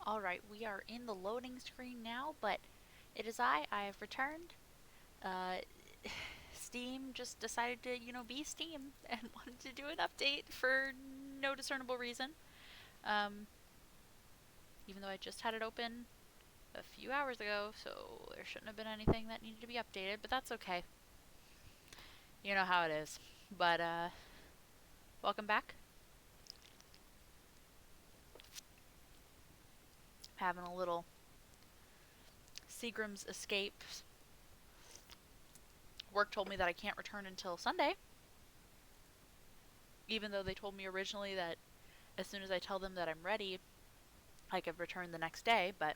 Alright, we are in the loading screen now, but it is I have returned. Uh, Steam just decided to, be Steam and wanted to do an update for no discernible reason. Um, Even though I just had it open a few hours ago, so there shouldn't have been anything that needed to be updated, but that's okay. You know how it is. But, welcome back. Having a little Seagram's escape. Work told me that I can't return until Sunday, even though they told me originally that as soon as I tell them that I'm ready, I could return the next day. But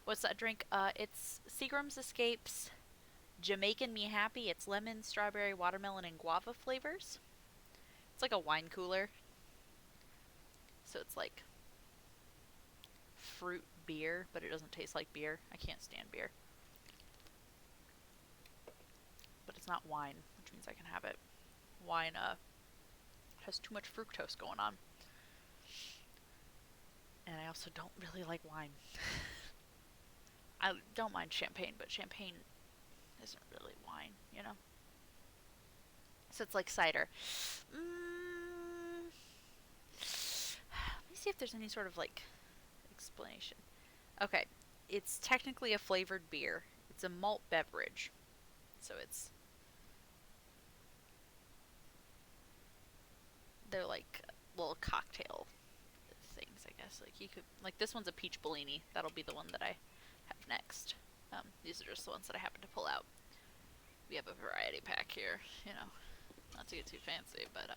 what's that drink? It's Seagram's Escapes Jamaican Me Happy. It's lemon, strawberry, watermelon, and guava flavors. It's like a wine cooler, so it's like fruit beer, but it doesn't taste like beer. I can't stand beer. But it's not wine, which means I can have it. Wine has too much fructose going on. And I also don't really like wine. I don't mind champagne, but champagne isn't really wine, you know? So it's like cider. Let me see if there's any sort of like explanation. Okay, it's technically a flavored beer. It's a malt beverage. So they're like little cocktail things, I guess. Like you could, like this one's a peach Bellini. That'll be the one that I have next. These are just the ones that I happen to pull out. We have a variety pack here, not to get too fancy, but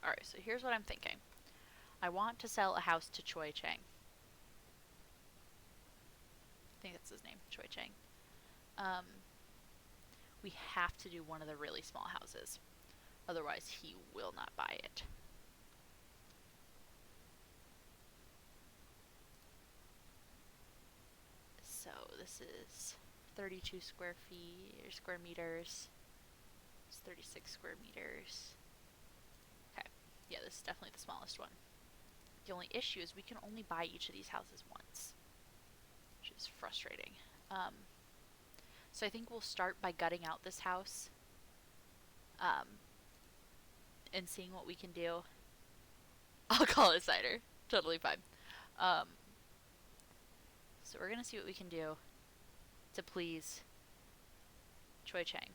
alright, so here's what I'm thinking. I want to sell a house to Choi Chang. I think that's his name, Choi Chang. We have to do one of the really small houses. Otherwise, he will not buy it. So this is 32 square feet, or square meters. It's 36 square meters. Okay, yeah, this is definitely the smallest one. The only issue is we can only buy each of these houses once, which is frustrating. So I think we'll start by gutting out this house, and seeing what we can do. I'll call it cider. Totally fine. Um, so we're gonna see what we can do to please Choi Chang.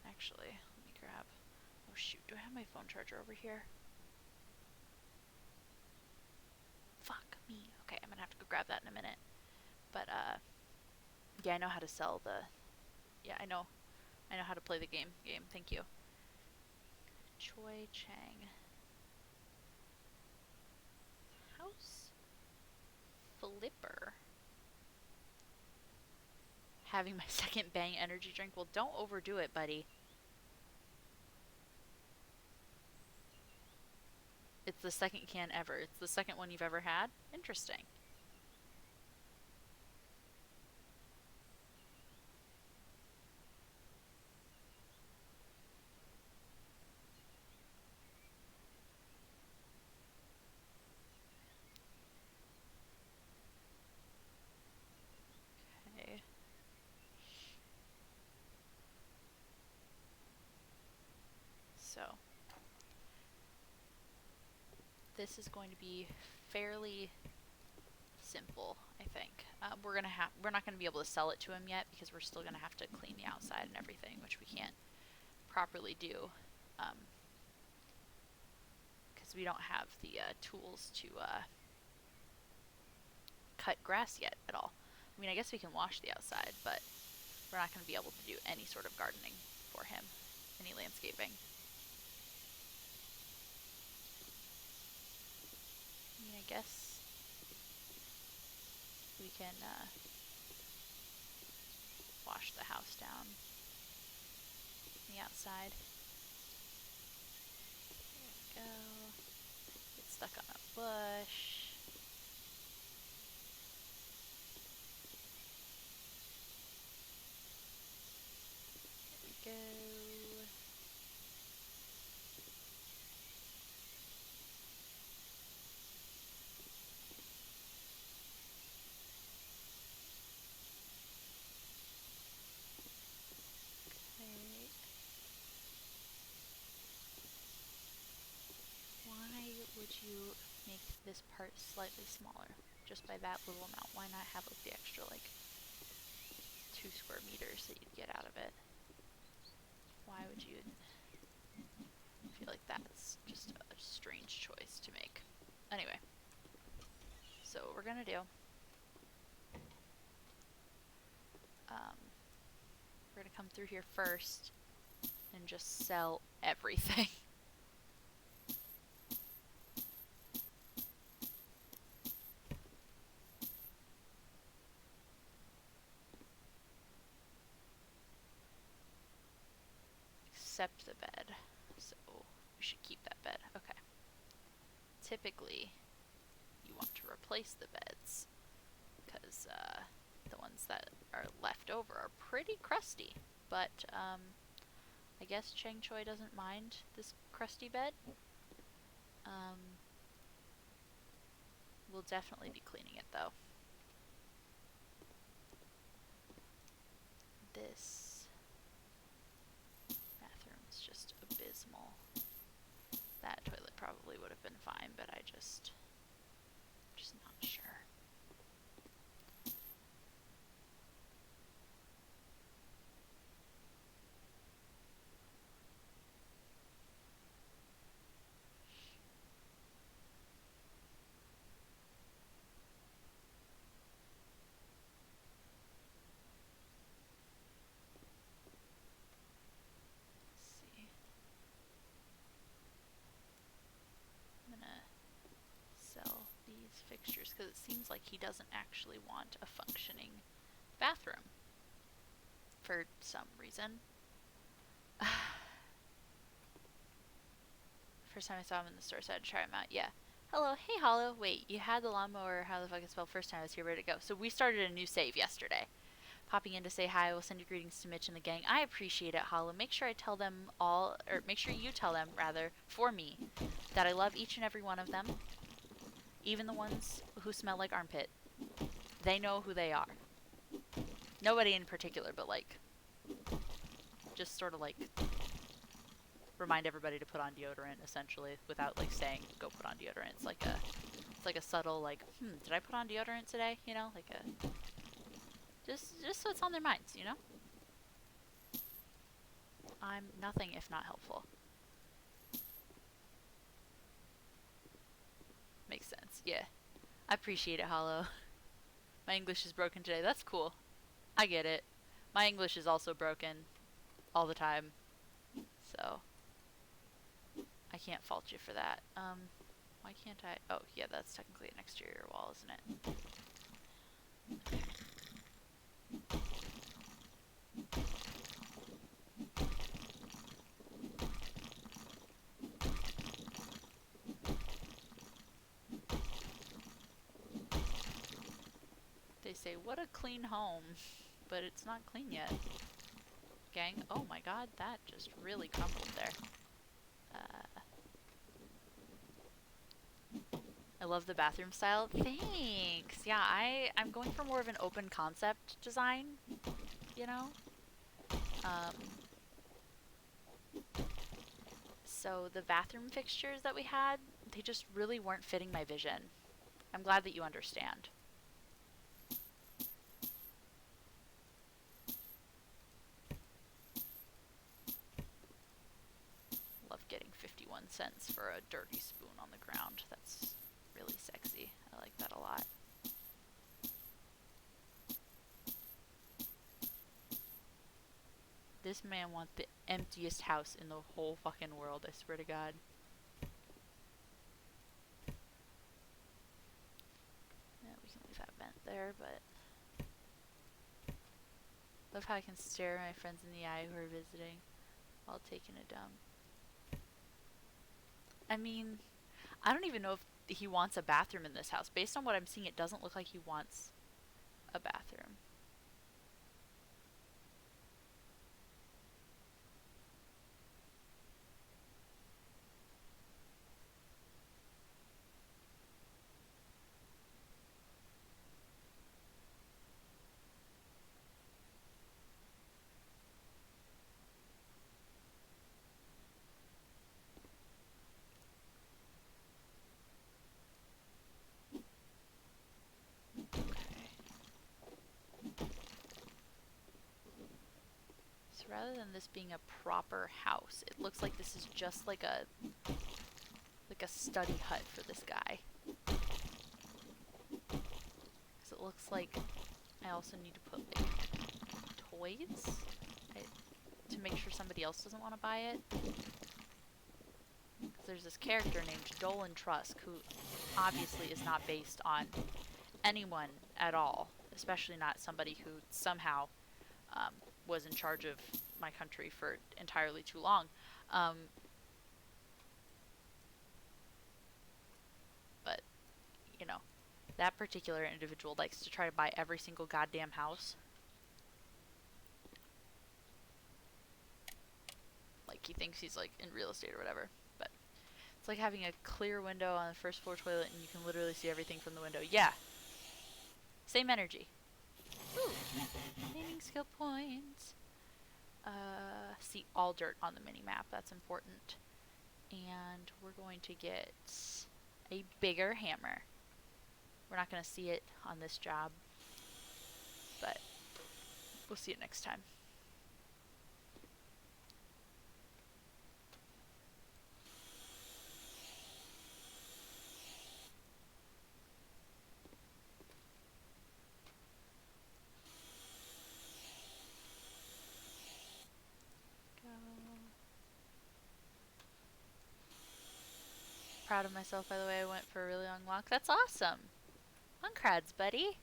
Actually, let me grab. Oh shoot, do I have my phone charger over here? Fuck me. Okay, I'm gonna have to go grab that in a minute. But yeah, I know how to sell the. Yeah, I know how to play the game. Thank you. Choi Chang. House flipper. Having my second Bang energy drink. Well, don't overdo it, buddy. It's the second can ever. It's the second one you've ever had? Interesting. Okay. So, this is going to be fairly simple, I think. We're not gonna be able to sell it to him yet because we're still gonna have to clean the outside and everything, which we can't properly do, because we don't have the tools to cut grass yet at all. I mean, I guess we can wash the outside, but we're not gonna be able to do any sort of gardening for him, any landscaping. I mean, I guess we can wash the house down on the outside. There we go. Get stuck on a bush. There we go. this part slightly smaller. Just by that little amount. Why not have like the extra like 2 square meters that you'd get out of it? Why would you feel like that's just a strange choice to make? Anyway, so what we're gonna do, we're gonna come through here first and just sell everything. Except the bed. So we should keep that bed. Okay. Typically, you want to replace the beds because the ones that are left over are pretty crusty. But I guess Cheng Choi doesn't mind this crusty bed. We'll definitely be cleaning it though. This bathroom is just abysmal. That toilet probably would have been fine, but I'm just not sure. Sell these fixtures because it seems like he doesn't actually want a functioning bathroom for some reason. First time I saw him in the store, so I had to try him out. Yeah. Hello. Hey, Hollow. Wait, you had the lawnmower, how the fuck it's spelled, first time I was here. Where'd it go? So we started a new save yesterday. Popping in to say hi. I will send your greetings to Mitch and the gang. I appreciate it, Hollow. Make sure I tell them all, or make sure you tell them, rather, for me, that I love each and every one of them. Even the ones who smell like armpit. They know who they are. Nobody in particular, but like, just sort of like remind everybody to put on deodorant, essentially, without like saying go put on deodorant. It's like a subtle like, did I put on deodorant today? You know, like a just so it's on their minds, you know? I'm nothing if not helpful. Makes sense. Yeah. I appreciate it, Hollow. My English is broken today. That's cool. I get it. My English is also broken all the time. So I can't fault you for that. Why can't I? Oh, yeah, that's technically an exterior wall, isn't it? They say, what a clean home. But it's not clean yet. Gang. Oh my god, that just really crumbled there. I love the bathroom style. Thanks! Yeah, I'm going for more of an open concept design, you know? So the bathroom fixtures that we had, they just really weren't fitting my vision. I'm glad that you understand. Love getting 51 cents for a dirty spoon on the ground. That's really sexy. I like that a lot. This man wants the emptiest house in the whole fucking world, I swear to God. Yeah, we can leave that vent there, but... Love how I can stare my friends in the eye who are visiting while taking a dump. I mean, I don't even know if he wants a bathroom in this house. Based on what I'm seeing, it doesn't look like he wants a bathroom. this being a proper house. It looks like this is just like a study hut for this guy. Because it looks like I also need to put like toys to make sure somebody else doesn't want to buy it. Because there's this character named Dolan Trusk who obviously is not based on anyone at all, especially not somebody who somehow was in charge of my country for entirely too long. But, you know, that particular individual likes to try to buy every single goddamn house. Like, he thinks he's, like, in real estate or whatever. But it's like having a clear window on the first floor toilet and you can literally see everything from the window. Yeah. Same energy. Ooh. Naming skill points. See all dirt on the mini-map. That's important. And we're going to get a bigger hammer. We're not going to see it on this job, but we'll see it next time. Go. Proud of myself, by the way. I went for a really long walk. That's awesome. Congrats, buddy.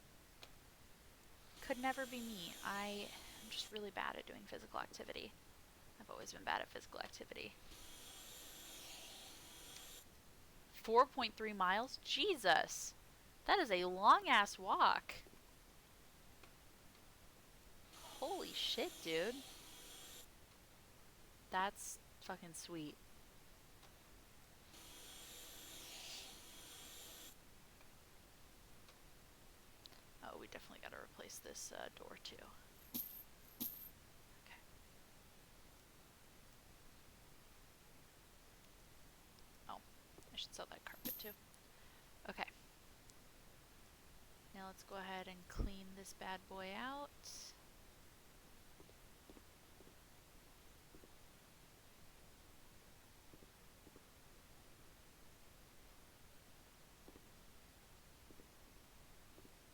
Could never be me. I'm just really bad at doing physical activity. I've always been bad at physical activity. 4.3 miles? Jesus. That is a long-ass walk. Holy shit, dude. That's fucking sweet. Oh, we definitely gotta replace this door too. Okay. Oh, I should sell that carpet too. Okay. Now let's go ahead and clean this bad boy out.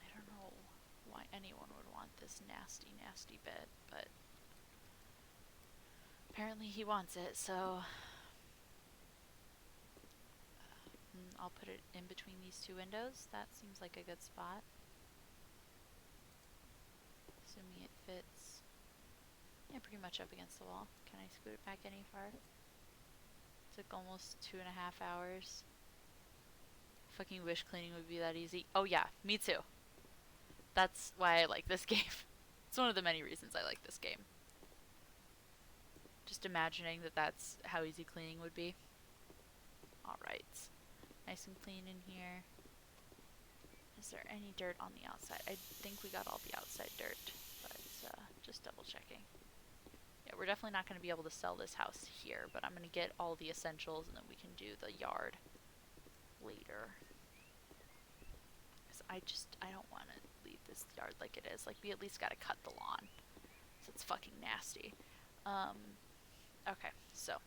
I don't know why anyone would want this nasty, nasty bed, but apparently he wants it, so I'll put it in between these two windows. That seems like a good spot. Assuming it fits. Yeah, pretty much up against the wall. Can I scoot it back any far? Took almost 2.5 hours. Fucking wish cleaning would be that easy. Oh yeah, me too. That's why I like this game. It's one of the many reasons I like this game. Just imagining that that's how easy cleaning would be. Alright. Nice and clean in here. Is there any dirt on the outside? I think we got all the outside dirt, but just double checking. Yeah, we're definitely not going to be able to sell this house here, but I'm going to get all the essentials and then we can do the yard later. Because I don't want to leave this yard like it is. Like, we at least got to cut the lawn. So it's fucking nasty. Okay, so.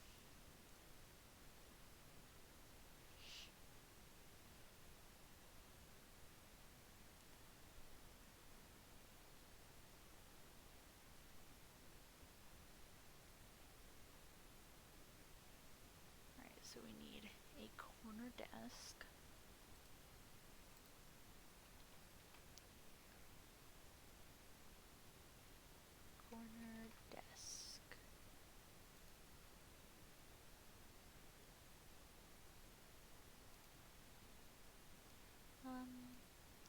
Alright, so we need a corner desk. Corner desk.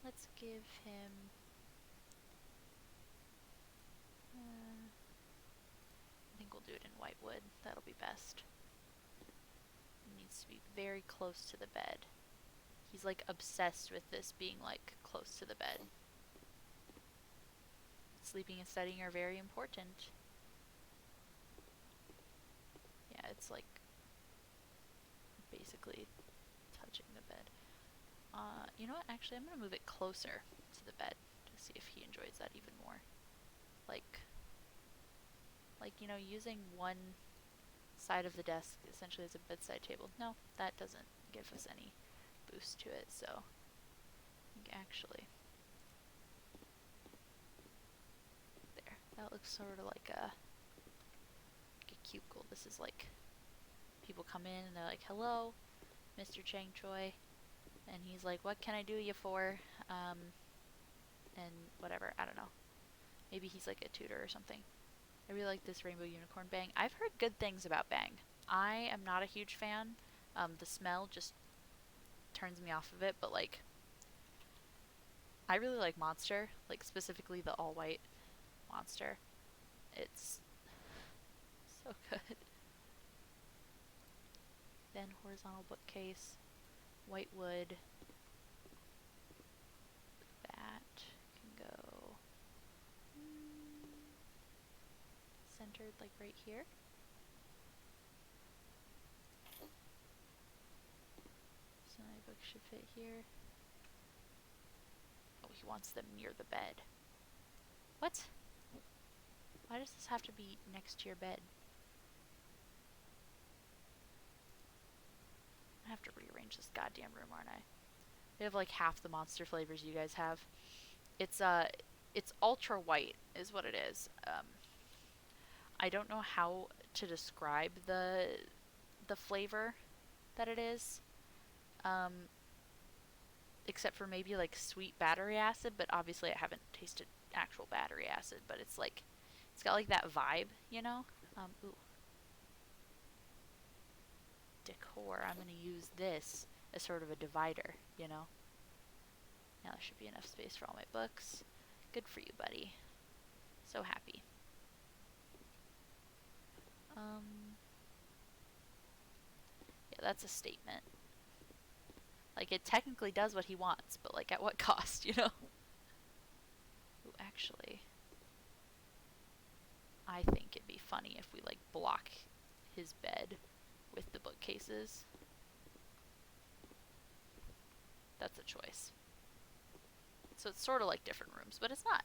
Let's give him I think we'll do it in white wood. That'll be best. It needs to be very close to the bed. He's like obsessed with this being like close to the bed. Sleeping and studying are very important. Yeah, it's like basically touching the bed. You know what? Actually, I'm gonna move it closer to the bed to see if he enjoys that even more. Like like, you know, using one side of the desk essentially as a bedside table. No, that doesn't give us any boost to it, so I think actually there. That looks sort of like a cubicle. This is like people come in and they're like, "Hello, Mr. Chang Choi," and he's like, "What can I do you for?" And whatever. I don't know. Maybe he's like a tutor or something. I really like this rainbow unicorn bang. I've heard good things about Bang. I am not a huge fan. The smell just turns me off of it, but like, I really like Monster, like specifically the all white Monster. It's so good. Then horizontal bookcase, white wood. That can go centered like right here. So my book should fit here. Oh, he wants them near the bed. What? Why does this have to be next to your bed? I have to rearrange this goddamn room, aren't I? They have like half the monster flavors you guys have. It's ultra white is what it is. I don't know how to describe the flavor that it is. Um, except for maybe like sweet battery acid, but obviously I haven't tasted actual battery acid, but it's like it's got like that vibe, you know? Ooh. Decor. I'm gonna use this as sort of a divider, you know? Now there should be enough space for all my books. Good for you, buddy. So happy. Yeah, that's a statement. Like, it technically does what he wants, but like, at what cost, you know? Ooh, actually, I think it'd be funny if we like block his bed with the bookcases. That's a choice. So it's sort of like different rooms, but it's not.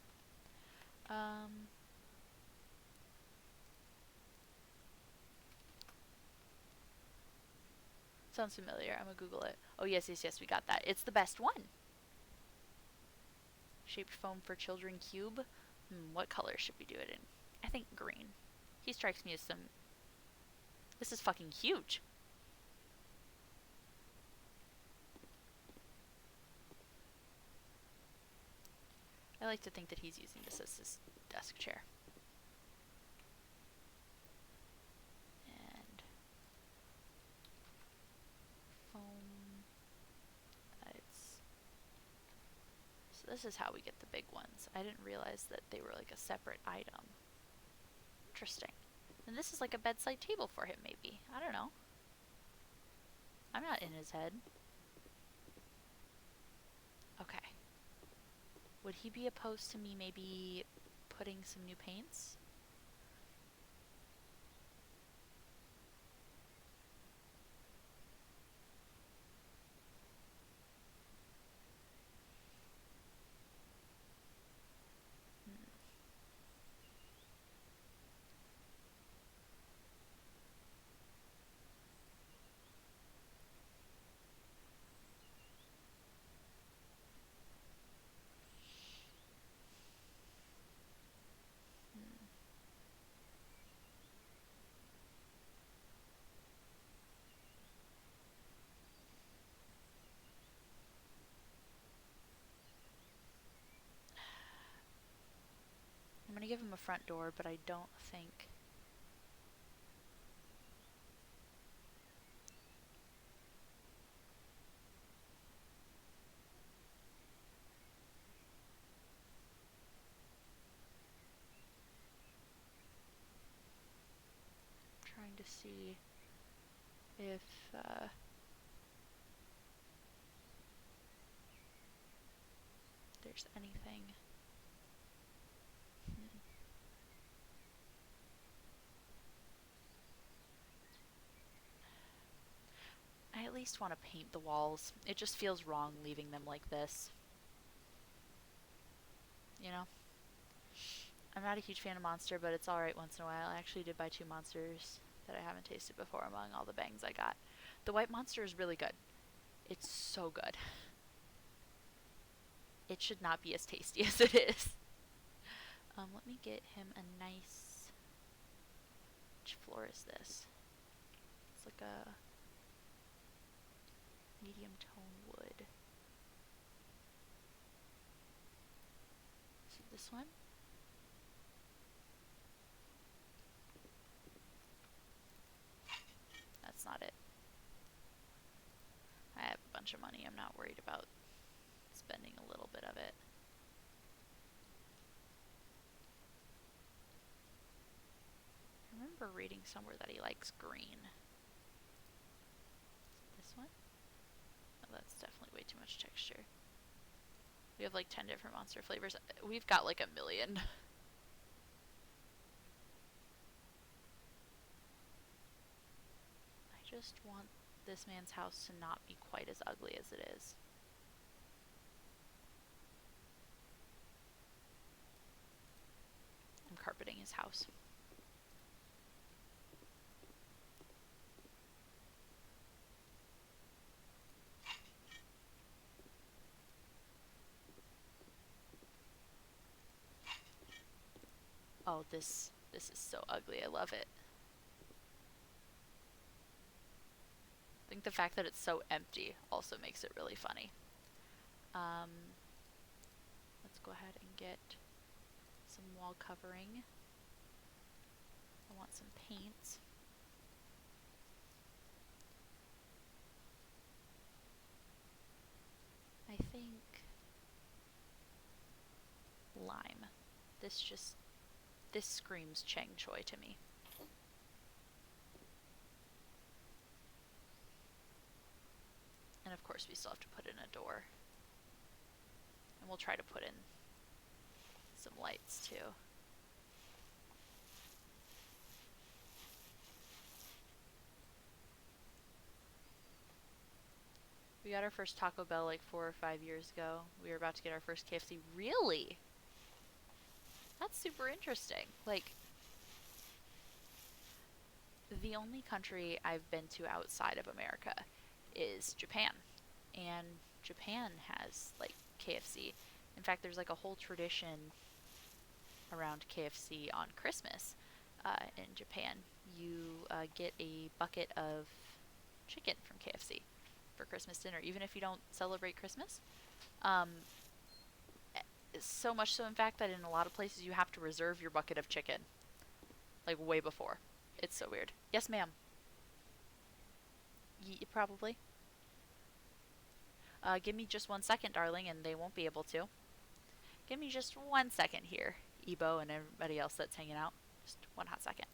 Sounds familiar. I'm gonna Google it. Oh, yes, yes, yes, we got that. It's the best one. Shaped foam for children cube. What color should we do it in? I think green. He strikes me as some... This is fucking huge. I like to think that he's using this as his desk chair. And foam. It's... So this is how we get the big ones. I didn't realize that they were like a separate item. Interesting. And this is like a bedside table for him, maybe. I don't know. I'm not in his head. Okay. Would he be opposed to me maybe putting some new paints? I'm gonna give him a front door, but I don't think... I'm trying to see if there's anything. I at least want to paint the walls. It just feels wrong leaving them like this. You know? I'm not a huge fan of Monster, but it's alright once in a while. I actually did buy 2 Monsters that I haven't tasted before among all the bangs I got. The White Monster is really good. It's so good. It should not be as tasty as it is. Let me get him a nice... Which floor is this? It's like a medium tone wood. So this one? That's not it. I have a bunch of money. I'm not worried about spending a little bit of it. I remember reading somewhere that he likes green. This one? Oh, that's definitely way too much texture. We have like 10 different Monster flavors. We've got like a million. I just want this man's house to not be quite as ugly as it is. I'm carpeting his house. Oh, this is so ugly. I love it. I think the fact that it's so empty also makes it really funny. Let's go ahead and get some wall covering. I want some paint. I think lime. This screams Cheng Choi to me. And of course we still have to put in a door. And we'll try to put in some lights too. We got our first Taco Bell like 4 or 5 years ago. We were about to get our first KFC. Really? That's super interesting. Like, the only country I've been to outside of America is Japan. And Japan has like KFC. In fact, there's like a whole tradition around KFC on Christmas in Japan. You get a bucket of chicken from KFC for Christmas dinner, even if you don't celebrate Christmas. Um, so much so, in fact, that in a lot of places you have to reserve your bucket of chicken, like way before. It's so weird. Yes, ma'am. Probably. Give me just 1 second, darling, and they won't be able to. Give me just 1 second here, Ebo and everybody else that's hanging out. Just one hot second.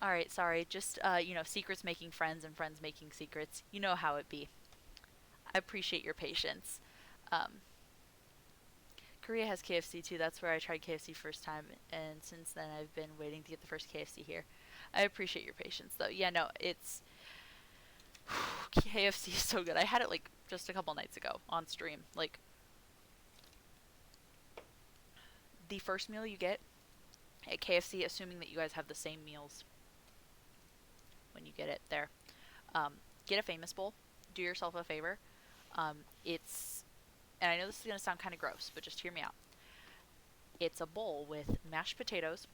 All right, sorry. Just secrets making friends and friends making secrets. You know how it be. I appreciate your patience. Um, Korea has KFC too. That's where I tried KFC first time, and since then I've been waiting to get the first KFC here. I appreciate your patience though. Yeah, no, it's KFC is so good. I had it like just a couple nights ago on stream. Like the first meal you get at KFC, assuming that you guys have the same meals when you get it there. Um, get a famous bowl. Do yourself a favor. It's, and I know this is gonna sound kind of gross, but just hear me out. It's a bowl with mashed potatoes,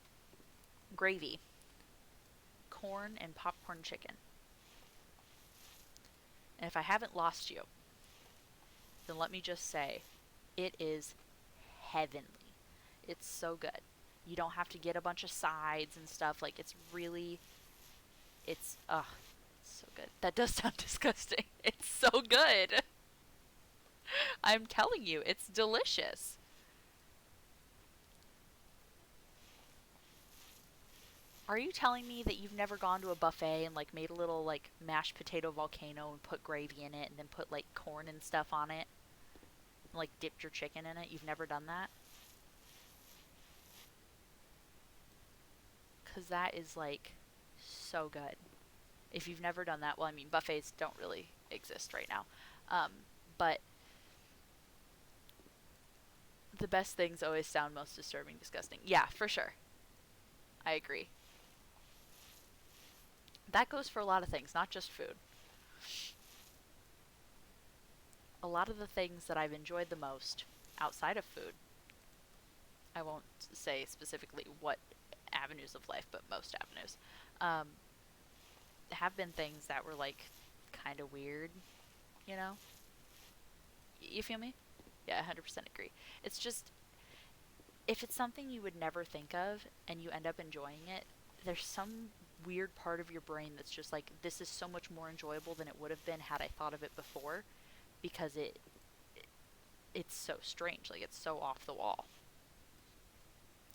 gravy, corn, and popcorn chicken. And if I haven't lost you, then let me just say, it is heavenly. It's so good. You don't have to get a bunch of sides and stuff. Like it's really, it's so good. That does sound disgusting. It's so good. I'm telling you, it's delicious. Are you telling me that you've never gone to a buffet and like made a little like mashed potato volcano and put gravy in it and then put like corn and stuff on it and like dipped your chicken in it? You've never done that? Cuz that is like so good. If you've never done that, well, I mean, buffets don't really exist right now. Um, but the best things always sound most disturbing, disgusting. Yeah, for sure. I agree. That goes for a lot of things, not just food. A lot of the things that I've enjoyed the most outside of food, I won't say specifically what avenues of life, but most avenues, um, have been things that were like kind of weird, you know? You feel me? Yeah, 100% agree. It's just, if it's something you would never think of and you end up enjoying it, there's some weird part of your brain that's just like, this is so much more enjoyable than it would have been had I thought of it before because it's so strange. Like, it's so off the wall.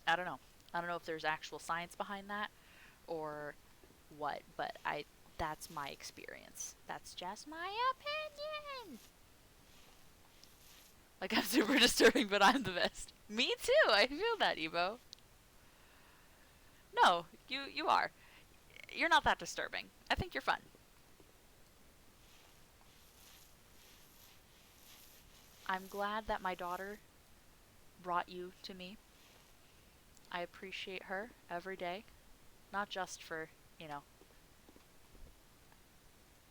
I don't know. I don't know if there's actual science behind that or what, but that's my experience. That's just my opinion. Like I'm super disturbing, but I'm the best. Me too. I feel that, Evo. No, you are. You're not that disturbing. I think you're fun. I'm glad that my daughter brought you to me. I appreciate her every day, not just for, you know,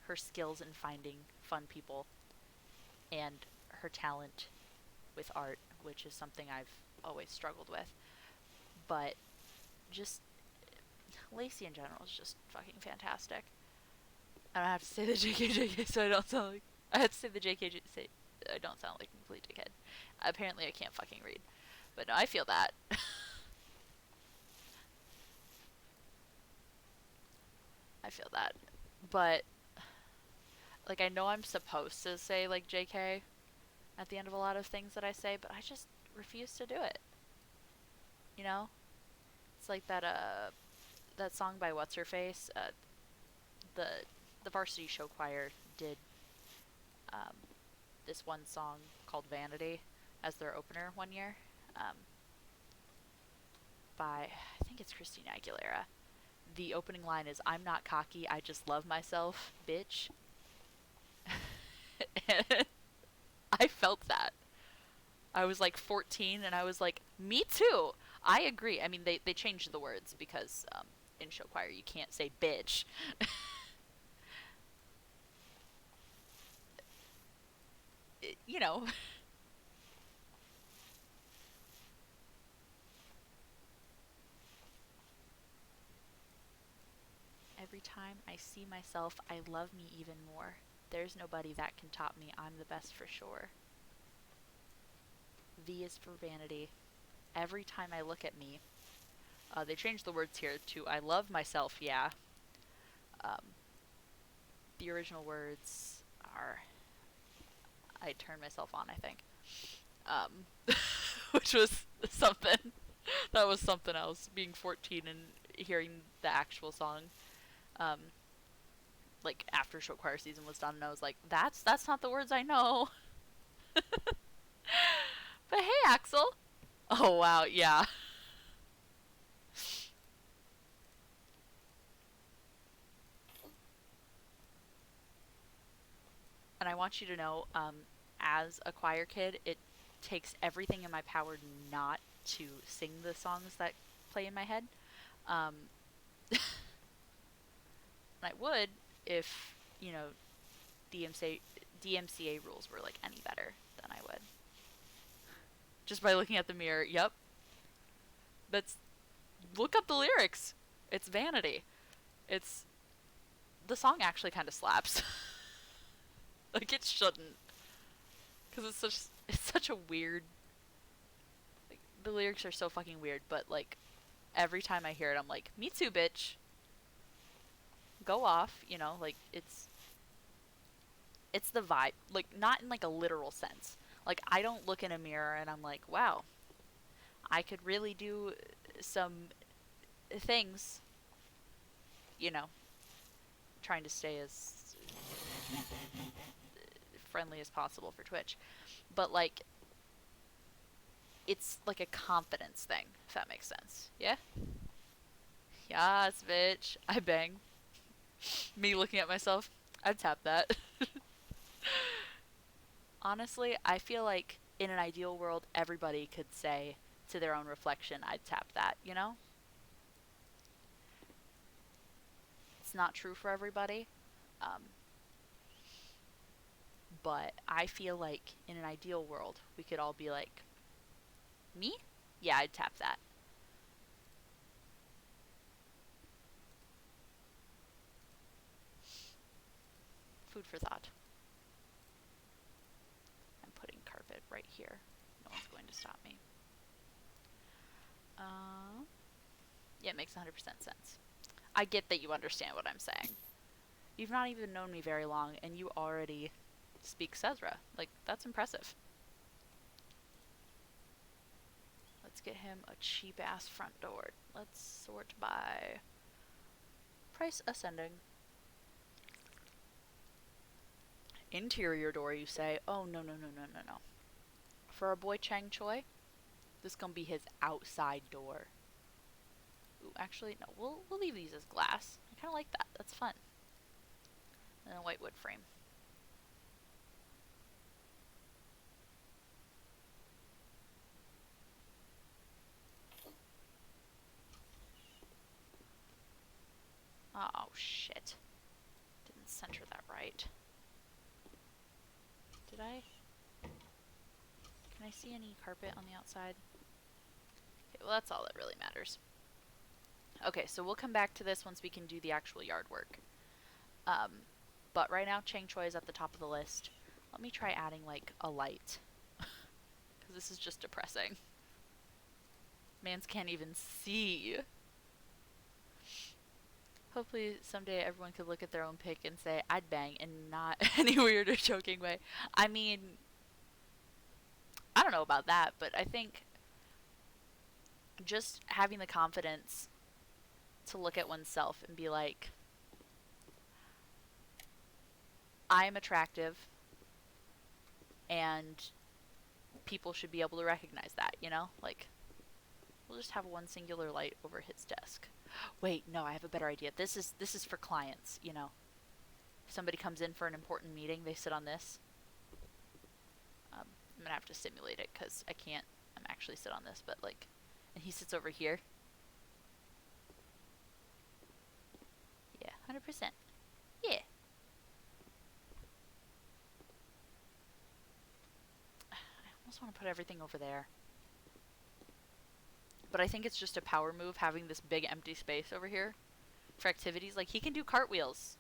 her skills in finding fun people and her talent with art, which is something I've always struggled with, but just Lacey in general is just fucking fantastic. I don't have to say the JK so I don't sound like I have to say the JK say I don't sound like a complete dickhead. Apparently I can't fucking read. But no, I feel that. I feel that. But like I know I'm supposed to say like JK at the end of a lot of things that I say, but I just refuse to do it. You know? It's like that song by What's Her Face. The the Varsity Show Choir did um, this one song called Vanity as their opener one year, um, by I think it's Christina Aguilera. The opening line is "I'm not cocky, I just love myself, bitch." And I felt that. I was like 14 and I was like, me too. I agree. I mean, they changed the words because in show choir you can't say bitch. You know, every time I see myself, I love me even more. There's nobody that can top me. I'm the best for sure. V is for vanity. Every time I look at me, they changed the words here to I love myself, yeah. Um, the original words are I turn myself on, I think. Um, which was something. That was something else. Being 14 and hearing the actual song, um, like after show choir season was done, and I was like, that's not the words I know. But hey, Axel. Oh wow, yeah. And I want you to know, as a choir kid, it takes everything in my power not to sing the songs that play in my head. Um, and I would if, you know, DMCA rules were like any better than I would. Just by looking at the mirror, yep. That's Look up the lyrics. It's vanity. It's The song actually kind of slaps. Like it shouldn't, because it's such a weird. Like, the lyrics are so fucking weird, but like every time I hear it, I'm like, me too, bitch. Go off, like it's the vibe, like not in like a literal sense. Like I don't look in a mirror and I'm like, wow, I could really do some things, you know, trying to stay as friendly as possible for Twitch. But like it's like a confidence thing, if that makes sense. Yeah? Yes, bitch. I bang. Me looking at myself, I'd tap that. Honestly, I feel like in an ideal world, everybody could say to their own reflection, I'd tap that, you know? It's not true for everybody. Um, but I feel like in an ideal world, we could all be like, me? Yeah, I'd tap that. Food for thought. I'm putting carpet right here. No one's going to stop me. Yeah, it makes 100% sense. I get that you understand what I'm saying. You've not even known me very long, and you already speak Sezra. Like, that's impressive. Let's get him a cheap-ass front door. Let's sort by price ascending. Interior door, you say? Oh, no, no, no, no, no, no. For our boy Chang Choi, this gonna be his outside door. Ooh, actually, no. We'll leave these as glass. I kind of like that. That's fun. And a white wood frame. Oh, shit. Didn't center that right. Did I? Can I see any carpet on the outside? Okay, well, that's all that really matters. Okay, so we'll come back to this once we can do the actual yard work. But right now, Chang Choi is at the top of the list. Let me try adding, like, a light. Because this is just depressing. Mans can't even see. Hopefully someday everyone could look at their own pic and say, I'd bang, in not any weird or joking way. I mean, I don't know about that, but I think just having the confidence to look at oneself and be like, I'm attractive, and people should be able to recognize that, you know? Like, we'll just have one singular light over his desk. Wait, no, I have a better idea. This is for clients, you know. If somebody comes in for an important meeting, they sit on this. I'm gonna have to simulate it because I can't actually sit on this, but like, and he sits over here. Yeah, 100%. Yeah. I almost want to put everything over there. But I think it's just a power move having this big empty space over here for activities. Like, he can do cartwheels.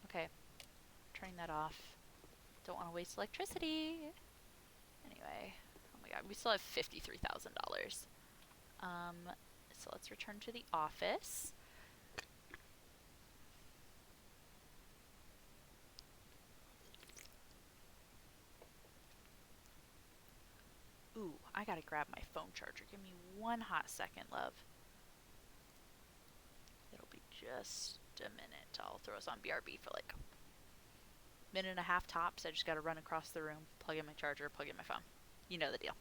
Okay. Turning that off. Don't want to waste electricity. Anyway. Oh my god, we still have $53,000. So let's return to the office. Ooh, I I gotta grab my phone charger. Give me one hot second, love. It'll be just a minute. I'll throw us on BRB for like a minute and a half tops. I just gotta run across the room, plug in my charger, plug in my phone. You know the deal.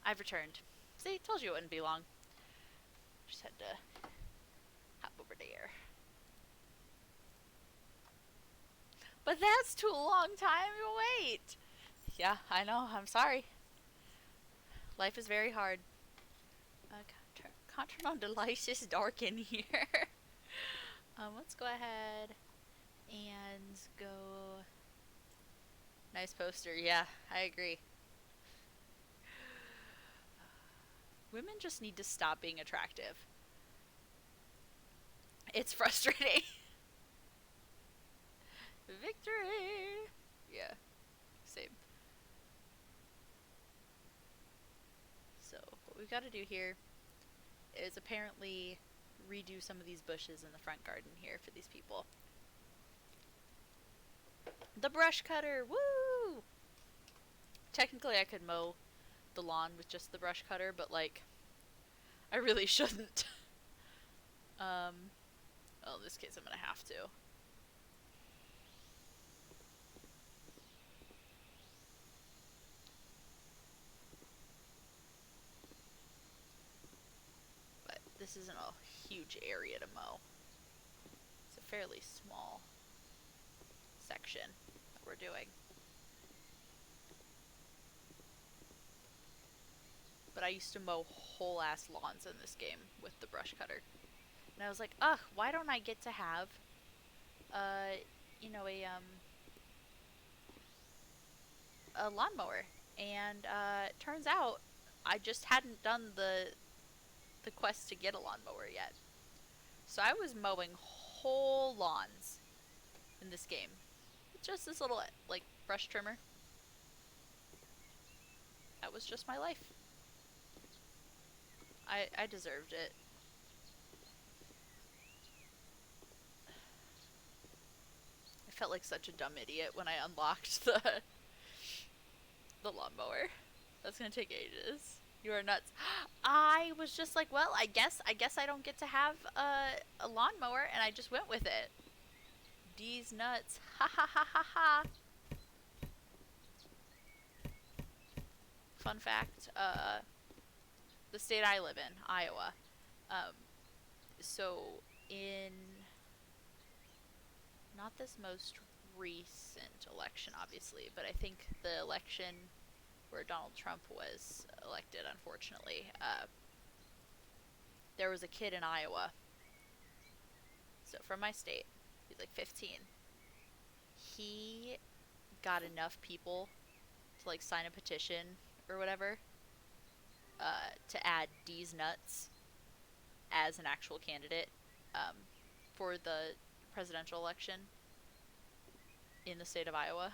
I've returned. See, told you it wouldn't be long. Just had to hop over there. But that's too long time to wait. Yeah, I know. I'm sorry. Life is very hard. Can't turn on the lights. It's dark in here. Let's go ahead and go. Nice poster. Yeah, I agree. Women just need to stop being attractive. It's frustrating. Victory! Yeah, same. So, what we've got to do here is apparently redo some of these bushes in the front garden here for these people. The brush cutter! Woo! Technically, I could mow the lawn with just the brush cutter, but, like, I really shouldn't. Well, in this case, I'm gonna have to. But this isn't a huge area to mow. It's a fairly small section that we're doing. But I used to mow whole ass lawns in this game with the brush cutter. And I was like, ugh, why don't I get to have, you know, a lawnmower? And, turns out I just hadn't done the quest to get a lawnmower yet. So I was mowing whole lawns in this game. Just this little, like, brush trimmer. That was just my life. I deserved it. I felt like such a dumb idiot when I unlocked the lawnmower. That's gonna take ages. You are nuts. I was just like, well, I guess I don't get to have a lawnmower, and I just went with it. D's nuts. Ha ha ha ha ha. Fun fact, the state I live in, Iowa, so in not this most recent election, obviously, but I think the election where Donald Trump was elected, unfortunately, there was a kid in Iowa, so from my state, he's like 15. He got enough people to like sign a petition or whatever to add D's nuts as an actual candidate for the presidential election in the state of Iowa,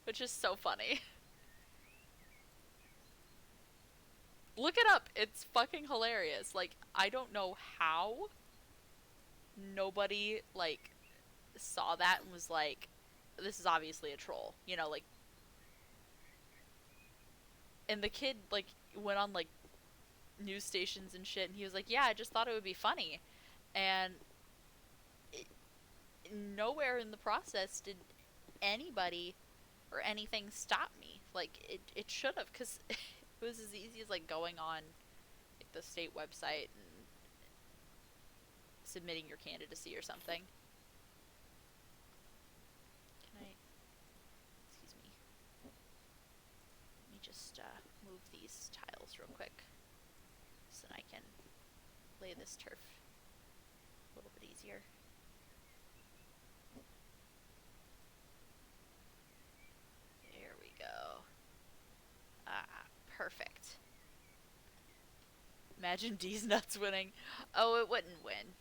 which is so funny. Look it up. It's fucking hilarious. Like, I don't know how nobody, like, saw that and was like, this is obviously a troll. You know, like, and the kid, like, went on, like, news stations and shit, and he was like, yeah, I just thought it would be funny. And nowhere in the process did anybody or anything stop me. Like, it should have, because it was as easy as, like, going on like, the state website and submitting your candidacy or something. Can I... Excuse me. Let me just move these tiles real quick so that I can lay this turf a little bit easier. imagine D's Nuts winning. Oh, it wouldn't win.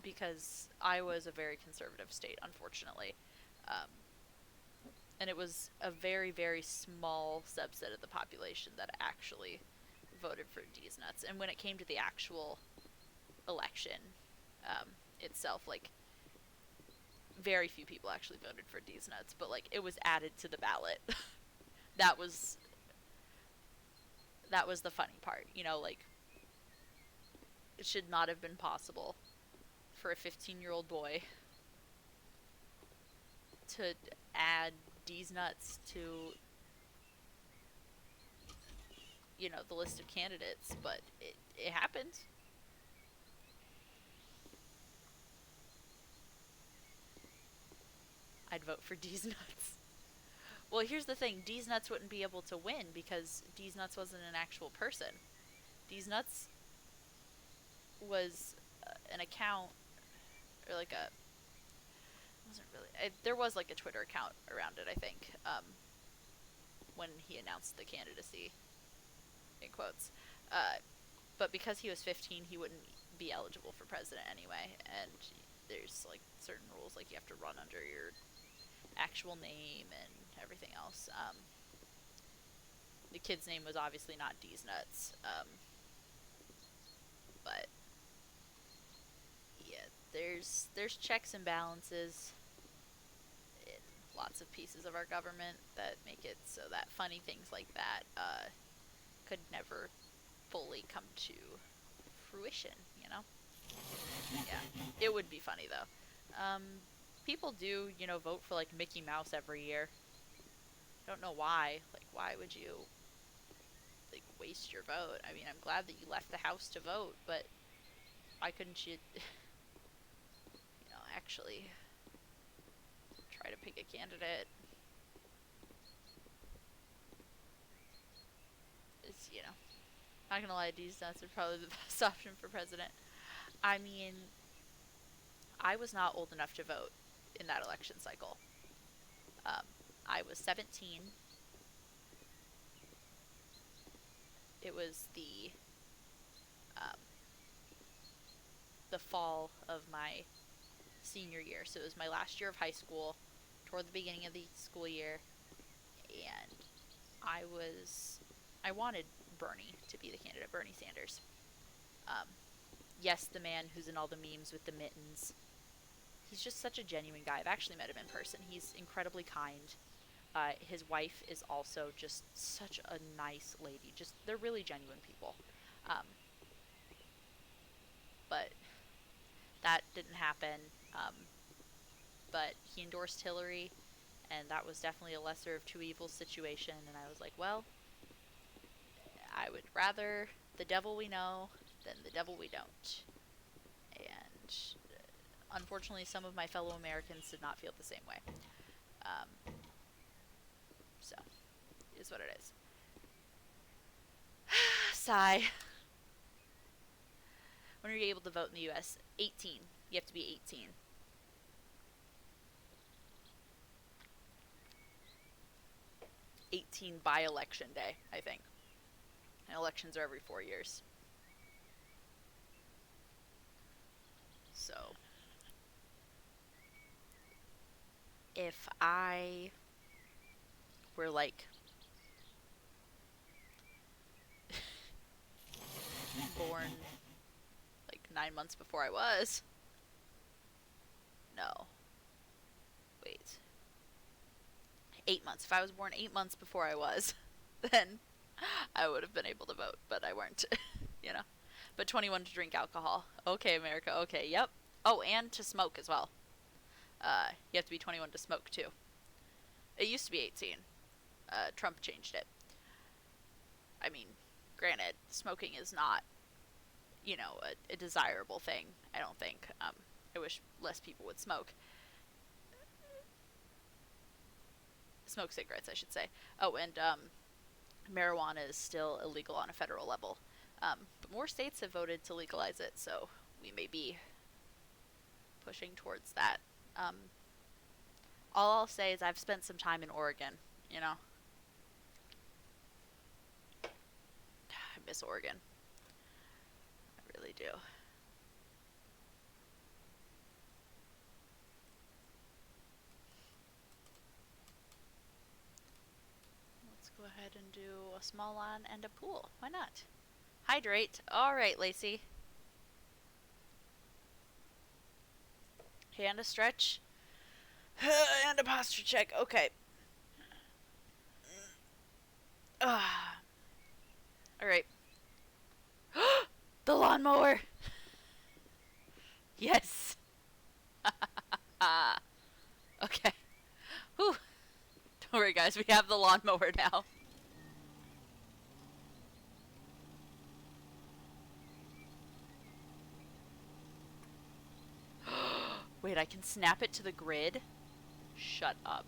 Because Iowa is a very conservative state, unfortunately. Um, and it was a very, very small subset of the population that actually voted for D's Nuts. And when it came to the actual election itself, like, very few people actually voted for D's Nuts, but, like, it was added to the ballot. that was that was the funny part, you know, like, it should not have been possible for a 15-year-old boy to add D's Nuts to, you know, the list of candidates, but it happened. I'd vote for D's Nuts. Well, here's the thing. D's Nuts wouldn't be able to win because D's Nuts wasn't an actual person. D's Nuts was an account, or like a, wasn't really, there was like a Twitter account around it, I think, when he announced the candidacy, in quotes. But because he was 15, he wouldn't be eligible for president anyway, and there's like certain rules, like you have to run under your actual name and everything else. The kid's name was obviously not D's Nuts, but yeah, there's checks and balances in lots of pieces of our government that make it so that funny things like that could never fully come to fruition, you know? Yeah, it would be funny though. People do, you know, vote for like Mickey Mouse every year. Don't know why. Like, why would you like waste your vote? I mean, I'm glad that you left the house to vote, but why couldn't you, you know, actually try to pick a candidate? It's, you know, not gonna lie, D's Nuts are probably the best option for president. I mean, I was not old enough to vote in that election cycle. Um, I was 17. It was um, the fall of my senior year, so it was my last year of high school, toward the beginning of the school year, and I wanted Bernie to be the candidate, Bernie Sanders. Um, yes, the man who's in all the memes with the mittens. He's just such a genuine guy. I've actually met him in person. He's incredibly kind. His wife is also just such a nice lady. Just, they're really genuine people. Um, but that didn't happen. But he endorsed Hillary, and that was definitely a lesser of two evils situation. And I was like, well, I would rather the devil we know than the devil we don't. And unfortunately, some of my fellow Americans did not feel the same way. So, it is what it is. Sigh. When are you able to vote in the U.S.? 18. You have to be 18. By election day, I think. And elections are every 4 years. So, if I were like born like 9 months before I was, no, wait, 8 months. If I was born 8 months before I was, then I would have been able to vote, but I weren't, you know. But 21 to drink alcohol. Okay, America. Okay, yep. Oh, and to smoke as well. You have to be 21 to smoke too. It used to be 18. Trump changed it. I mean, granted, smoking is not, you know, a desirable thing. I don't think. I wish less people would smoke. Smoke cigarettes, I should say. Oh, and marijuana is still illegal on a federal level. But more states have voted to legalize it, so we may be pushing towards that. Um, all I'll say is I've spent some time in Oregon, you know. I miss Oregon. do. Let's go ahead and do a small lawn and a pool. Why not? Hydrate. All right, Lacey. And a stretch. And a posture check. Okay. All right. The lawnmower. Yes. Okay. Whew. Don't worry, guys. We have the lawnmower now. Wait, I can snap it to the grid? Shut up.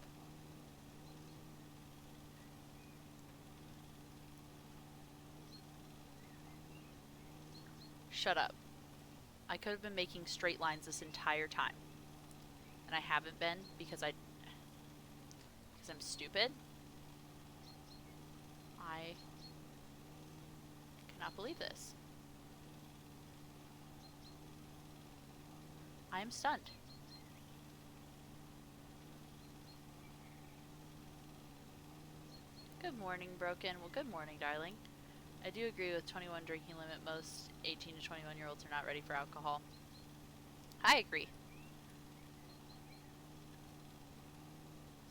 Shut up. I could have been making straight lines this entire time. And I haven't been because I'm stupid. I cannot believe this. I am stunned. Good morning, Broken. Well, good morning, darling. I do agree with 21 drinking limit. Most 18 to 21 year olds are not ready for alcohol. I agree.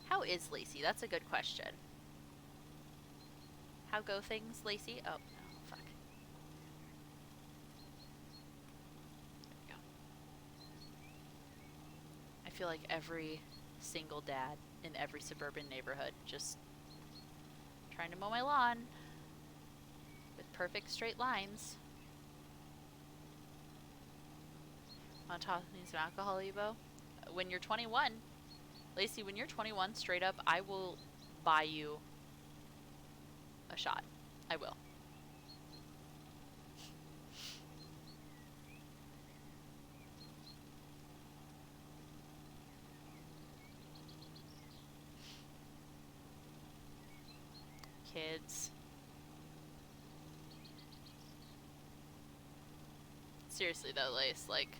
How is Lacey? That's a good question. How go things, Lacey? Oh, no, fuck. There we go. I feel like every single dad in every suburban neighborhood just trying to mow my lawn with perfect straight lines. Want to toss me some alcohol, Evo? When you're 21, Lacey, when you're 21, straight up, I will buy you a shot. I will. Kids. Seriously though, Lace, like,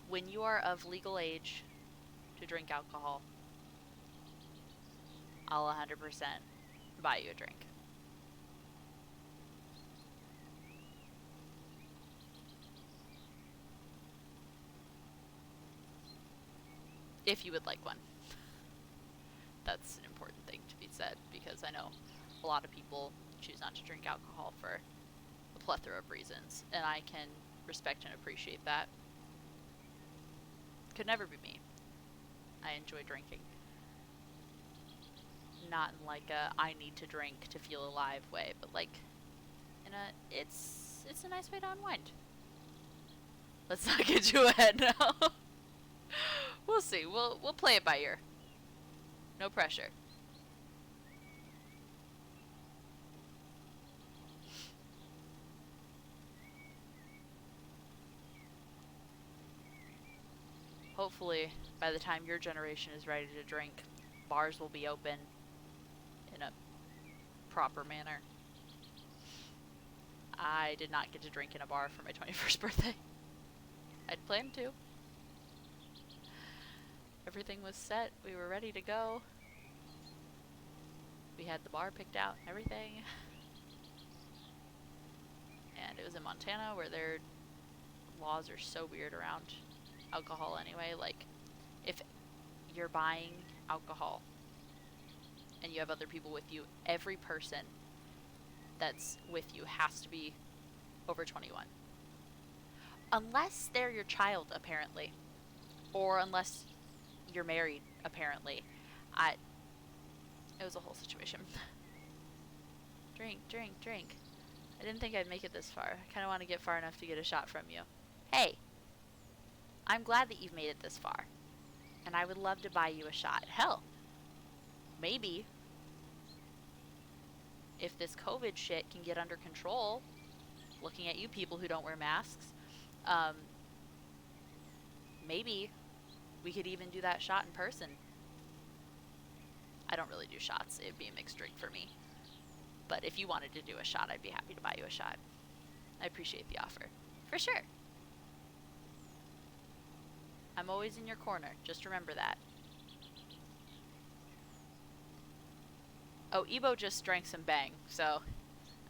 when you are of legal age to drink alcohol, I'll 100% buy you a drink. If you would like one. That's an important thing to be said, because I know a lot of people choose not to drink alcohol for a plethora of reasons, and I can respect and appreciate that. Could never be me. I enjoy drinking. Not in like a I need to drink to feel alive way, but like in a it's a nice way to unwind. Let's not get too ahead now. We'll see. We'll play it by ear. No pressure. Hopefully, by the time your generation is ready to drink, bars will be open in a proper manner. I did not get to drink in a bar for my 21st birthday. I'd planned to. Everything was set. We were ready to go. We had the bar picked out and everything. And it was in Montana, where their laws are so weird around alcohol anyway. Like, if you're buying alcohol and you have other people with you, every person that's with you has to be over 21. Unless they're your child, apparently. Or unless you're married, apparently. It was a whole situation. Drink, drink, drink. I didn't think I'd make it this far. I kind of want to get far enough to get a shot from you. Hey, I'm glad that you've made it this far. And I would love to buy you a shot. Hell, maybe if this COVID shit can get under control, looking at you people who don't wear masks, maybe we could even do that shot in person. I don't really do shots. It'd be a mixed drink for me. But if you wanted to do a shot, I'd be happy to buy you a shot. I appreciate the offer. For sure. I'm always in your corner. Just remember that. Oh, Ebo just drank some Bang, so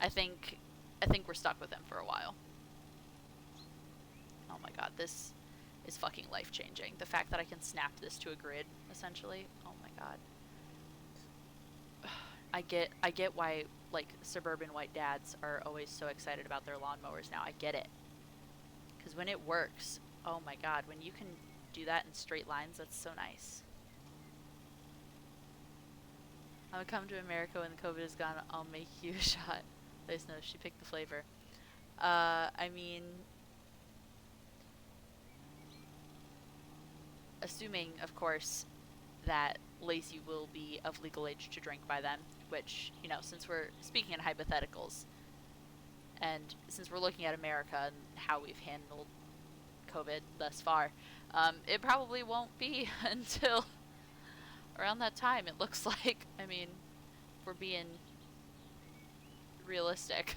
I think we're stuck with him for a while. Oh my god, this is fucking life-changing. The fact that I can snap this to a grid, essentially. Oh my god. I get why, like, suburban white dads are always so excited about their lawnmowers now. I get it. Because when it works, oh my god, when you can do that in straight lines, that's so nice. I'm gonna come to America when the COVID is gone. I'll make you a shot. Nice knows she picked the flavor. I mean, assuming, of course, that Lacey will be of legal age to drink by then, which, you know, since we're speaking in hypotheticals, and since we're looking at America and how we've handled COVID thus far, it probably won't be until around that time, it looks like. I mean, if we're being realistic.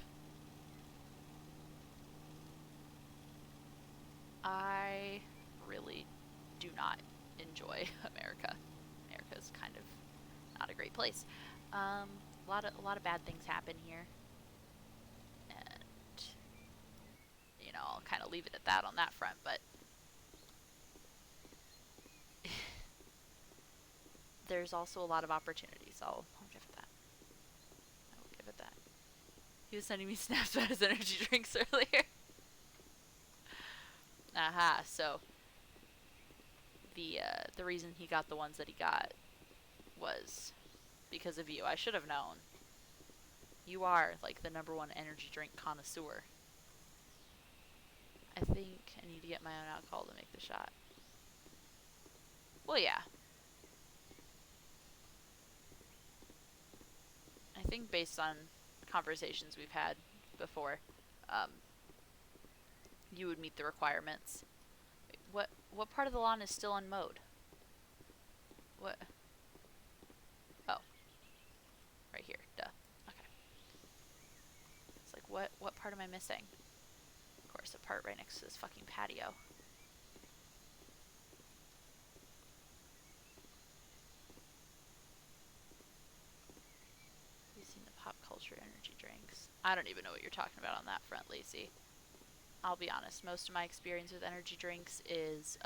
I really do not enjoy America. America's kind of not a great place. A lot of bad things happen here, and you know, I'll kind of leave it at that on that front. But there's also a lot of opportunities. I'll give it that. I will give it that. He was sending me snaps about his energy drinks earlier. Aha. So the reason he got the ones that he got was because of you. I should have known. You are like the #1 energy drink connoisseur. I think I need to get my own alcohol to make the shot. Well, yeah. I think based on conversations we've had before, you would meet the requirements. What part of the lawn is still unmowed? What? Oh. Right here. Duh. Okay. It's like, what part am I missing? Of course, the part right next to this fucking patio. You've seen the pop culture energy drinks. I don't even know what you're talking about on that front, Lacey. I'll be honest, most of my experience with energy drinks is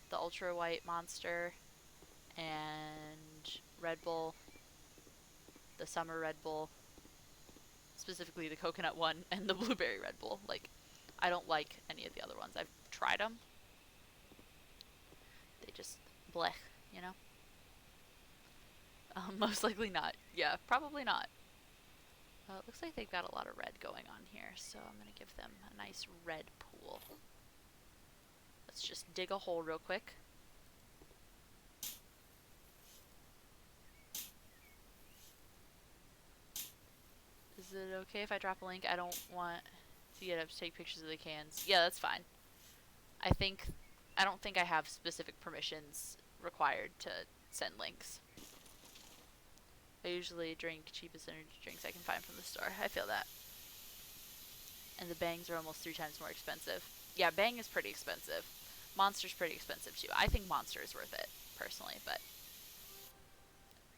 the Ultra White Monster and Red Bull, the Summer Red Bull, specifically the coconut one, and the blueberry Red Bull. Like, I don't like any of the other ones. I've tried them. They just blech, you know? Most likely not. Yeah, probably not. It looks like they've got a lot of red going on here, so I'm going to give them a nice red pool. Let's just dig a hole real quick. Is it okay if I drop a link? I don't want to get up to take pictures of the cans. Yeah, that's fine. I don't think I have specific permissions required to send links. I usually drink cheapest energy drinks I can find from the store. I feel that. And the Bangs are almost 3 times more expensive. Yeah, Bang is pretty expensive. Monster's pretty expensive too. I think Monster is worth it, personally, but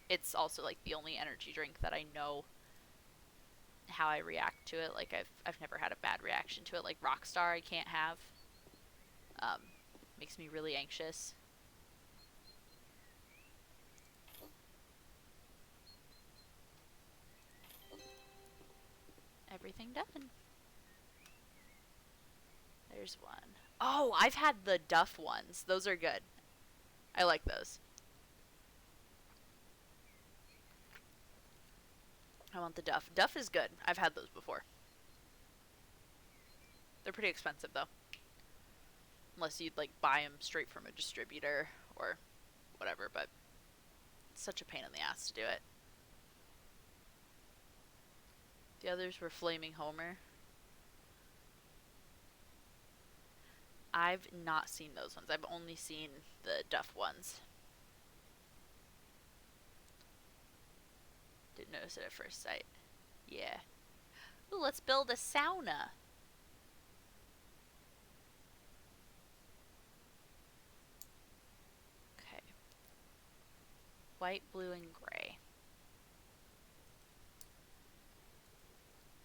it's also like the only energy drink that I know how I react to it. Like, I've never had a bad reaction to it. Like Rockstar I can't have. Makes me really anxious. Everything done. There's one. Oh, I've had the Duff ones. Those are good. I like those. I want the Duff. Duff is good. I've had those before. They're pretty expensive, though. Unless you'd, like, buy them straight from a distributor or whatever, but it's such a pain in the ass to do it. The others were Flaming Homer. I've not seen those ones. I've only seen the Duff ones. Didn't notice it at first sight. Yeah. Ooh, let's build a sauna. Okay. White, blue, and gray.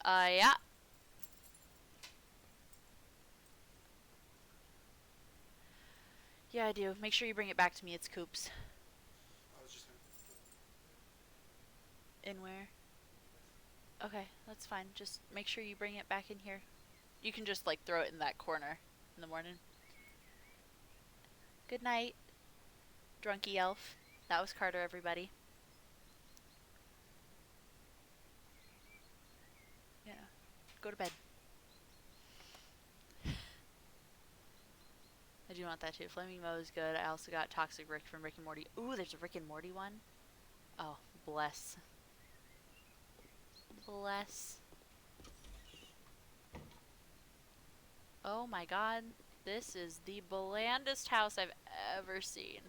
Yeah. Yeah, I do. Make sure you bring it back to me. It's Coops. I was just gonna. In where? Okay, that's fine. Just make sure you bring it back in here. You can just, like, throw it in that corner in the morning. Good night, drunky elf. That was Carter, everybody. Yeah. Go to bed. I do want that too. Flaming Mo is good. I also got Toxic Rick from Rick and Morty. Ooh, there's a Rick and Morty one. Oh, bless. Bless. Oh my god. This is the blandest house I've ever seen.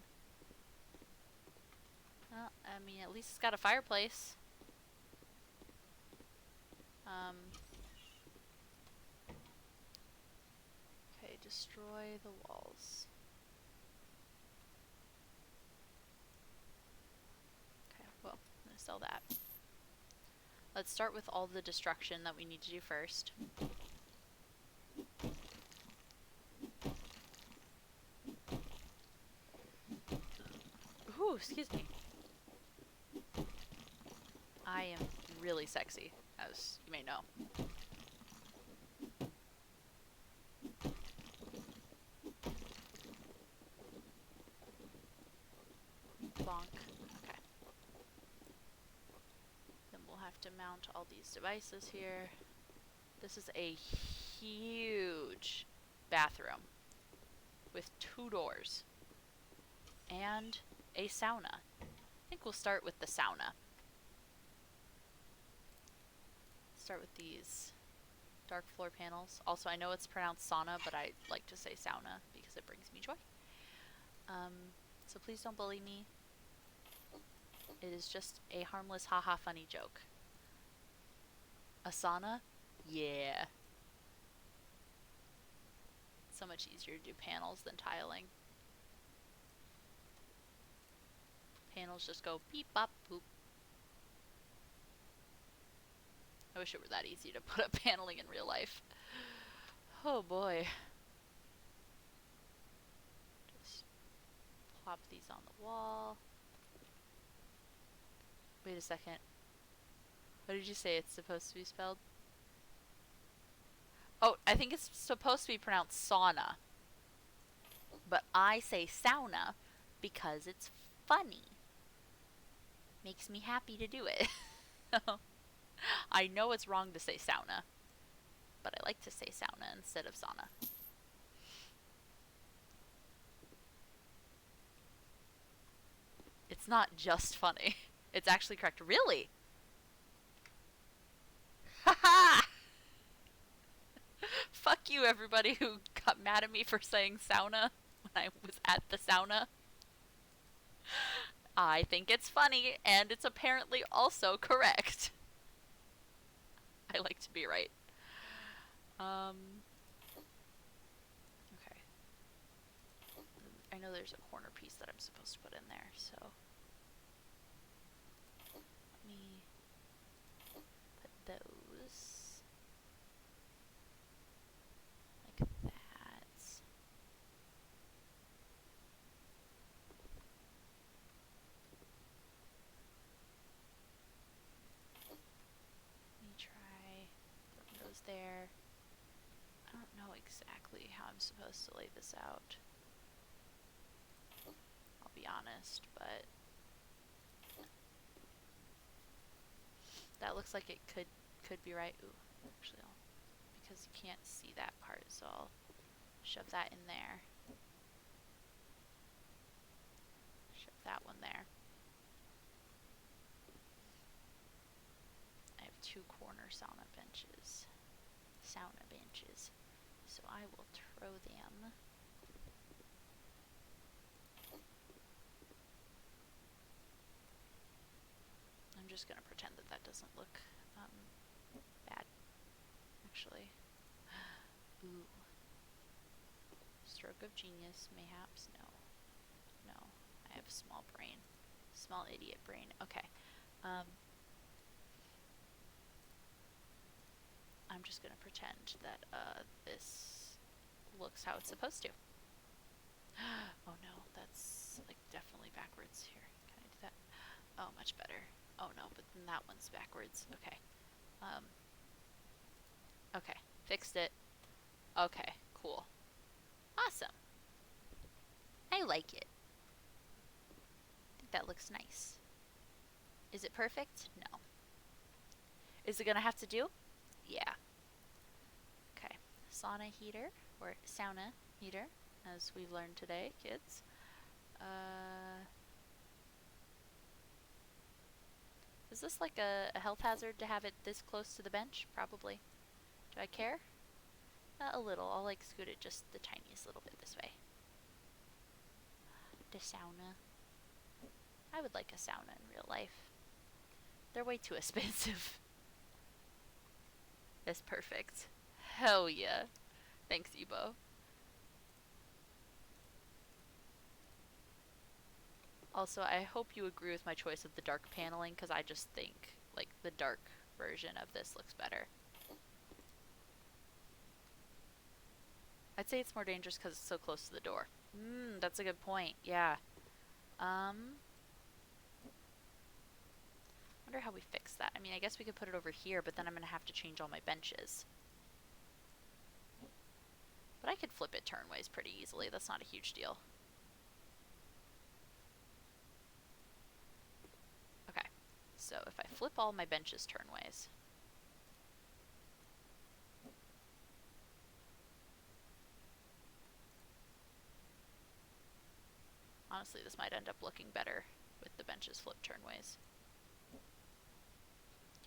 Well, I mean, at least it's got a fireplace. Okay, destroy the walls. Okay, well, I'm gonna sell that. Let's start with all the destruction that we need to do first. Ooh, excuse me. I am really sexy, as you may know. Bonk. Okay. Then we'll have to mount all these devices here. This is a huge bathroom with 2 doors and a sauna. I think we'll start with the sauna. Start with these dark floor panels. Also, I know it's pronounced sauna, but I like to say sauna because it brings me joy. So please don't bully me. It is just a harmless haha funny joke. A sauna? Yeah. So much easier to do panels than tiling. Panels just go beep bop boop. I wish it were that easy to put up paneling in real life. Oh boy. Just plop these on the wall. Wait a second. What did you say it's supposed to be spelled? Oh, I think it's supposed to be pronounced sauna. But I say sauna because it's funny. Makes me happy to do it. I know it's wrong to say sauna, but I like to say sauna instead of sauna. It's not just funny. It's actually correct. Really? Haha! Fuck you, everybody who got mad at me for saying sauna when I was at the sauna. I think it's funny, and it's apparently also correct. I like to be right. Okay. I know there's a corner piece that I'm supposed to put in there, so let me put those like that. Let me try putting those there. I don't know exactly how I'm supposed to lay this out. I'll be honest, but that looks like it could be right. Ooh, actually, because you can't see that part, so I'll shove that in there. Shove that one there. I have 2 corner sauna benches. So I will throw them. I'm just gonna pretend that that doesn't look bad. Stroke of genius, mayhaps. No. No. I have a small brain. Small idiot brain. Okay. I'm just gonna pretend that this looks how it's supposed to. Oh no, that's like definitely backwards. Here, can I do that? Oh, much better. Oh no, but then that one's backwards. Okay. Okay, fixed it. Okay, cool. Awesome. I like it. I think that looks nice. Is it perfect? No. Is it gonna have to do? Yeah. Okay. Sauna heater, or sauna heater, as we've learned today, kids. Is this like a health hazard to have it this close to the bench? Probably. Do I care? A little. I'll like scoot it just the tiniest little bit this way. The sauna. I would like a sauna in real life. They're way too expensive. That's perfect. Hell yeah. Thanks, Ebo. Also, I hope you agree with my choice of the dark paneling, because I just think, like, the dark version of this looks better. I'd say it's more dangerous because it's so close to the door. That's a good point. Yeah. Wonder how we fix that. I mean, I guess we could put it over here, but then I'm going to have to change all my benches. But I could flip it turnways pretty easily. That's not a huge deal. Okay. So if I flip all my benches turnways. Honestly, this might end up looking better with the benches flipped turnways.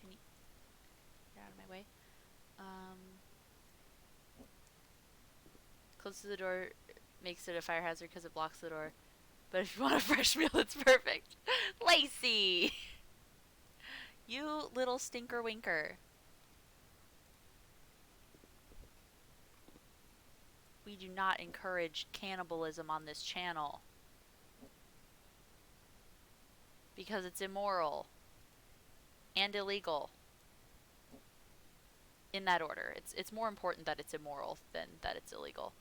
Can you get out of my way? Closes the door, makes it a fire hazard because it blocks the door. But if you want a fresh meal, it's perfect. Lacey! You little stinker winker. We do not encourage cannibalism on this channel. Because it's immoral. And illegal. In that order. It's more important that it's immoral than that it's illegal.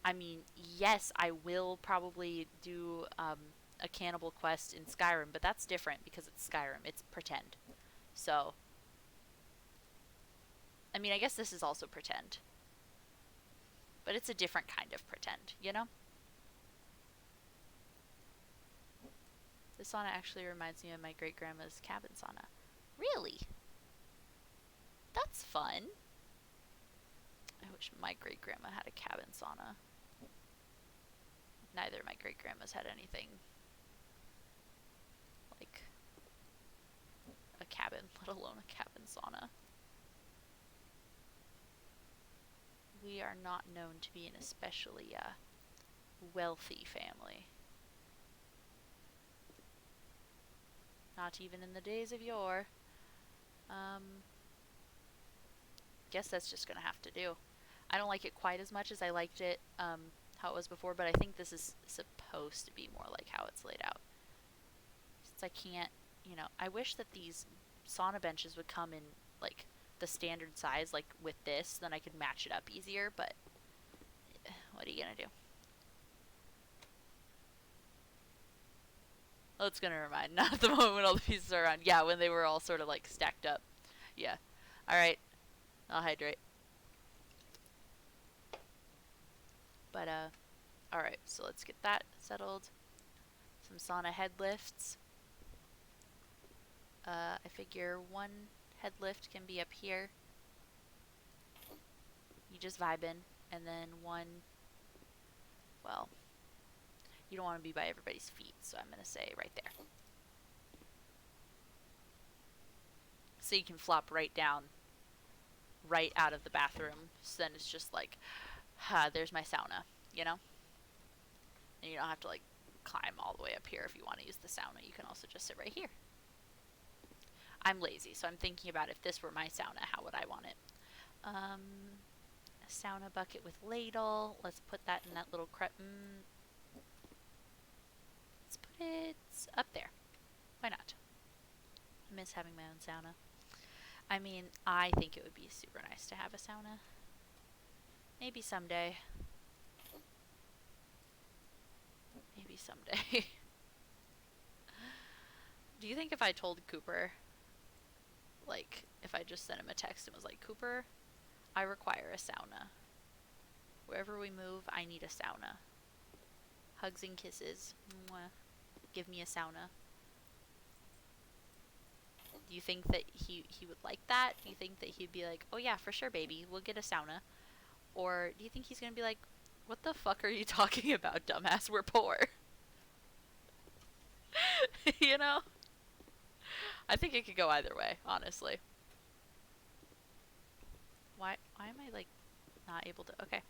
I mean, yes, I will probably do a cannibal quest in Skyrim, but that's different because it's Skyrim. It's pretend. So, I mean, I guess this is also pretend. But it's a different kind of pretend, you know? This sauna actually reminds me of my great-grandma's cabin sauna. Really? That's fun. I wish my great-grandma had a cabin sauna. Neither of my great-grandmas had anything like a cabin, let alone a cabin sauna. We are not known to be an especially wealthy family. Not even in the days of yore. Guess that's just gonna have to do. I don't like it quite as much as I liked it how it was before, but I think this is supposed to be more like how it's laid out. Since I can't, you know, I wish that these sauna benches would come in like the standard size, like with this, then I could match it up easier, but what are you gonna do? Oh, it's gonna remind, not at the moment when all the pieces are around. Yeah, when they were all sort of like stacked up. Yeah. Alright. I'll hydrate. But, alright, so let's get that settled. Some sauna head lifts. I figure one head lift can be up here. You just vibe in. And then one, well, you don't want to be by everybody's feet, so I'm going to say right there. So you can flop right down, right out of the bathroom. So then it's just like, there's my sauna, you know? And you don't have to like climb all the way up here if you want to use the sauna. You can also just sit right here. I'm lazy, so I'm thinking about if this were my sauna, how would I want it? Sauna bucket with ladle. Let's put that in that little let's put it up there. Why not? I miss having my own sauna. I mean, I think it would be super nice to have a sauna. Maybe someday. Maybe someday. Do you think if I told Cooper, like, if I just sent him a text and was like, Cooper, I require a sauna. Wherever we move, I need a sauna. Hugs and kisses. Mwah. Give me a sauna. Do you think that he would like that? Do you think that he'd be like, oh yeah, for sure, baby, we'll get a sauna? Or do you think he's gonna be like, what the fuck are you talking about, dumbass? We're poor. You know? I think it could go either way, honestly. Why am I, like, not able to... Okay.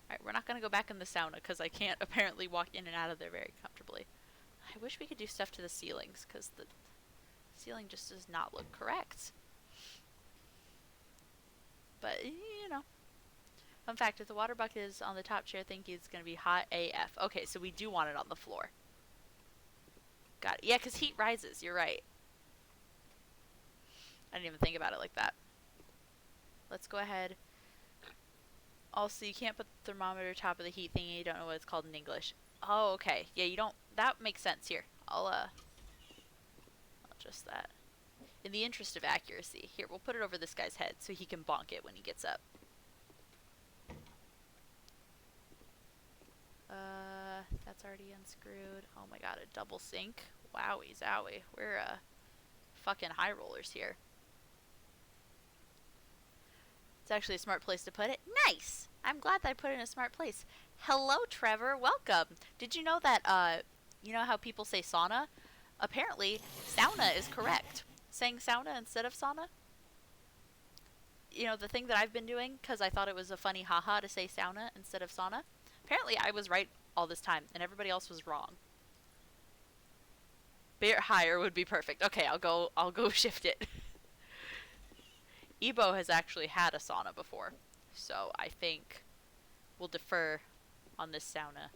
Alright, we're not gonna go back in the sauna, because I can't apparently walk in and out of there very comfortably. I wish we could do stuff to the ceilings, because the ceiling just does not look correct. But, you know. Fun fact, if the water bucket is on the top chair, think it's gonna be hot AF. Okay, so we do want it on the floor. Got it. Yeah, because heat rises, you're right. I didn't even think about it like that. Let's go ahead. Also, you can't put the thermometer top of the heat thingy. You don't know what it's called in English. Oh, okay. Yeah, you don't... That makes sense. Here. I'll just that. In the interest of accuracy. Here, we'll put it over this guy's head so he can bonk it when he gets up. That's already unscrewed. Oh my god, a double sink. Wowie zowie. We're, fucking high rollers here. It's actually a smart place to put it. Nice! I'm glad that I put it in a smart place. Hello, Trevor. Welcome. Did you know that, you know how people say sauna? Apparently, sauna is correct. Saying sauna instead of sauna. You know, the thing that I've been doing, because I thought it was a funny haha to say sauna instead of sauna. Apparently, I was right all this time, and everybody else was wrong. Bear higher would be perfect. Okay, I'll go shift it. Ebo has actually had a sauna before, so I think we'll defer on this sauna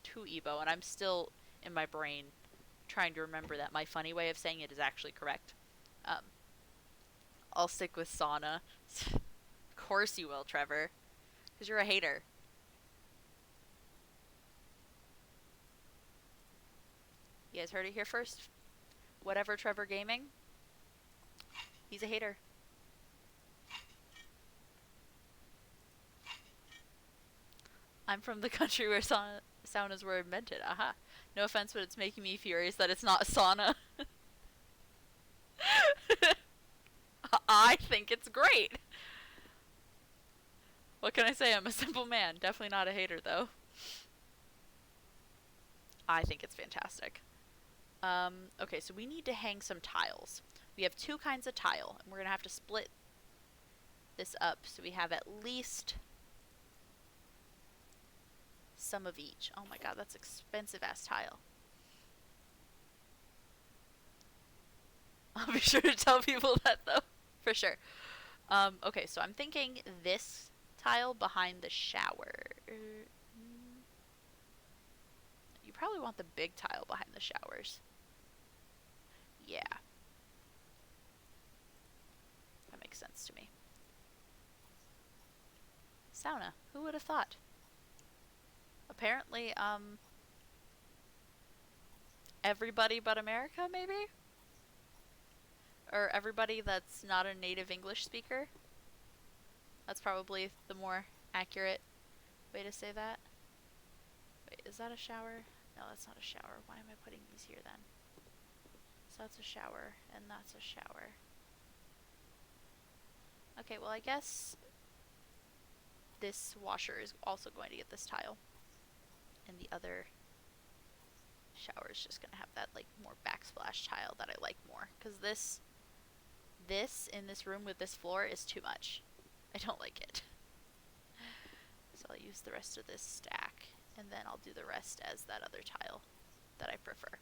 to Ebo, and I'm still in my brain trying to remember that my funny way of saying it is actually correct. I'll stick with sauna. Of course you will, Trevor, because you're a hater. You guys heard it here first. Whatever Trevor Gaming, he's a hater. I'm from the country where saunas were invented. Aha. No offense, but it's making me furious that it's not a sauna. I think it's great. What can I say? I'm a simple man. Definitely not a hater, though. I think it's fantastic. Okay, so we need to hang some tiles. We have two kinds of tile, and we're going to have to split this up so we have at least some of each. Oh my god, that's expensive-ass tile. I'll be sure to tell people that, though, for sure. Okay, so I'm thinking this tile behind the shower. You probably want the big tile behind the showers. Yeah. That makes sense to me. Sauna. Who would have thought? Apparently, everybody but America, maybe? Or everybody that's not a native English speaker. That's probably the more accurate way to say that. Wait, is that a shower? No, that's not a shower. Why am I putting these here then? So that's a shower, and that's a shower. Okay, well I guess this washer is also going to get this tile. And the other shower is just going to have that, like, more backsplash tile that I like more. Because this in this room with this floor is too much. I don't like it. So I'll use the rest of this stack, and then I'll do the rest as that other tile that I prefer.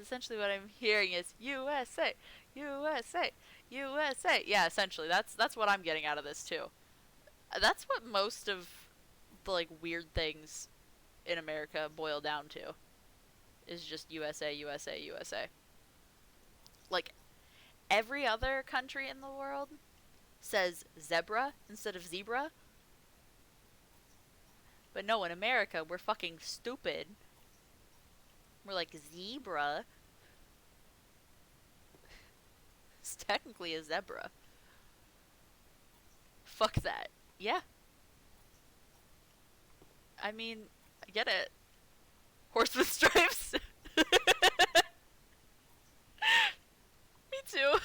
essentially what I'm hearing is USA, USA, USA. Yeah, essentially that's what I'm getting out of this too. That's what most of the like weird things in America boil down to is just USA, USA, USA. Like every other country in the world says zebra instead of zebra, but no, in America we're fucking stupid. We're like zebra. It's technically a zebra. Fuck that. Yeah, I mean, I get it. Horse with stripes. Me too.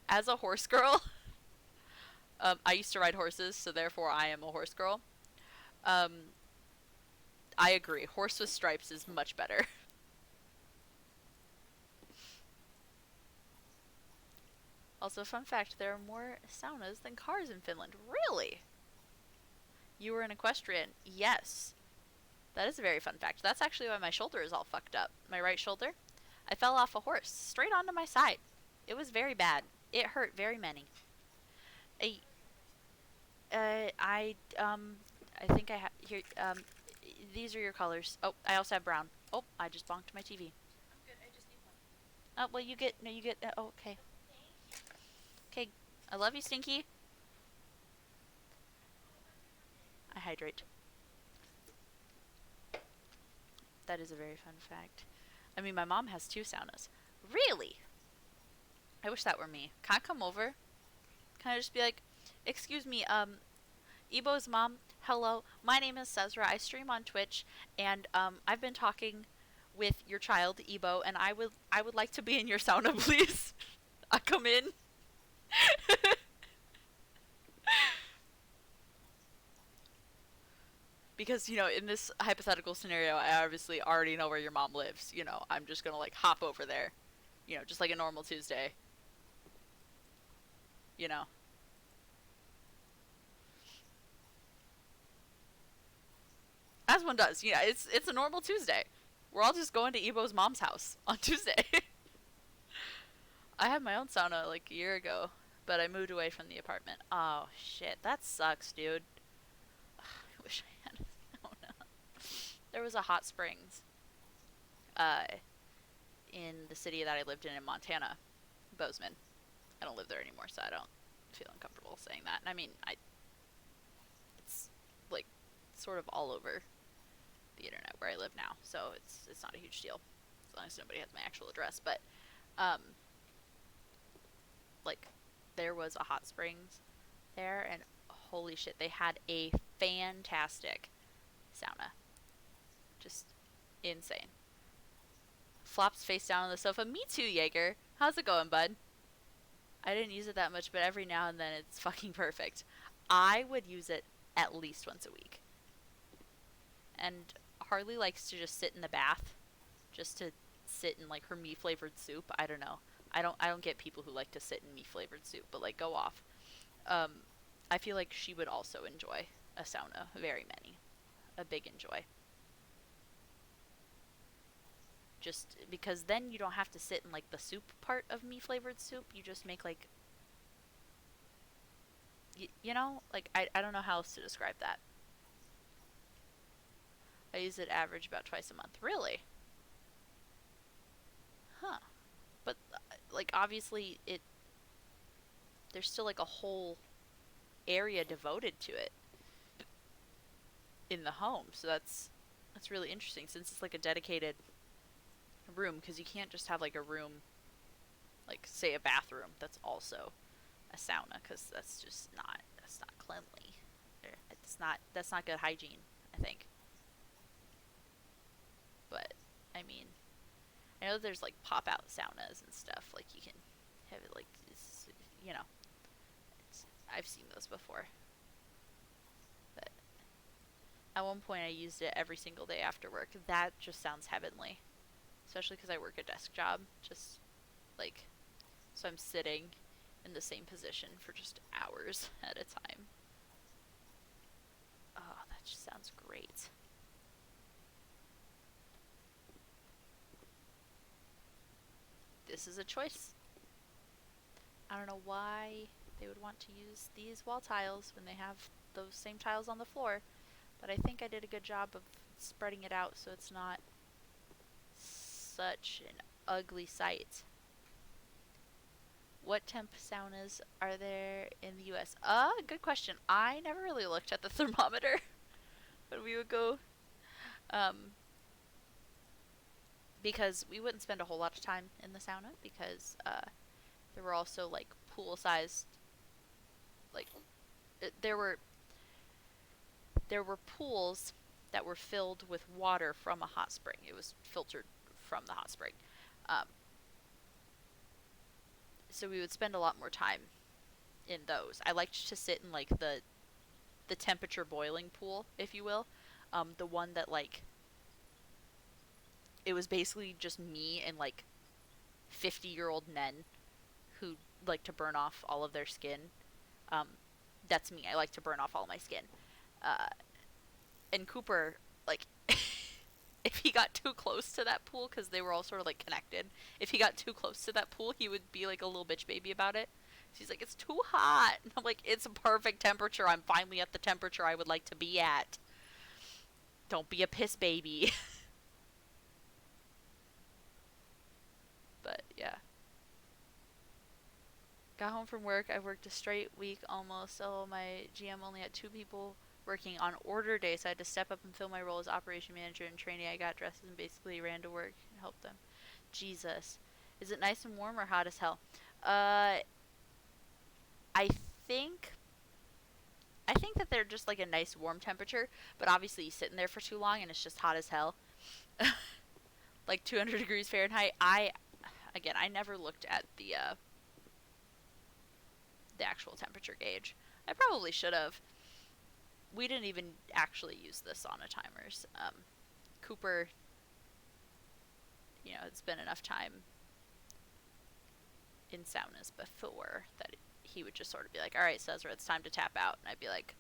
As a horse girl, I used to ride horses, so therefore I am a horse girl. Um, I agree. Horse with stripes is much better. Also, fun fact: there are more saunas than cars in Finland. Really? You were an equestrian? Yes. That is a very fun fact. That's actually why my shoulder is all fucked up. My right shoulder. I fell off a horse straight onto my side. It was very bad. It hurt very many. I, I think I have here. These are your colors. Oh, I also have brown. Oh, I just bonked my TV. I'm good. I just need one. Well, you get no, you get. Oh, okay. Okay, I love you, Stinky. I hydrate. That is a very fun fact. I mean, my mom has 2 saunas. Really? I wish that were me. Can I come over? Can I just be like, excuse me, Ebo's mom, hello, my name is Cesra. I stream on Twitch, and I've been talking with your child, Ebo, and I would like to be in your sauna, please. I come in. Because, in this hypothetical scenario, I obviously already know where your mom lives. I'm just gonna like hop over there. Just like a normal Tuesday. You know. As one does. Yeah, it's a normal Tuesday. We're all just going to Ebo's mom's house on Tuesday. I had my own sauna like a year ago, but I moved away from the apartment. Oh shit, that sucks, dude. I wish I had a sauna. There was a hot springs uh in the city that I lived in Montana, Bozeman. I don't live there anymore, so I don't feel uncomfortable saying that. And I mean, it's like sort of all over the internet where I live now, so it's not a huge deal as long as nobody has my actual address. But um, like there was a hot springs there, and holy shit, they had a fantastic sauna, just insane. Flops face down on the sofa. Me too, Jaeger. How's it going, bud? I didn't use it that much, but every now and then it's fucking perfect. I would use it at least once a week. And Harley likes to just sit in the bath, just to sit in like her me flavored soup. I don't know. I don't get people who like to sit in me flavored soup, but like go off. I feel like she would also enjoy a sauna. Very many, a big enjoy. Just because then you don't have to sit in like the soup part of me flavored soup. You just make like like I don't know how else to describe that. I use it average about twice a month. Really? Huh. But like obviously there's still like a whole area devoted to it in the home. So that's really interesting since it's like a dedicated room, because you can't just have like a room, like say a bathroom that's also a sauna, because that's not cleanly. That's not good hygiene, I think. But I mean, I know there's like pop out saunas and stuff, like you can have it like you know I've seen those before. But at one point I used it every single day after work. That just sounds heavenly, especially because I work a desk job, just like, so I'm sitting in the same position for just hours at a time. Oh, that just sounds great. this is a choice. I don't know why they would want to use these wall tiles when they have those same tiles on the floor, but I think I did a good job of spreading it out so it's not such an ugly sight. What temp saunas are there in the US? Good question. I never really looked at the thermometer when we would go, um, because we wouldn't spend a whole lot of time in the sauna because there were also like pool-sized, like there were pools that were filled with water from a hot spring. It was filtered from the hot spring. Um, so we would spend a lot more time in those. I liked to sit in like the temperature boiling pool, if you will. The one that like it was basically just me and like 50-year-old men who like to burn off all of their skin. Um, that's me. I like to burn off all my skin. Uh, and Cooper, like, if he got too close to that pool, because they were all sort of like connected, if he got too close to that pool, he would be like a little bitch baby about it. She's like, it's too hot. And I'm like, it's a perfect temperature. I'm finally at the temperature I would like to be at. Don't be a piss baby. But yeah. Got home from work. I worked a straight week almost. Oh, my GM only had 2 people working on order day, so I had to step up and fill my role as operation manager and trainee. I got dressed and basically ran to work and helped them. Jesus. Is it nice and warm or hot as hell? Uh, I think I think that they're just like a nice warm temperature, but obviously you sit in there for too long and it's just hot as hell. Like 200 degrees Fahrenheit. I never looked at the actual temperature gauge. I probably should have. We didn't even actually use the sauna timers. Cooper, it's been enough time in saunas before that he would just sort of be like, all right, Cesar, it's time to tap out. And I'd be like,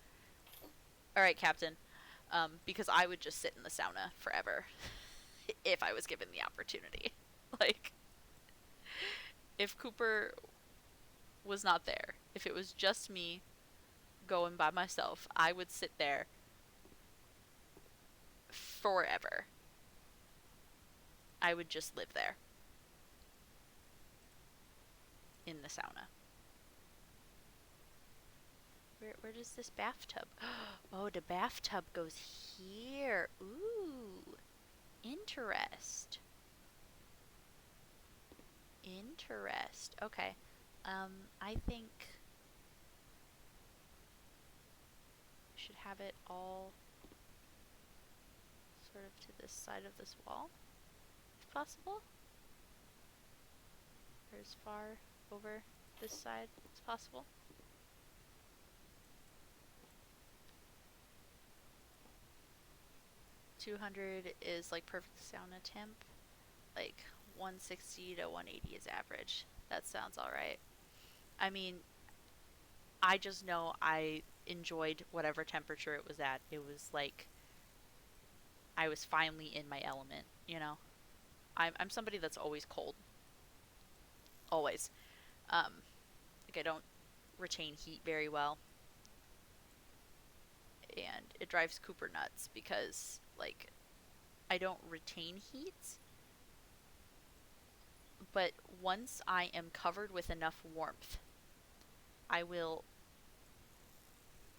all right, Captain. Because I would just sit in the sauna forever if I was given the opportunity. Like, if Cooper was not there, if it was just me going by myself, I would sit there forever. I would just live there in the sauna. Where does this bathtub? Oh, the bathtub goes here. Ooh, interest. Okay. I think we should have it all sort of to this side of this wall, if possible. Or as far over this side as possible. $200 is like perfect sauna temp. Like 160 to 180 is average. That sounds alright. I mean, I just know I enjoyed whatever temperature it was at. It was like I was finally in my element. I'm somebody that's always cold. Always. Like I don't retain heat very well. And it drives Cooper nuts because like I don't retain heat, but once I am covered with enough warmth, I will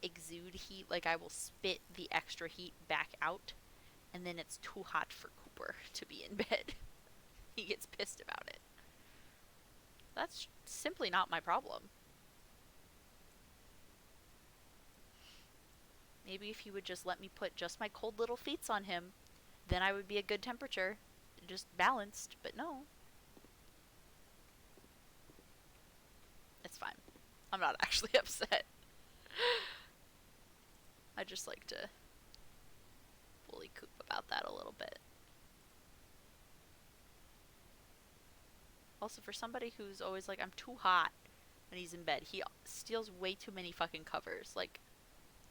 exude heat, like I will spit the extra heat back out, and then it's too hot for Cooper to be in bed. He gets pissed about it. That's simply not my problem. Maybe if he would just let me put just my cold little feet on him, then I would be a good temperature, just balanced, but no. It's fine. I'm not actually upset. I just like to bully Coop about that a little bit. Also, for somebody who's always like, I'm too hot when he's in bed, he steals way too many fucking covers. Like,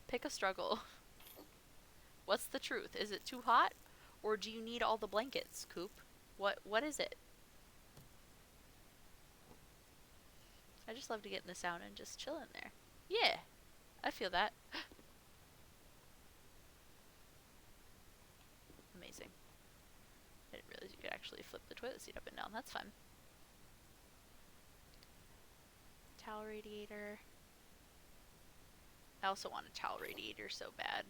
pick a struggle. What's the truth? Is it too hot? Or do you need all the blankets, Coop? What is it? I just love to get in the sauna and just chill in there. Yeah, I feel that. Amazing. I didn't realize you could actually flip the toilet seat up and down. That's fun. Towel radiator. I also want a towel radiator so bad.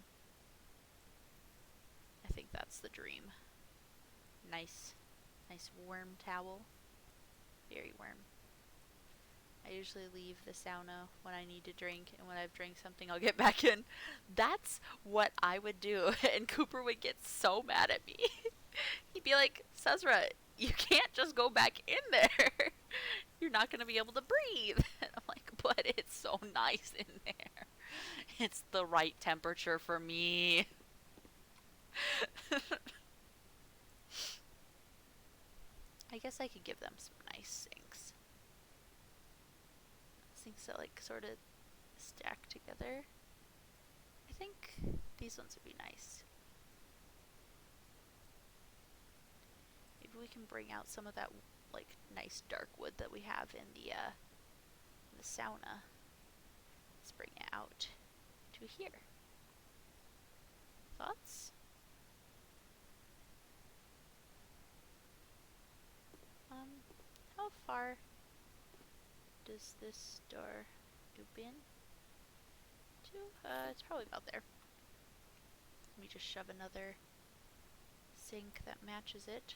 I think that's the dream. Nice warm towel. Very warm. I usually leave the sauna when I need to drink, and when I've drank something, I'll get back in. That's what I would do, and Cooper would get so mad at me. He'd be like, Sezra, you can't just go back in there. You're not going to be able to breathe. And I'm like, but it's so nice in there. It's the right temperature for me. I guess I could give them some nice sinks. Sinks that like sort of stack together. I think these ones would be nice. Maybe we can bring out some of that like nice dark wood that we have in the sauna. Let's bring it out to here. Thoughts? How far does this door open to? It's probably about there. Let me just shove another sink that matches it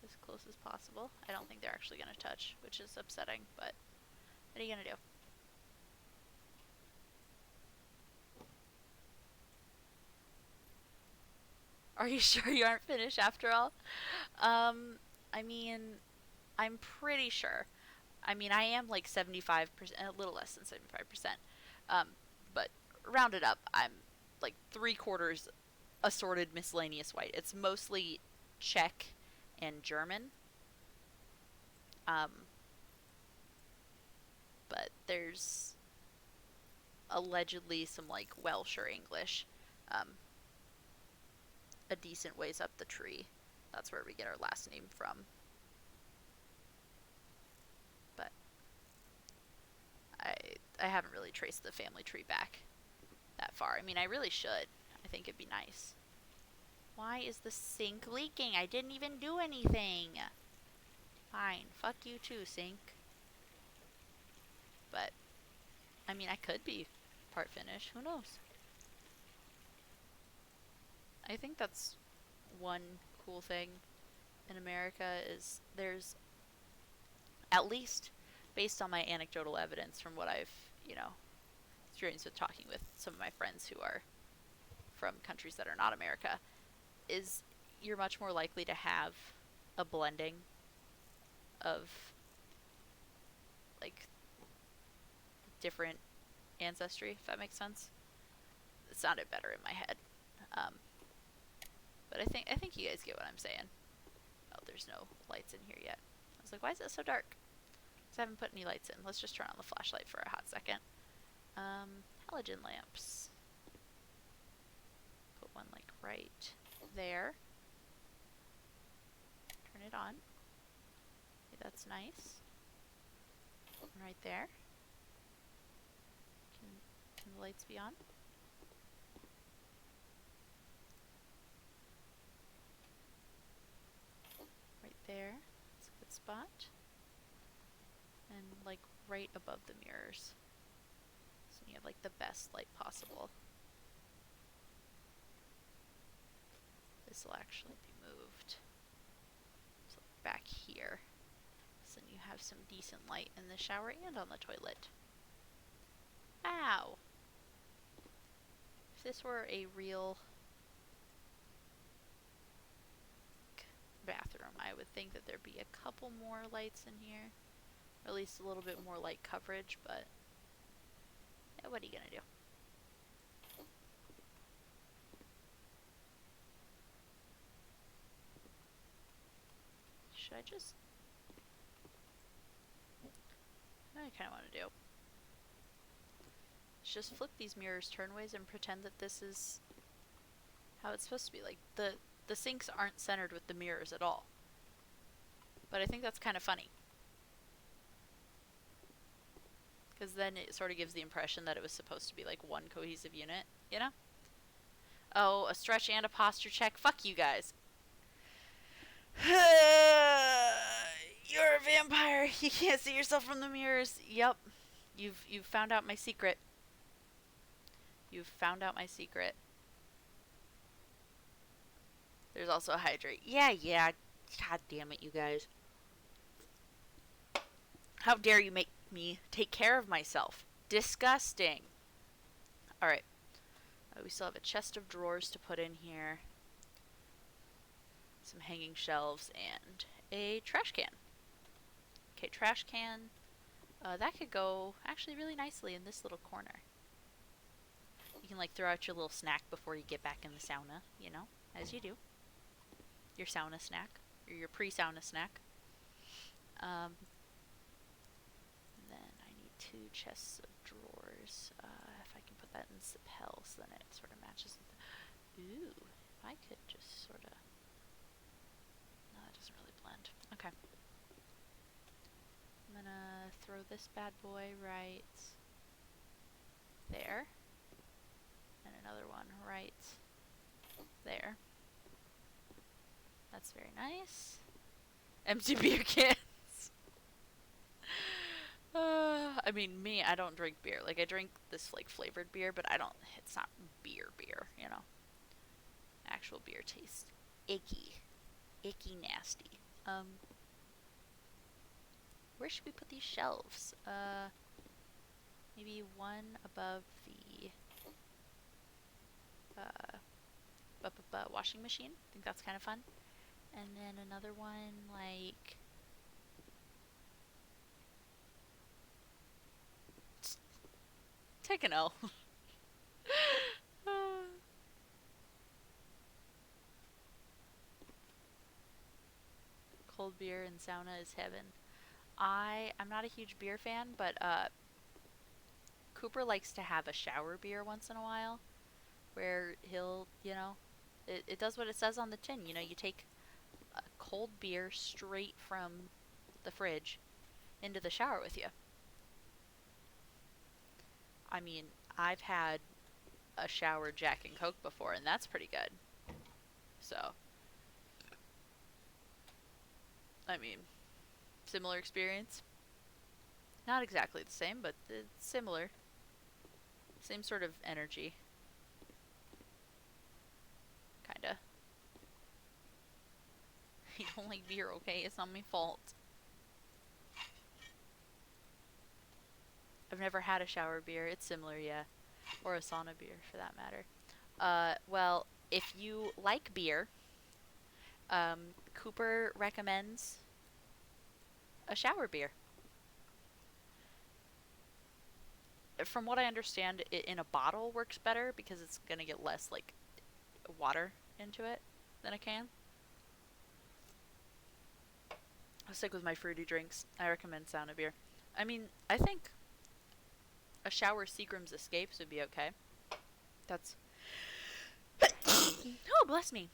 as close as possible. I don't think they're actually going to touch, which is upsetting, but what are you going to do? Are you sure you aren't finished after all? I mean, I'm pretty sure. I mean, I am like 75%, a little less than 75%. But rounded up, I'm like 3/4 assorted miscellaneous white. It's mostly Czech and German. Um, but there's allegedly some like Welsh or English. Um, a decent ways up the tree. That's where we get our last name from. But I haven't really traced the family tree back that far. I mean, I really should. I think it'd be nice. Why is the sink leaking? I didn't even do anything. Fine. Fuck you too, sink. But, I mean, I could be part finished. Who knows? I think that's one cool thing in America is there's, at least based on my anecdotal evidence from what I've, experienced with talking with some of my friends who are from countries that are not America, is you're much more likely to have a blending of like different ancestry, if that makes sense. It sounded better in my head. But I think you guys get what I'm saying. Oh, there's no lights in here yet. I was like, why is it so dark? Because I haven't put any lights in. Let's just turn on the flashlight for a hot second. Halogen lamps. Put one like right there. Turn it on. Okay, that's nice. Right there. Can the lights be on? Right there. That's a good spot. And like right above the mirrors. So you have like the best light possible. This will actually be moved. So back here. So then you have some decent light in the shower and on the toilet. Ow! If this were a real bathroom, I would think that there'd be a couple more lights in here. Or at least a little bit more light coverage, but yeah, what are you gonna do? Should I just... what I kind of want to do is just flip these mirrors turnways and pretend that this is how it's supposed to be. Like, the sinks aren't centered with the mirrors at all. But I think that's kind of funny. Because then it sort of gives the impression that it was supposed to be like one cohesive unit, you know? Oh, a stretch and a posture check. Fuck you guys. You're a vampire. You can't see yourself from the mirrors. Yep. You've found out my secret. You've found out my secret. There's also a hydrate. Yeah, yeah. God damn it, you guys. How dare you make me take care of myself? Disgusting. Alright. We still have a chest of drawers to put in here. Some hanging shelves and a trash can. Okay, trash can. That could go actually really nicely in this little corner. You can like throw out your little snack before you get back in the sauna, you know, as you do. Your sauna snack, or your pre-sauna snack. Then I need 2 chests of drawers. If I can put that in lapels, then it sort of matches with the... Ooh, if I could just sort of... No, that doesn't really blend. Okay. I'm gonna throw this bad boy right there. And another one right there. That's very nice. Empty beer cans. I mean, me, I don't drink beer. Like, I drink this, like, flavored beer, but I don't, it's not beer, you know? Actual beer tastes icky. Icky nasty. Where should we put these shelves? Maybe one above the, washing machine. I think that's kind of fun. And then another one, like... Take an L. Cold beer and sauna is heaven. I'm not a huge beer fan, but Cooper likes to have a shower beer once in a while, where he'll, you know, it does what it says on the tin. You know, you take a cold beer straight from the fridge into the shower with you. I mean, I've had a shower Jack and Coke before, and that's pretty good. So, I mean, similar experience. Not exactly the same, but it's similar. Same sort of energy. Kinda. You don't like beer, okay? It's not my fault. I've never had a shower beer. It's similar, yeah. Or a sauna beer, for that matter. Well, if you like beer, Cooper recommends a shower beer. From what I understand, it in a bottle works better because it's gonna get less, like, water into it than a can. I'll stick with my fruity drinks. I recommend sauna beer. I mean, I think a shower Seagram's Escapes would be okay. That's... Oh, bless me.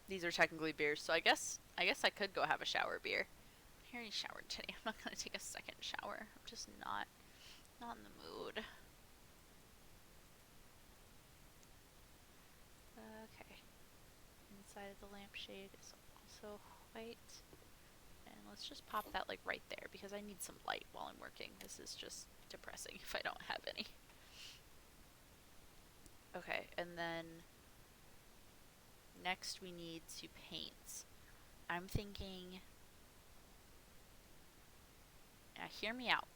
These are technically beers, so I guess I could go have a shower beer. I already showered today. I'm not gonna take a second shower. I'm just not in the mood. Okay. Inside of the lampshade is also white. And let's just pop that like right there because I need some light while I'm working. This is just depressing if I don't have any. Okay, and then next we need to paint. I'm thinking... Now hear me out.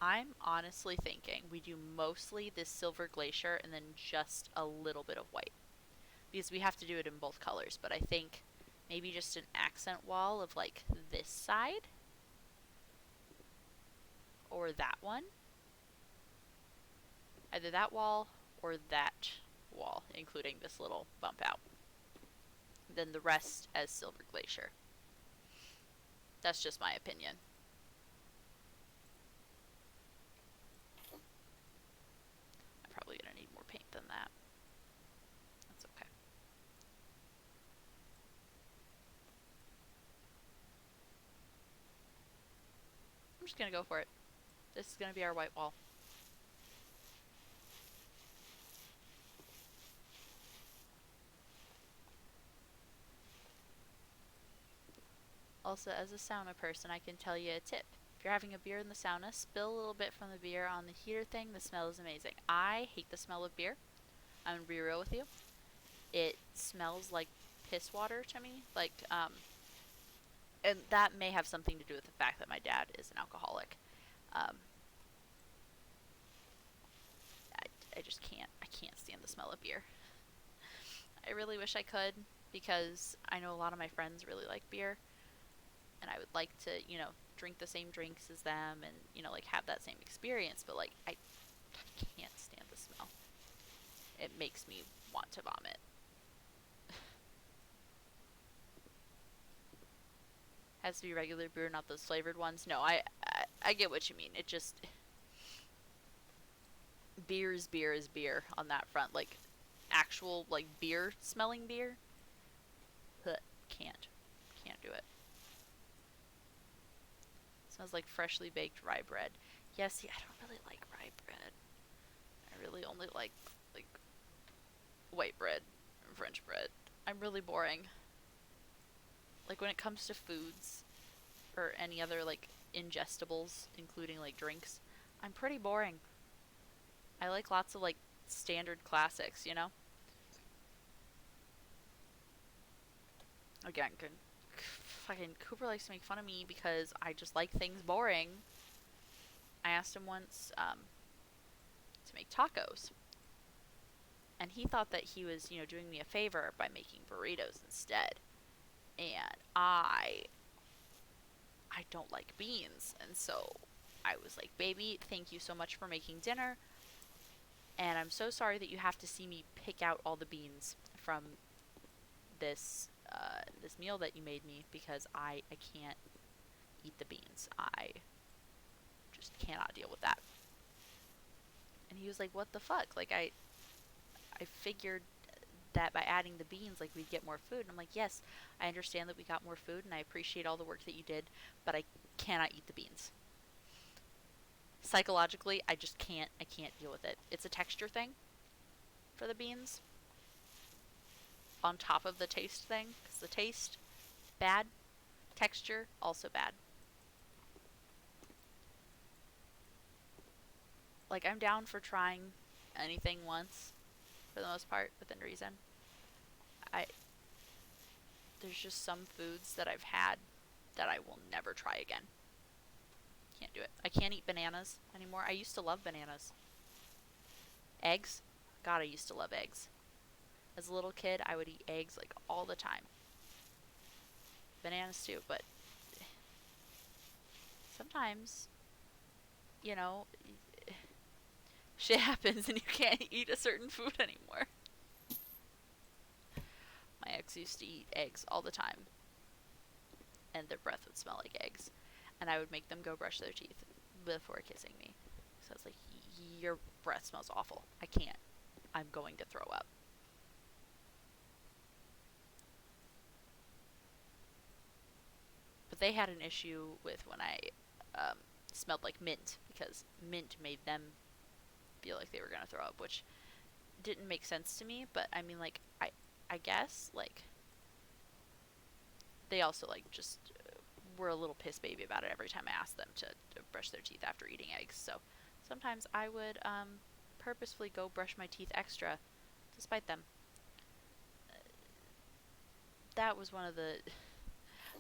I'm honestly thinking we do mostly this silver glacier and then just a little bit of white. Because we have to do it in both colors, but I think maybe just an accent wall of like this side. Or that one. Either that wall or that wall, including this little bump out. Then the rest as silver glacier. That's just my opinion. I'm probably gonna need more paint than that. That's okay. just gonna go for it. This is gonna be our white wall. Also, as a sauna person, I can tell you a tip. If you're having a beer in the sauna, spill a little bit from the beer on the heater thing. The smell is amazing. I hate the smell of beer. I'm gonna be real with you. It smells like piss water to me. And that may have something to do with the fact that my dad is an alcoholic. Um, I just can't. I can't stand the smell of beer. I really wish I could because I know a lot of my friends really like beer, and I would like to, drink the same drinks as them and, like have that same experience, but like I can't stand the smell. It makes me want to vomit. Has to be regular beer, not those flavored ones. No, I get what you mean. It just beer is beer on that front. Like actual like beer smelling beer. Huh, can't do it. Smells like freshly baked rye bread. Yeah, see, I don't really like rye bread. I really only like white bread and French bread. I'm really boring. Like when it comes to foods or any other like ingestibles, including like drinks, I'm pretty boring. I like lots of like standard classics, Again, fucking Cooper likes to make fun of me because I just like things boring. I asked him once to make tacos, and he thought that he was, doing me a favor by making burritos instead. And I don't like beans, and so I was like, "Baby, thank you so much for making dinner, and I'm so sorry that you have to see me pick out all the beans from this meal that you made me because I can't eat the beans. I just cannot deal with that." And he was like, "What the fuck? Like I figured that by adding the beans, like we'd get more food." And I'm like, "Yes, I understand that we got more food, and I appreciate all the work that you did, but I cannot eat the beans. Psychologically, I just can't. I can't deal with it. It's a texture thing for the beans, on top of the taste thing, because the taste bad, texture also bad. Like I'm down for trying anything once, for the most part, within reason. I There's just some foods that I've had that I will never try again. Can't do it. I can't eat bananas anymore. I used to love bananas. Eggs? God, I used to love eggs. As a little kid, I would eat eggs like all the time. Bananas too, but sometimes, you know, shit happens and you can't eat a certain food anymore. My ex used to eat eggs all the time, and their breath would smell like eggs. And I would make them go brush their teeth before kissing me. So it's like, your breath smells awful. I can't. I'm going to throw up. But they had an issue with when I smelled like mint, because mint made them feel like they were going to throw up, which didn't make sense to me. But I mean, like, I guess, like, they also, like, just were a little piss baby about it every time I asked them to brush their teeth after eating eggs. So sometimes I would purposefully go brush my teeth extra to spite them. That was one of the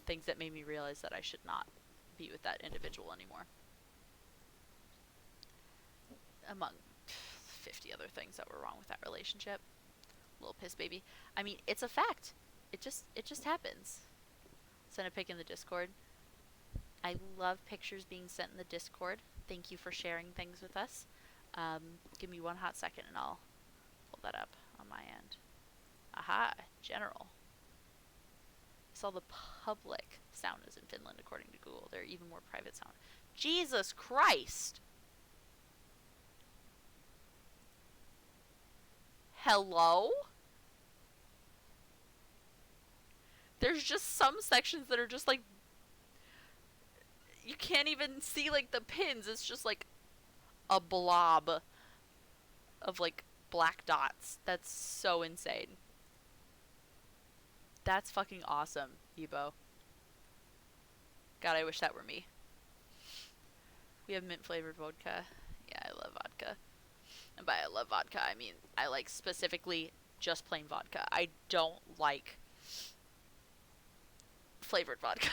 things that made me realize that I should not be with that individual anymore, among 50 other things that were wrong with that relationship. Little piss baby. I mean, it's a fact. It just happens. Send a pic in the Discord. I love pictures being sent in the Discord. Thank you for sharing things with us. Give me one hot second and I'll pull that up on my end. Aha, general. I saw the public saunas in Finland according to Google. There are even more private saunas. Jesus Christ! Hello? There's just some sections that are just like, you can't even see like the pins. It's just like a blob of like black dots. That's so insane. That's fucking awesome, Ebo. God, I wish that were me. We have mint flavored vodka. Yeah, I love vodka. And by I love vodka, I mean I like specifically just plain vodka. I don't like flavored vodka.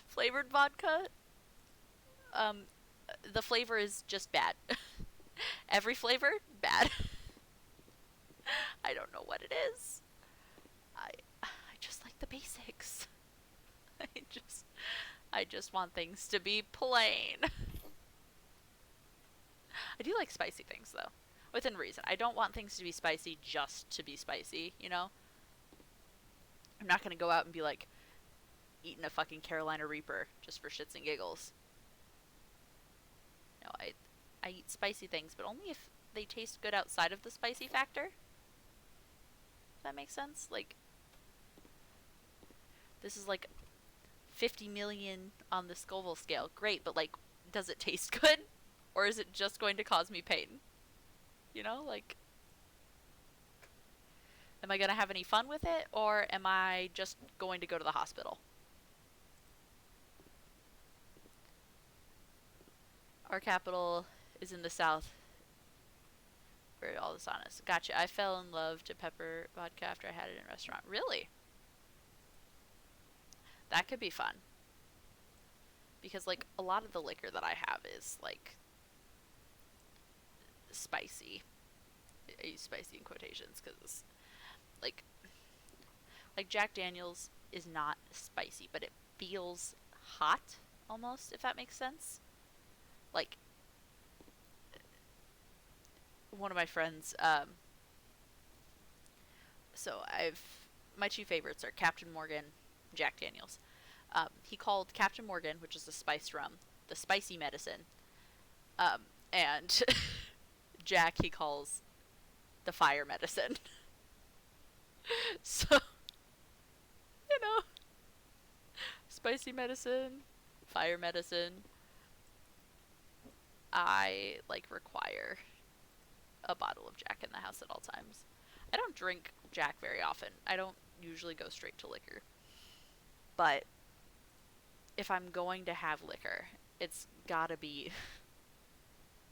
Flavored vodka, um, the flavor is just bad. Every flavor, bad. I don't know what it is. I just like the basics. I just I just want things to be plain. I do like spicy things though, within reason. I don't want things to be spicy just to be spicy, you know? I'm not gonna go out and be like eating a fucking Carolina Reaper just for shits and giggles. No, I eat spicy things, but only if they taste good outside of the spicy factor. If that makes sense? Like this is like 50 million on the Scoville scale. Great, but like does it taste good? Or is it just going to cause me pain? You know, like am I going to have any fun with it or am I just going to go to the hospital? Our capital is in the south where all this on is. Gotcha. I fell in love to pepper vodka after I had it in a restaurant. Really? That could be fun. Because like a lot of the liquor that I have is like spicy. I use spicy in quotations because like Jack Daniels is not spicy, but it feels hot almost, if that makes sense. Like one of my friends, so I've my two favorites are Captain Morgan, Jack Daniels. He called Captain Morgan, which is a spiced rum, the spicy medicine, and Jack he calls the fire medicine. So you know, spicy medicine, fire medicine. I like require a bottle of Jack in the house at all times. I don't drink Jack very often. I don't usually go straight to liquor. But if I'm going to have liquor, it's gotta be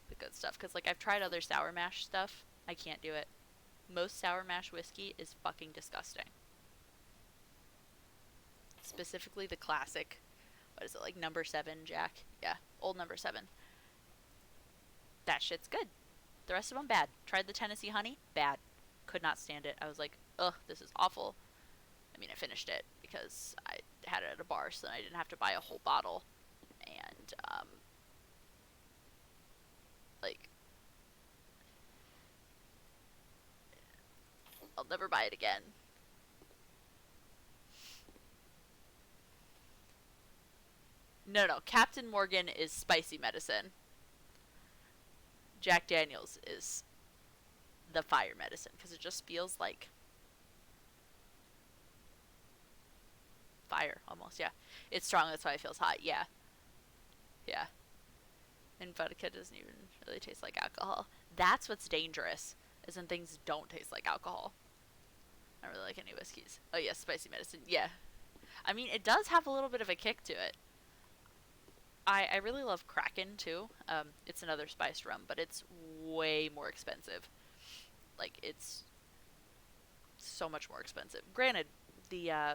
the good stuff. Because, like, I've tried other sour mash stuff. I can't do it. Most sour mash whiskey is fucking disgusting. Specifically the classic, what is it, like number 7 Jack? Yeah, old number 7. That shit's good. The rest of them, bad. Tried the Tennessee honey, bad. Could not stand it. I was like, ugh, this is awful. I mean, I finished it because I had it at a bar, so then I didn't have to buy a whole bottle. And, like, I'll never buy it again. No, Captain Morgan is spicy medicine. Jack Daniels is the fire medicine because it just feels like fire almost. Yeah, it's strong. That's why it feels hot. Yeah, yeah. And vodka doesn't even really taste like alcohol. That's what's dangerous, is when things don't taste like alcohol. I don't really like any whiskeys. Oh yes, spicy medicine. Yeah, I mean it does have a little bit of a kick to it. I really love Kraken too. It's another spiced rum, but it's way more expensive. Like it's so much more expensive. Granted, the uh,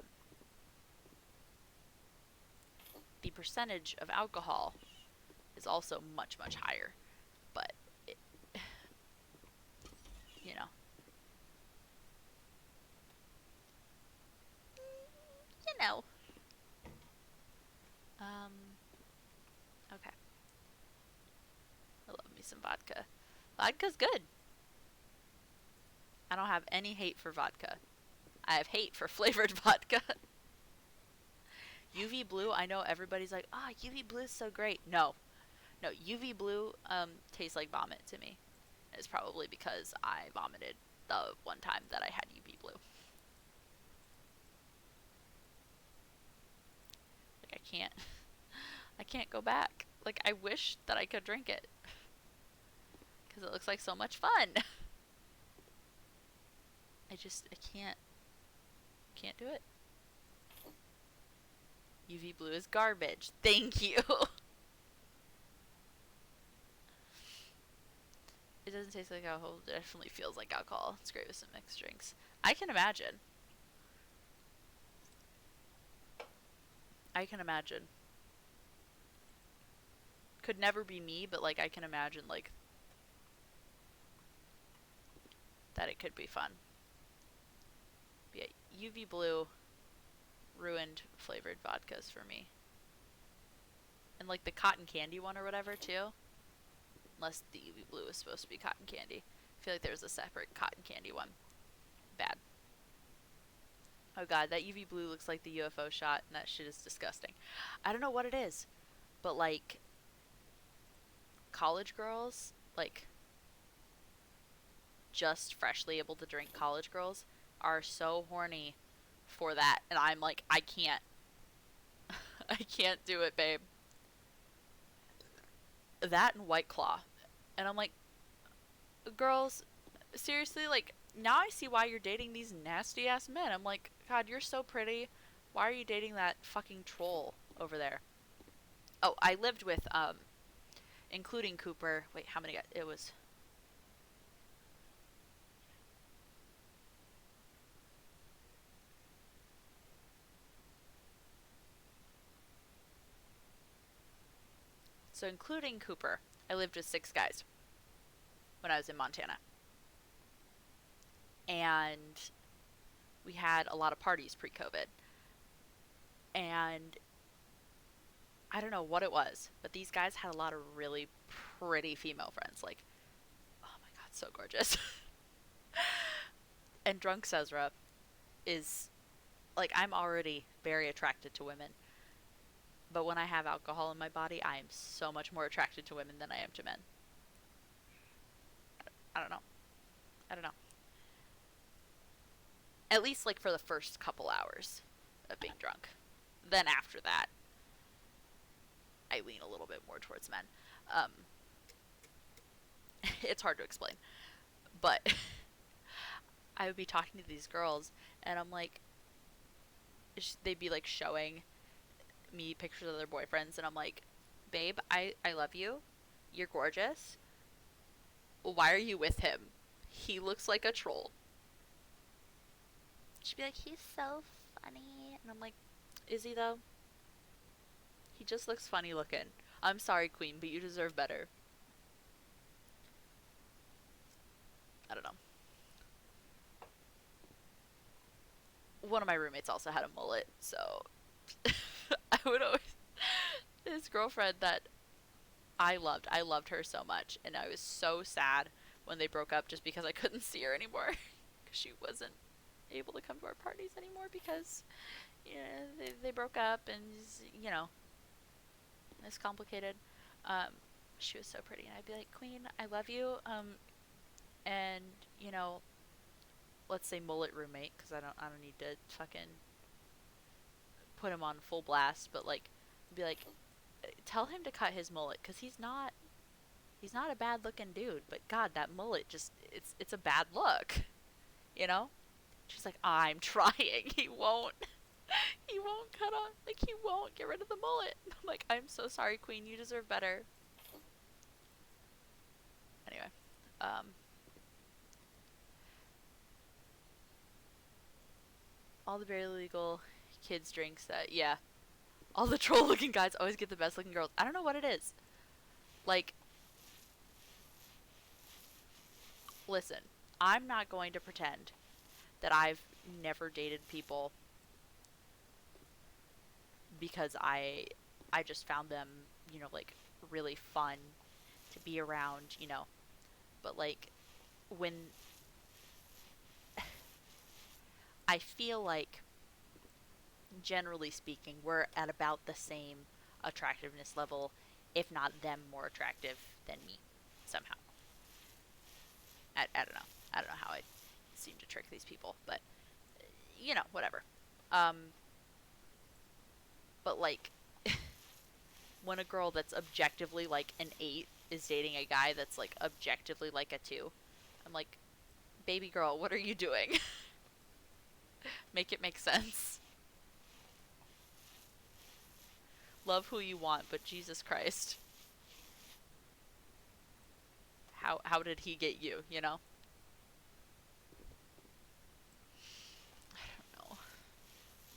the percentage of alcohol is also much higher, but it, you know, you know. Um, okay. I love me some vodka. Vodka's good. I don't have any hate for vodka. I have hate for flavored vodka. UV blue, I know everybody's like, ah, oh, UV blue is so great. No, UV blue tastes like vomit to me. It's probably because I vomited the one time that I had UV blue. Like I can't. I can't go back. Like, I wish that I could drink it because it looks like so much fun. I can't do it. UV blue is garbage. Thank you. It doesn't taste like alcohol. It definitely feels like alcohol. It's great with some mixed drinks. I can imagine. I can imagine. Could never be me, but like I can imagine like that it could be fun. But yeah, UV blue ruined flavored vodkas for me. And like the cotton candy one or whatever too. Unless the UV blue is supposed to be cotton candy. I feel like there's a separate cotton candy one. Bad. Oh god, that UV blue looks like the UFO shot, and that shit is disgusting. I don't know what it is, but like college girls, like just freshly able to drink college girls, are so horny for that, and I'm like, I can't. I can't do it, babe. That and White Claw. And I'm like, girls, seriously, like, now I see why you're dating these nasty ass men. I'm like, God, you're so pretty. Why are you dating that fucking troll over there? Oh, I lived with, including Cooper. Wait, how many? It was. So, including Cooper, I lived with 6 guys when I was in Montana. And we had a lot of parties pre COVID. And I don't know what it was, but these guys had a lot of really pretty female friends. Like, oh my god, so gorgeous. And drunk Cesra is like, I'm already very attracted to women, but when I have alcohol in my body, I am so much more attracted to women than I am to men. I don't know. I don't know. At least like for the first couple hours of being drunk. Then after that, I lean a little bit more towards men. Um, it's hard to explain, but I would be talking to these girls, and I'm like, they'd be like showing me pictures of their boyfriends, and I'm like, babe, I love you. You're gorgeous. Why are you with him? He looks like a troll. She'd be like, he's so funny. And I'm like, is he though? He just looks funny looking. I'm sorry, Queen, but you deserve better. I don't know. One of my roommates also had a mullet, so I would always. His girlfriend that I loved her so much, and I was so sad when they broke up just because I couldn't see her anymore. Because she wasn't able to come to our parties anymore because, they broke up, and, it's complicated. Um, she was so pretty, and I'd be like, Queen, I love you, and, you know, let's say mullet roommate, because I don't need to fucking put him on full blast, but, like, be like, tell him to cut his mullet, because he's not a bad looking dude, but god, that mullet just it's a bad look, you know? She's like, I'm trying. He won't cut off, like, he won't get rid of the mullet. I'm like, I'm so sorry, Queen, you deserve better. Anyway, um all the barely legal kids drinks that, yeah, all the troll looking guys always get the best looking girls. I don't know what it is. Like, listen, I'm not going to pretend that I've never dated people because I just found them, like, really fun to be around, but like, when I feel like, generally speaking, we're at about the same attractiveness level, if not them more attractive than me somehow. I don't know. I don't know how I seem to trick these people, but whatever. Um, but like, when a girl that's objectively like an 8 is dating a guy that's like objectively like a 2. I'm like, baby girl, what are you doing? Make it make sense. Love who you want, but Jesus Christ. How did he get you, you know? I don't know.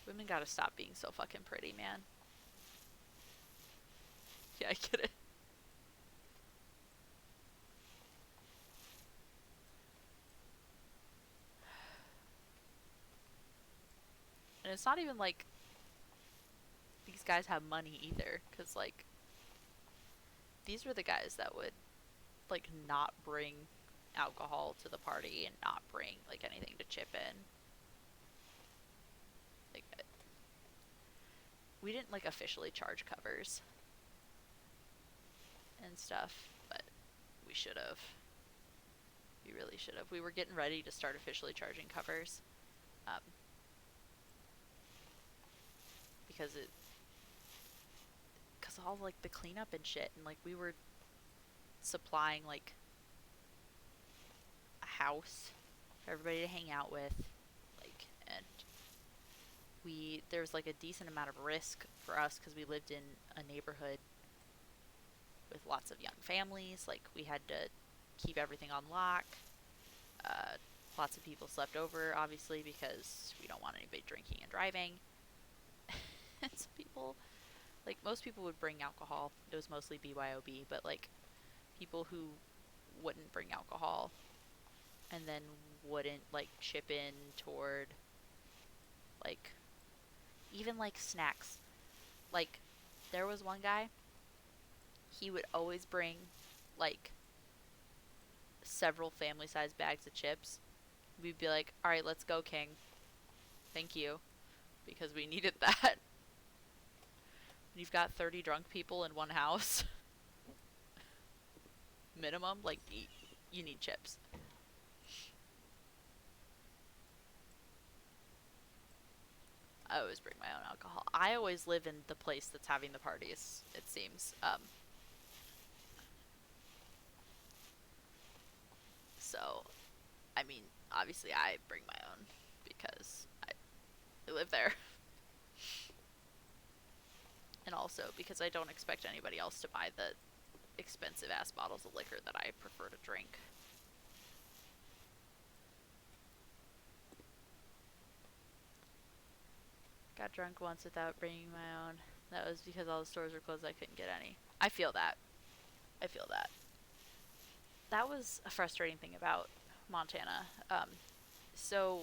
Women gotta stop being so fucking pretty, man. Yeah, I get it. And it's not even like these guys have money either, because like these were the guys that would like not bring alcohol to the party and not bring like anything to chip in. Like we didn't like officially charge covers and stuff, but we should have. We really should have. We were getting ready to start officially charging covers, um, because all like the cleanup and shit, and like we were supplying like a house for everybody to hang out with, like, and there was like a decent amount of risk for us because we lived in a neighborhood with lots of young families. Like we had to keep everything on lock. Uh, Lots of people slept over, obviously, because we don't want anybody drinking and driving. And some people, like most people would bring alcohol. It was mostly BYOB, but like people who wouldn't bring alcohol and then wouldn't like chip in toward like even like snacks. Like there was one guy, he would always bring like several family sized bags of chips. We'd be like, all right, let's go, King. Thank you. Because we needed that. You've got 30 drunk people in one house. Minimum, like, you need chips. I always bring my own alcohol. I always live in the place that's having the parties, it seems. So, I mean, obviously I bring my own because I live there. And also because I don't expect anybody else to buy the expensive ass bottles of liquor that I prefer to drink. Got drunk once without bringing my own. That was because all the stores were closed. I couldn't get any. I feel that. I feel that. That was a frustrating thing about Montana. So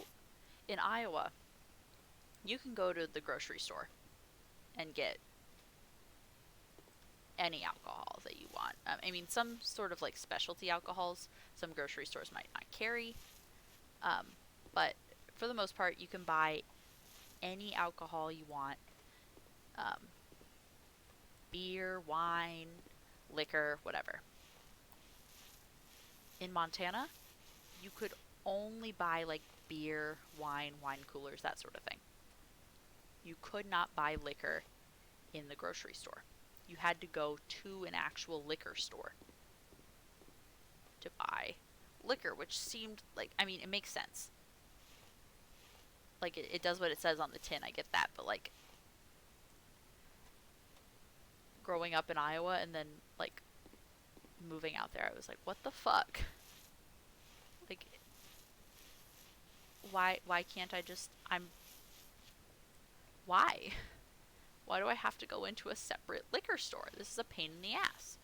in Iowa, you can go to the grocery store and get any alcohol that you want. I mean, some sort of like specialty alcohols, some grocery stores might not carry. Um, but for the most part, you can buy any alcohol you want. Um, Beer, wine, liquor, whatever. In Montana, you could only buy like beer, wine coolers, that sort of thing. You could not buy liquor in the grocery store. You had to go to an actual liquor store to buy liquor, which seemed like, I mean, it makes sense. Like, it does what it says on the tin, I get that, but like, growing up in Iowa and then like moving out there, I was like, what the fuck? Like, why can't I just, why? Why do I have to go into a separate liquor store? This is a pain in the ass.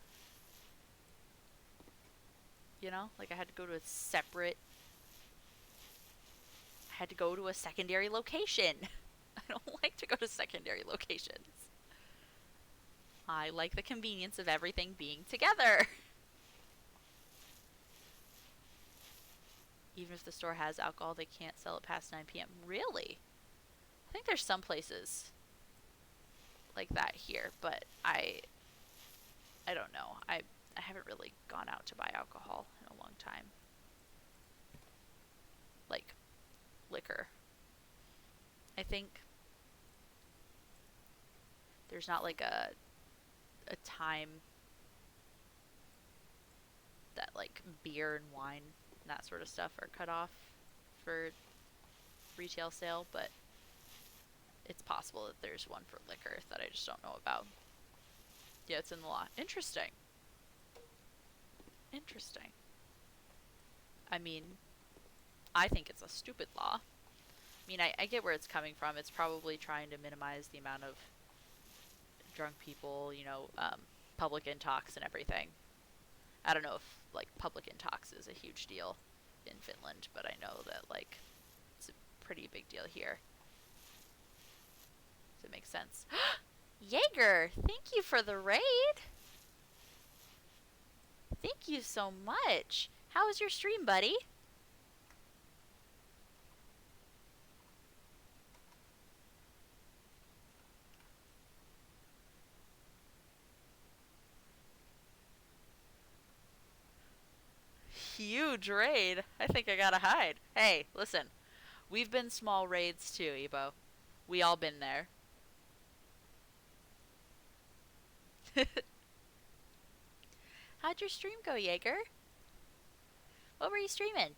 You know? Like, I had to go to a secondary location. I don't like to go to secondary locations. I like the convenience of everything being together. Even if the store has alcohol, they can't sell it past 9 p.m. Really? I think there's some places like that here, but I don't know. I haven't really gone out to buy alcohol in a long time. Like liquor. I think there's not like a a time that like beer and wine and that sort of stuff are cut off for retail sale, but it's possible that there's one for liquor that I just don't know about. Yeah, it's in the law. Interesting. Interesting. I mean, I think it's a stupid law. I mean, I get where it's coming from. It's probably trying to minimize the amount of drunk people, public intox and everything. I don't know if, like, public intox is a huge deal in Finland, but I know that, like, it's a pretty big deal here. Does it make sense? Jaeger, thank you for the raid. Thank you so much. How was your stream, buddy? Huge raid. I think I gotta hide. Hey, listen. We've been small raids too, Ebo. We all been there. How'd your stream go, Jaeger? What were you streaming?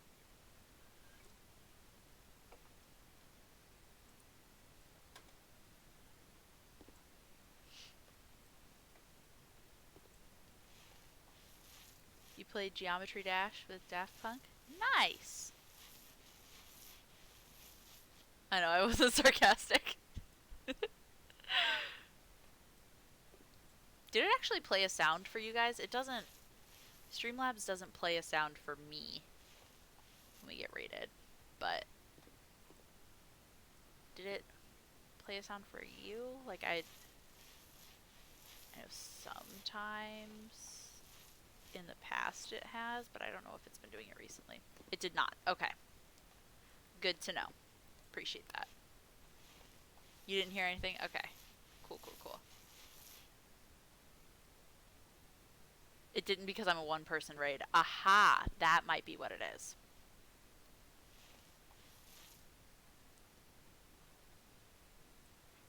You played Geometry Dash with Daft Punk? Nice! I know, I wasn't sarcastic. Did it actually play a sound for you guys? It doesn't... Streamlabs doesn't play a sound for me when we get rated, but... Did it play a sound for you? Like, I know sometimes in the past it has, but I don't know if it's been doing it recently. It did not. Okay. Good to know. Appreciate that. You didn't hear anything? Okay. Cool, cool, cool. It didn't because I'm a one-person raid. Aha! That might be what it is.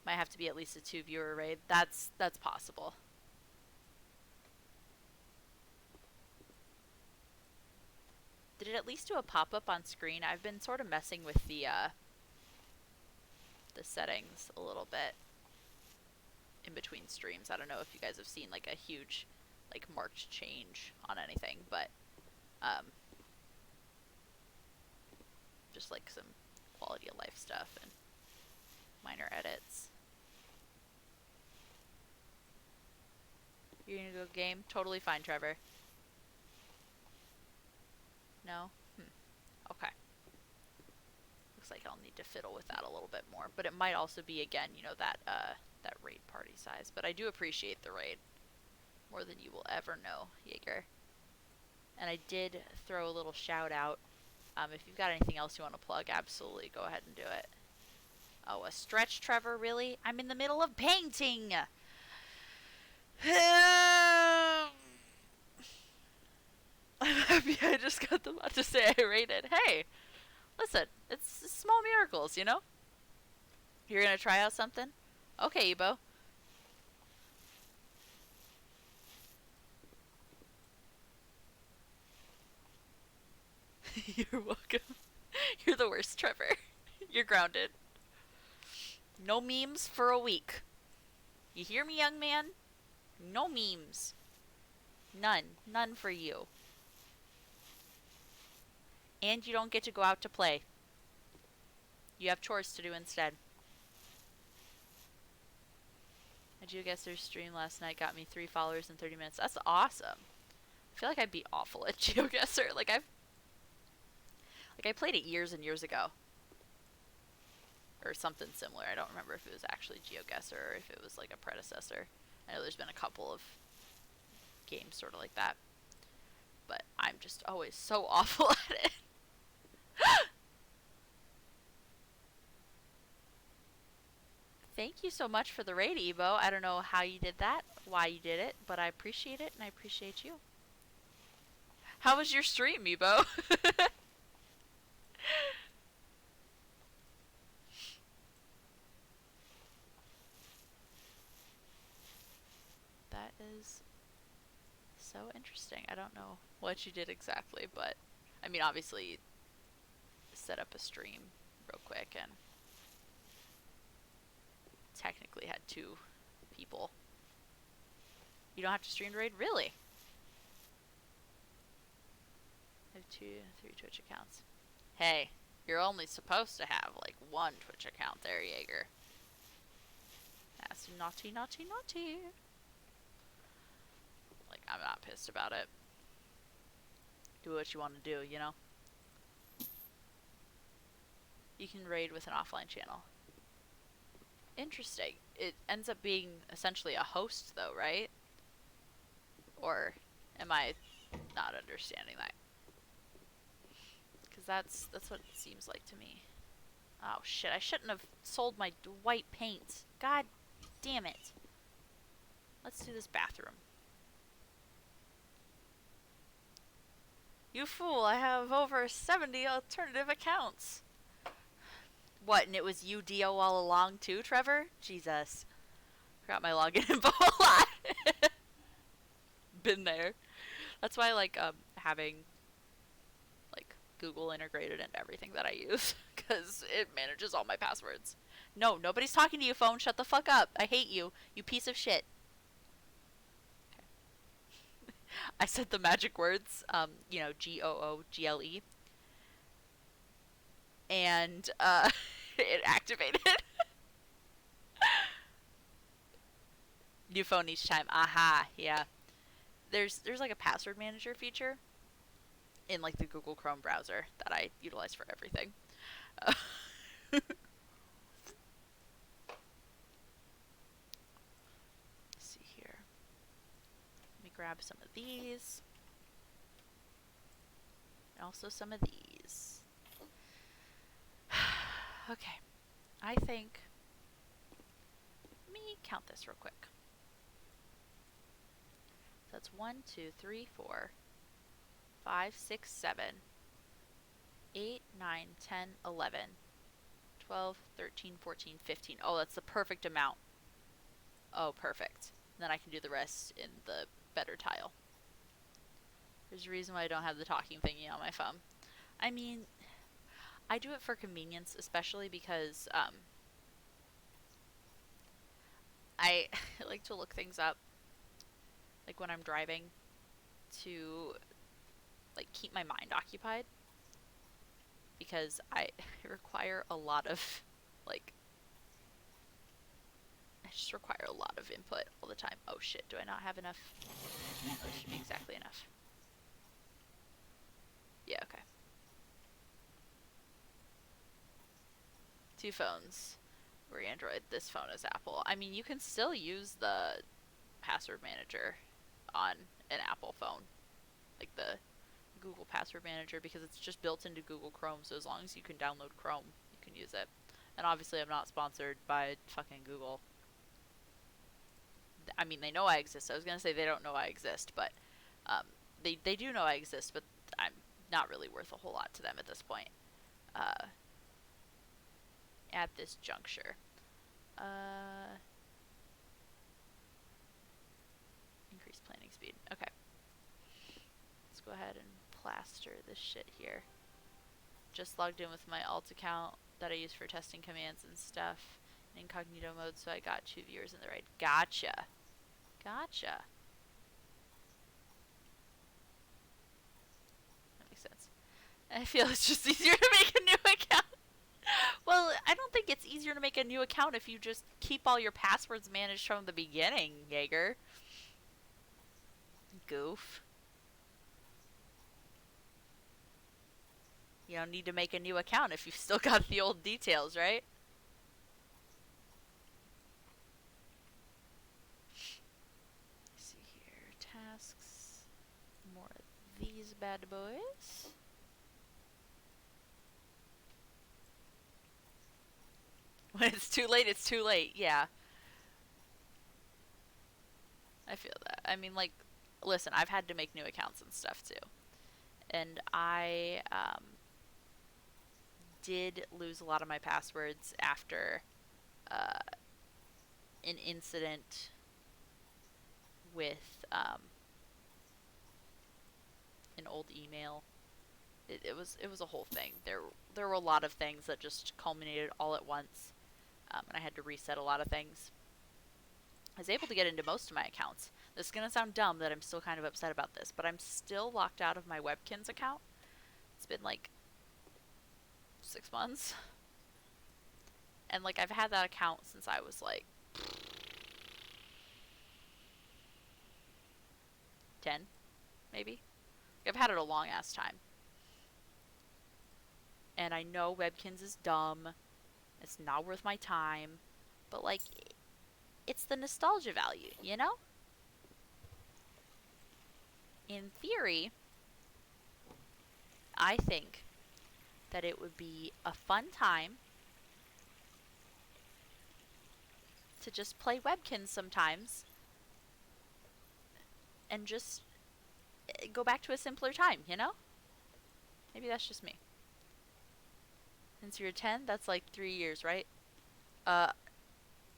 Might have to be at least a 2-viewer raid. That's possible. Did it at least do a pop-up on screen? I've been sort of messing with the settings a little bit in between streams. I don't know if you guys have seen like a huge like marked change on anything, but just like some quality of life stuff and minor edits. You're gonna go game? Totally fine, Trevor. No? Okay. Looks like I'll need to fiddle with that a little bit more. But it might also be, again, that raid party size. But I do appreciate the raid. More than you will ever know, Jaeger. And I did throw a little shout out. If you've got anything else you want to plug, absolutely go ahead and do it. Oh, a stretch, Trevor? Really? I'm in the middle of painting! I'm happy I just got them out to say I rated. Hey, listen, it's small miracles, you know? You're gonna try out something? Okay, Ebo. You're welcome. You're the worst, Trevor. You're grounded. No memes for a week. You hear me, young man? No memes. None. None for you. And you don't get to go out to play. You have chores to do instead. A GeoGuessr stream last night got me 3 followers in 30 minutes. That's awesome. I feel like I'd be awful at GeoGuessr. Like I played it years and years ago. Or something similar. I don't remember if it was actually GeoGuessr or if it was like a predecessor. I know there's been a couple of games sort of like that. But I'm just always so awful at it. Thank you so much for the raid, Ebo. I don't know how you did that, why you did it, but I appreciate it and I appreciate you. How was your stream, Ebo? That I don't know what you did exactly, but I mean, obviously, set up a stream real quick and technically had 2 people. You don't have to stream to raid? Really? I have 3 Twitch accounts. Hey, you're only supposed to have like 1 Twitch account there, Jaeger. That's naughty, naughty, naughty. Like, I'm not pissed about it. Do what you want to do, you know? You can raid with an offline channel. Interesting. It ends up being essentially a host, though, right? Or am I not understanding that? Because that's what it seems like to me. Oh, shit. I shouldn't have sold my white paint. God damn it. Let's do this bathroom. You fool, I have over 70 alternative accounts. What, and it was UDO all along too, Trevor? Jesus. Forgot my login info a lot. Been there. That's why I like having like Google integrated into everything that I use, because it manages all my passwords. No, nobody's talking to you, phone. Shut the fuck up. I hate you, you piece of shit. Okay. I said the magic words, you know, GOOGLE, and it activated. New phone each time. Aha, yeah. There's like a password manager feature in like the Google Chrome browser that I utilize for everything. Let's see here. Let me grab some of these. And also some of these. Okay. I think... Let me count this real quick. So that's 1, 2, 3, 4, 5, 6, 7, 8, 9, 10, 11, 12, 13, 14, 15. Oh, that's the perfect amount. Oh, perfect. And then I can do the rest in the better tile. There's a reason why I don't have the talking thingy on my phone. I mean, I do it for convenience, especially because I like to look things up, like when I'm driving, to like keep my mind occupied, because I require a lot of like I just require a lot of input all the time. Oh shit, do I not have enough? Oh, that should be exactly enough. Yeah, okay. 2 phones were Android. This phone is Apple. I mean, you can still use the password manager on an Apple phone, like the Google password manager, because it's just built into Google Chrome, so as long as you can download Chrome, you can use it. And obviously I'm not sponsored by fucking Google. I mean, they know I exist. I was gonna say they don't know I exist, but they do know I exist, but I'm not really worth a whole lot to them at this point. At this juncture. Increase planning speed. Okay. Let's go ahead and plaster this shit here. Just logged in with my alt account that I use for testing commands and stuff in incognito mode, so I got 2 viewers in the raid. Gotcha. Gotcha. That makes sense. I feel it's just easier to make a new account. Well, I don't think it's easier to make a new account if you just keep all your passwords managed from the beginning, Jaeger. Goof. You don't need to make a new account if you've still got the old details, right? Let's see here. Tasks. More of these bad boys. When it's too late, it's too late. Yeah. I feel that. I mean, like, listen, I've had to make new accounts and stuff too. And I did lose a lot of my passwords after an incident with an old email. It was a whole thing. There were a lot of things that just culminated all at once, and I had to reset a lot of things. I was able to get into most of my accounts. This is gonna sound dumb that I'm still kind of upset about this, but I'm still locked out of my Webkinz account. It's been like 6 months, and like I've had that account since I was like 10, maybe. I've had it a long ass time. And I know Webkinz is dumb. It's not worth my time. But like it's the nostalgia value, you know? In theory, I think that it would be a fun time to just play Webkinz sometimes and just go back to a simpler time, you know? Maybe that's just me. Since you're 10, that's like 3 years, right? Uh,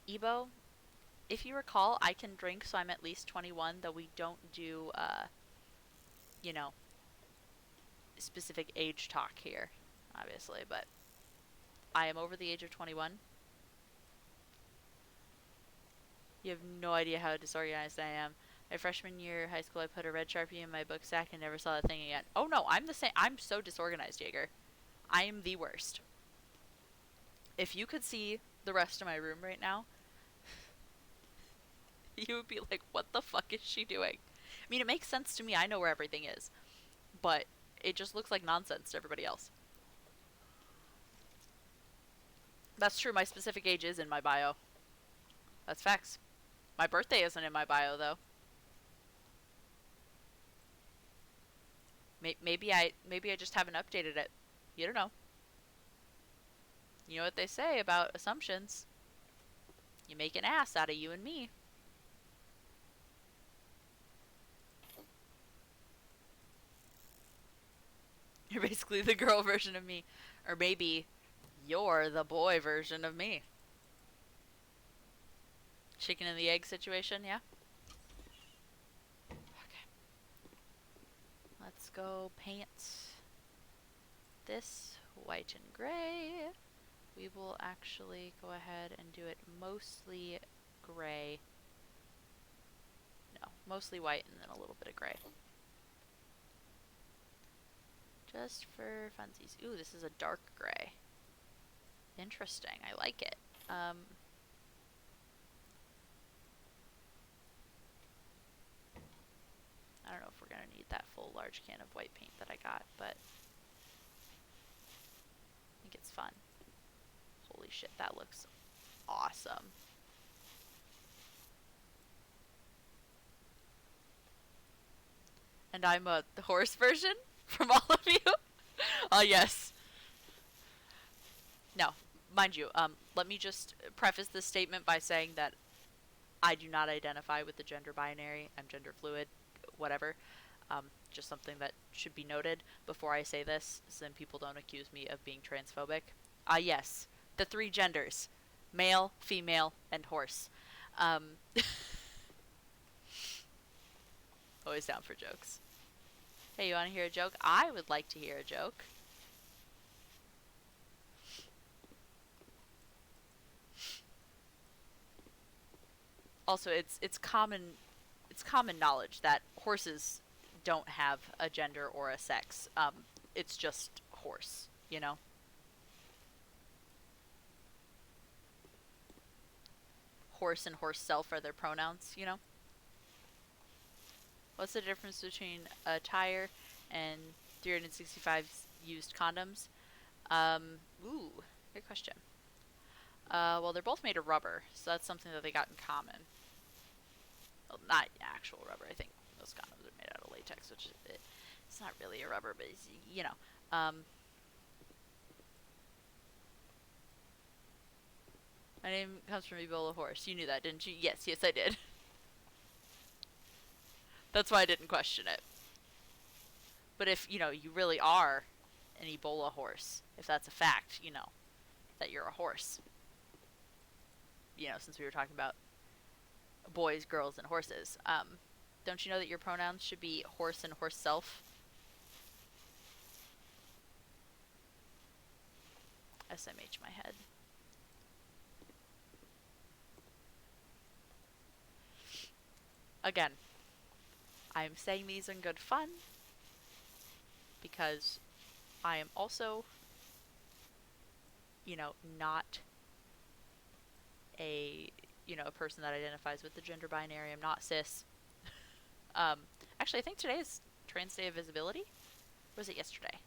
Ebo, if you recall, I can drink, so I'm at least 21, though we don't do, you know, specific age talk here, obviously, but I am over the age of 21. You have no idea how disorganized I am. My freshman year of high school, I put a red Sharpie in my book sack and never saw the thing again. Oh no, I'm the same. I'm so disorganized, Jaeger. I am the worst. If you could see the rest of my room right now, you would be like, what the fuck is she doing? I mean, it makes sense to me. I know where everything is. But it just looks like nonsense to everybody else. That's true. My specific age is in my bio. That's facts. My birthday isn't in my bio, though. Maybe I just haven't updated it. You don't know. You know what they say about assumptions. You make an ass out of you and me. You're basically the girl version of me. Or maybe you're the boy version of me. Chicken and the egg situation, yeah? Okay. Let's go paint this white and gray. We will actually go ahead and do it mostly gray. No, mostly white and then a little bit of gray. Just for funsies. Ooh, this is a dark gray. Interesting. I like it. I don't know if we're going to need that full large can of white paint that I got, but I think it's fun. Holy shit, that looks awesome. And I'm the horse version from all of you? Yes. No, mind you, let me just preface this statement by saying that I do not identify with the gender binary. I'm gender fluid, whatever. Just something that should be noted before I say this, so then people don't accuse me of being transphobic. Yes, the 3 genders: male, female, and horse. Always down for jokes. Hey, you want to hear a joke? I would like to hear a joke. Also, it's common knowledge that horses don't have a gender or a sex. It's just horse, you know? Horse and horse self are their pronouns, you know? What's the difference between a tire and 365 used condoms? Ooh, good question. Well, they're both made of rubber, so that's something that they got in common. Well, not actual rubber. I think those condoms are made out of latex, which it's not really a rubber, but it's, you know. My name comes from Ebola Horse. You knew that, didn't you? Yes, I did. That's why I didn't question it. But if, you really are an Ebola horse, if that's a fact, that you're a horse. Since we were talking about boys, girls, and horses. Don't you know that your pronouns should be horse and horse self? SMH my head. Again, I'm saying these in good fun because I am also, not a, a person that identifies with the gender binary. I'm not cis. Actually, I think today is Trans Day of Visibility. Or was it yesterday?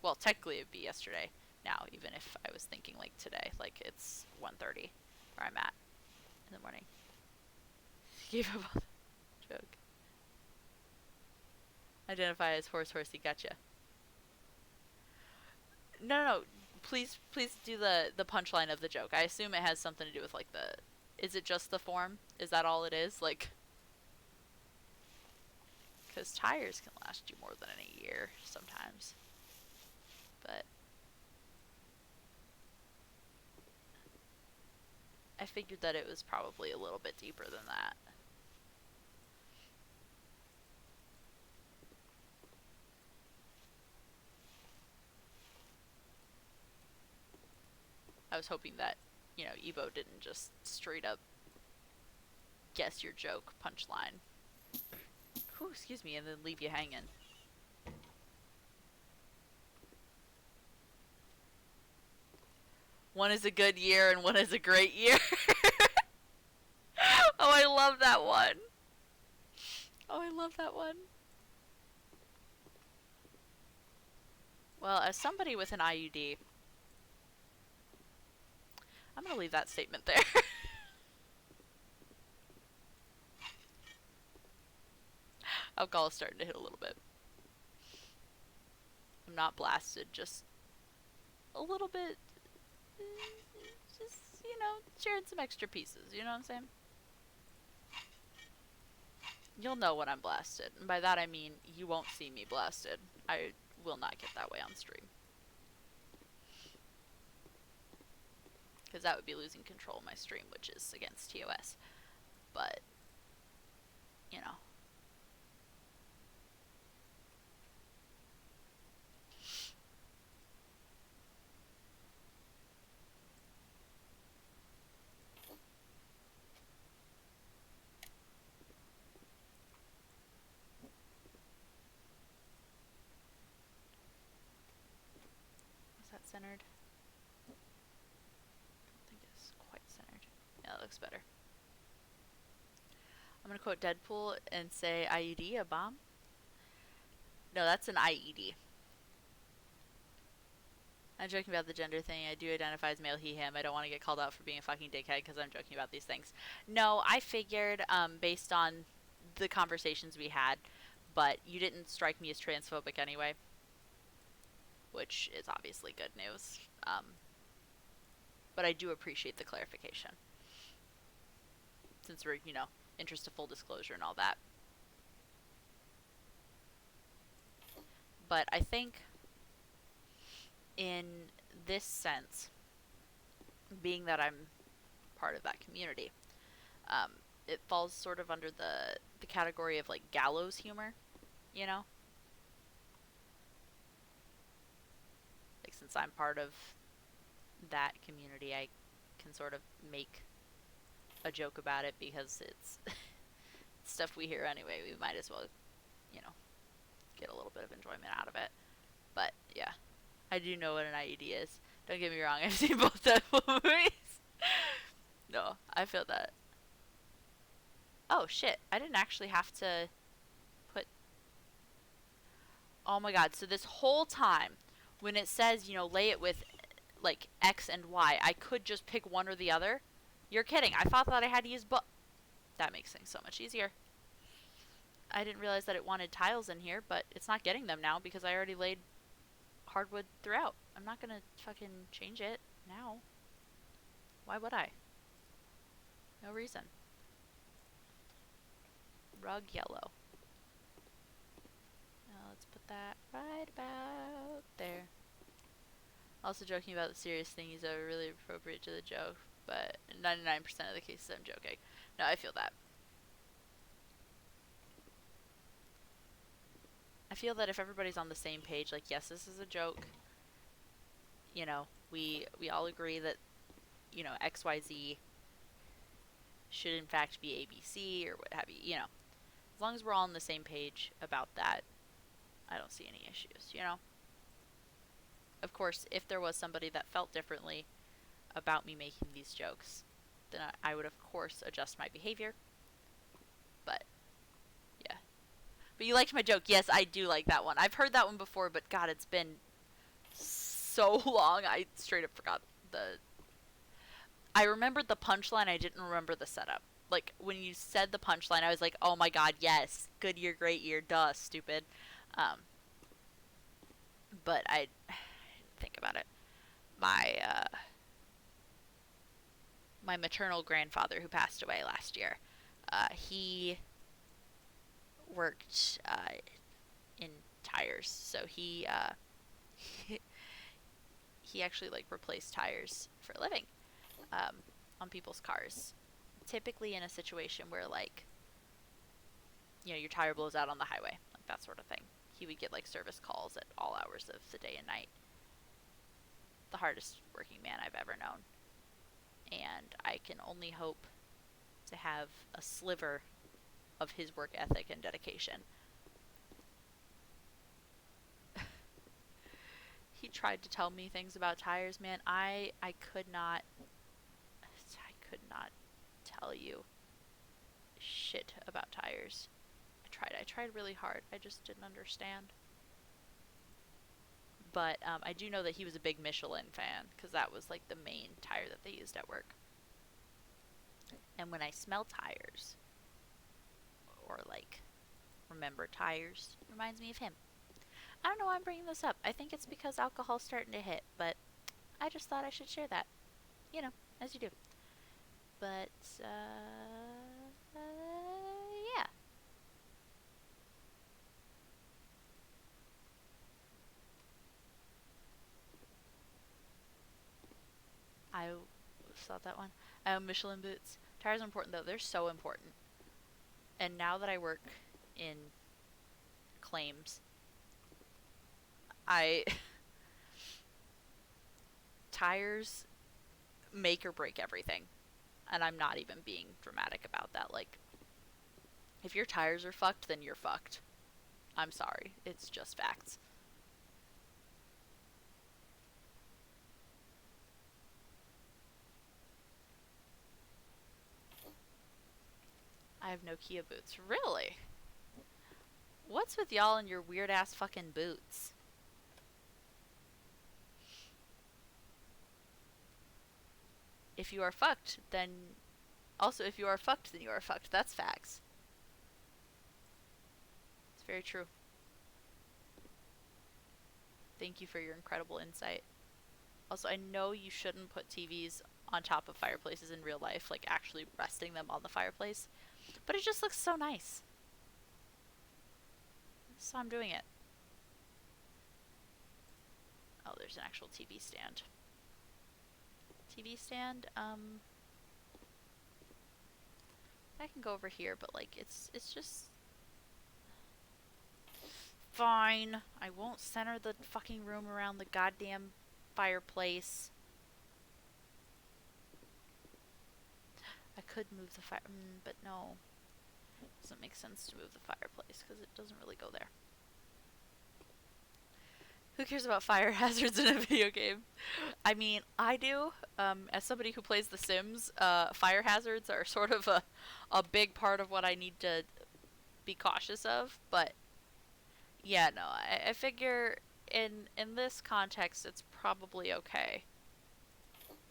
Well, technically it'd be yesterday now, even if I was thinking like today. Like it's 1:30 where I'm at in the morning. Gave up on the joke. Identify as horsey, gotcha. No. Please do the punchline of the joke. I assume it has something to do with like the. Is it just the form? Is that all it is? Like, because tires can last you more than a year sometimes. But I figured that it was probably a little bit deeper than that. I was hoping that, Ebo didn't just straight up guess your joke punchline. Whew, excuse me, and then leave you hanging. One is a good year and one is a great year. Oh, I love that one. Oh, I love that one. Well, as somebody with an IUD, I'm going to leave that statement there. Alcohol is starting to hit a little bit. I'm not blasted, just a little bit. Just, sharing some extra pieces, you know what I'm saying? You'll know when I'm blasted, and by that I mean you won't see me blasted. I will not get that way on stream. Because that would be losing control of my stream, which is against TOS. But, Was that centered? I don't think it's quite centered. Yeah, that looks better. I'm going to quote Deadpool and say, IUD, a bomb? No, that's an IED. I'm joking about the gender thing. I do identify as male, he, him. I don't want to get called out for being a fucking dickhead because I'm joking about these things. No, I figured, based on the conversations we had, but you didn't strike me as transphobic anyway, which is obviously good news. But I do appreciate the clarification, since we're, interest of full disclosure and all that. But I think in this sense, being that I'm part of that community, it falls sort of under the category of like gallows humor, like since I'm part of that community, I can sort of make a joke about it because it's stuff we hear anyway. We might as well, get a little bit of enjoyment out of it. But yeah, I do know what an IED is. Don't get me wrong, I've seen both Deadpool movies. No, I feel that. Oh shit, I didn't actually have to put. Oh my god, so this whole time, when it says, lay it with like X and Y, I could just pick one or the other? You're kidding. I thought that I had to use both. That makes things so much easier. I didn't realize that it wanted tiles in here, but it's not getting them now because I already laid hardwood throughout. I'm not gonna fucking change it now. Why would I? No reason. Rug yellow. Now let's put that right about there. Also joking about the serious things are really appropriate to the joke, but 99% of the cases I'm joking. No, I feel that. I feel that if everybody's on the same page, like, yes, this is a joke, We all agree that, XYZ should in fact be ABC or what have you, As long as we're all on the same page about that, I don't see any issues. Of course, if there was somebody that felt differently about me making these jokes, then I would of course adjust my behavior. But yeah. But you liked my joke. Yes, I do like that one. I've heard that one before, but God, it's been so long. I straight up forgot the. I remembered the punchline. I didn't remember the setup. Like when you said the punchline, I was like, "Oh my God, yes, good year, great year, duh, stupid." Um, but I didn't think about it. My my maternal grandfather, who passed away last year, he worked in tires, so he actually like replaced tires for a living, on people's cars. Typically in a situation where like your tire blows out on the highway, like that sort of thing. He would get like service calls at all hours of the day and night. The hardest working man I've ever known, and I can only hope to have a sliver of his work ethic and dedication. He tried to tell me things about tires, man. I could not tell you shit about tires. I tried really hard. I just didn't understand. But I do know that he was a big Michelin fan because that was like the main tire that they used at work. And when I smell tires or like remember tires, it reminds me of him. I don't know why I'm bringing this up. I think it's because alcohol's starting to hit, but I just thought I should share that. As you do. But yeah. I saw that one. I own Michelin boots. Tires are important though. They're so important. And now that I work in claims, I tires make or break everything. And I'm not even being dramatic about that. Like, if your tires are fucked, then you're fucked. I'm sorry. It's just facts. I have no Kia boots. Really? What's with y'all and your weird ass fucking boots? If you are fucked, then. Also, if you are fucked, then you are fucked. That's facts. It's very true. Thank you for your incredible insight. Also, I know you shouldn't put TVs on top of fireplaces in real life, like actually resting them on the fireplace, but it just looks so nice. So I'm doing it. Oh, there's an actual TV stand. TV stand, I can go over here, but like it's just fine. I won't center the fucking room around the goddamn fireplace. I could move the fire, but no. It doesn't make sense to move the fireplace because it doesn't really go there. Who cares about fire hazards in a video game? I mean, I do. As somebody who plays The Sims, fire hazards are sort of a big part of what I need to be cautious of. But yeah, no, I figure in this context, it's probably okay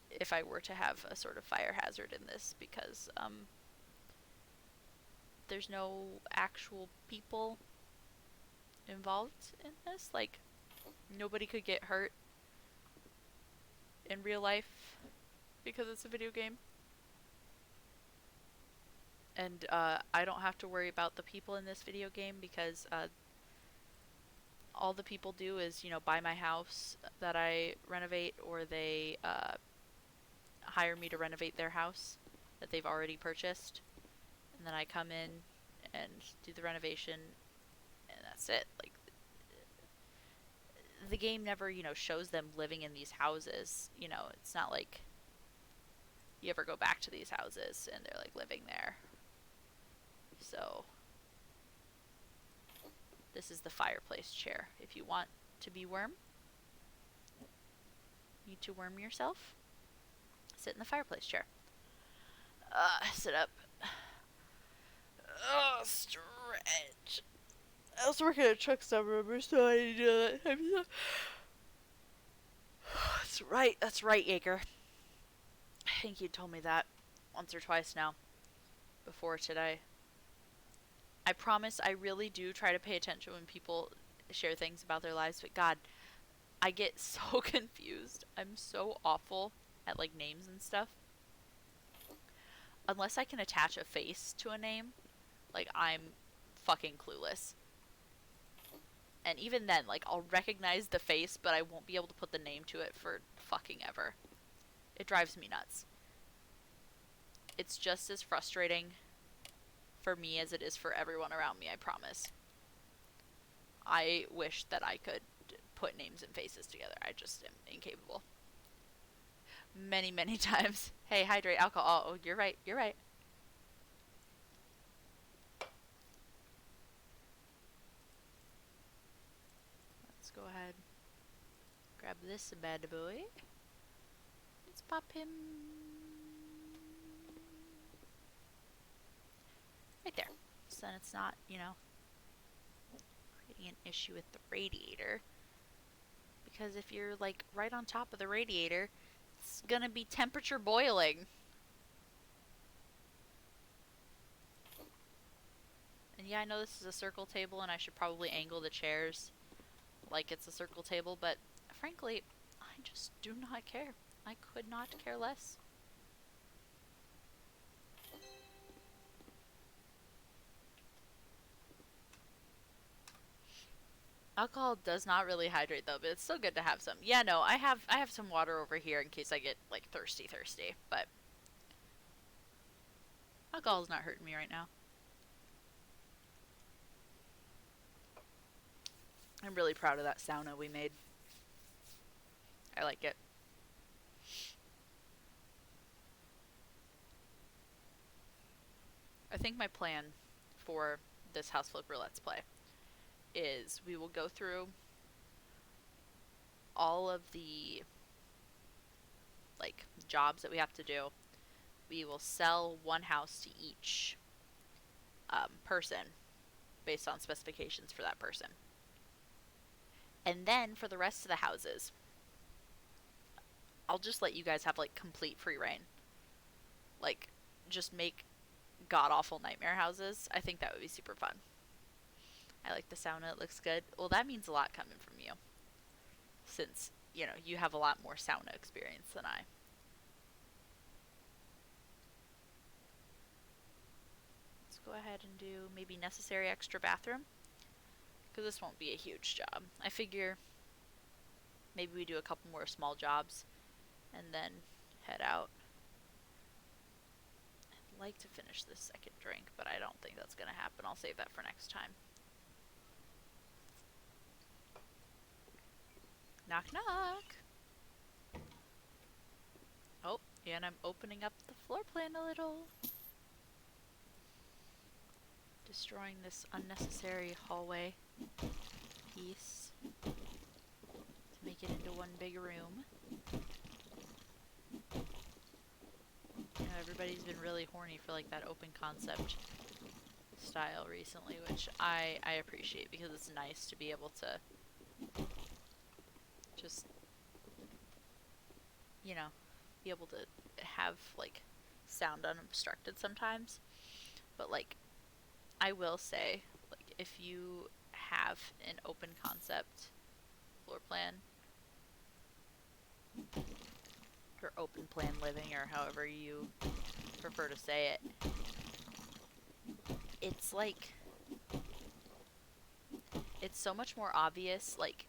if I were to have a sort of fire hazard in this because there's no actual people involved in this. Like, nobody could get hurt in real life because it's a video game. And I don't have to worry about the people in this video game because all the people do is, buy my house that I renovate, or they hire me to renovate their house that they've already purchased. And then I come in and do the renovation, and that's it. Like, the game never, shows them living in these houses. It's not like you ever go back to these houses and they're like living there. So this is the fireplace chair. If you want to be worm, need to worm yourself, sit in the fireplace chair. Sit up. Stretch. I was working at a truck stop, remember, so I need to do that. That's right, Jaeger. I think you told me that once or twice now, before today. I promise I really do try to pay attention when people share things about their lives, but God, I get so confused. I'm so awful at, like, names and stuff. Unless I can attach a face to a name, like, I'm fucking clueless. And even then, like, I'll recognize the face, but I won't be able to put the name to it for fucking ever. It drives me nuts. It's just as frustrating for me as it is for everyone around me, I promise. I wish that I could put names and faces together. I just am incapable. Many, many times. Hey, hydrate, alcohol. Oh, you're right. Let's go ahead. Grab this bad boy. Let's pop him right there. So then it's not, creating an issue with the radiator. Because if you're, like, right on top of the radiator, it's gonna be temperature boiling. And yeah, I know this is a circle table and I should probably angle the chairs like it's a circle table, but frankly, I just do not care. I could not care less. Alcohol does not really hydrate though, but it's still good to have some. Yeah, no, I have some water over here in case I get, like, thirsty, but alcohol's not hurting me right now. I'm really proud of that sauna we made. I like it. I think my plan for this House Flipper Let's Play is we will go through all of the, like, jobs that we have to do. We will sell one house to each person based on specifications for that person. And then for the rest of the houses, I'll just let you guys have, like, complete free reign. Like, just make god-awful nightmare houses. I think that would be super fun. I like the sauna. It looks good. Well, that means a lot coming from you. Since, you have a lot more sauna experience than I. Let's go ahead and do maybe necessary extra bathroom. Because this won't be a huge job. I figure maybe we do a couple more small jobs and then head out. I'd like to finish this second drink, but I don't think that's going to happen. I'll save that for next time. Knock, knock. Oh, and I'm opening up the floor plan a little. Destroying this unnecessary hallway piece to make it into one big room. Everybody's been really horny for, like, that open concept style recently, which I appreciate because it's nice to be able to just, be able to have, like, sound unobstructed sometimes. But, like, I will say, like, if you have an open concept floor plan or open plan living, or however you prefer to say it, it's like, it's so much more obvious. Like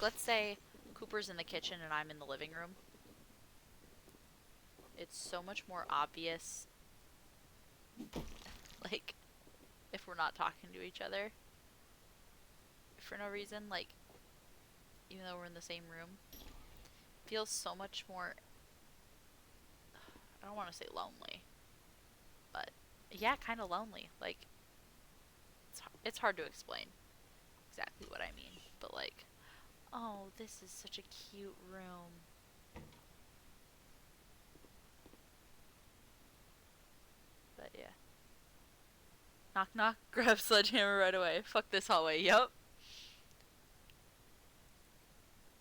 let's say Cooper's in the kitchen and I'm in the living room. It's so much more obvious, like, if we're not talking to each other for no reason. Like, even though we're in the same room, feels so much more, I don't want to say lonely, but yeah, kind of lonely. Like, it's hard to explain exactly what I mean, but like, oh, this is such a cute room. But yeah. Knock knock, grab sledgehammer right away. Fuck this hallway, yup.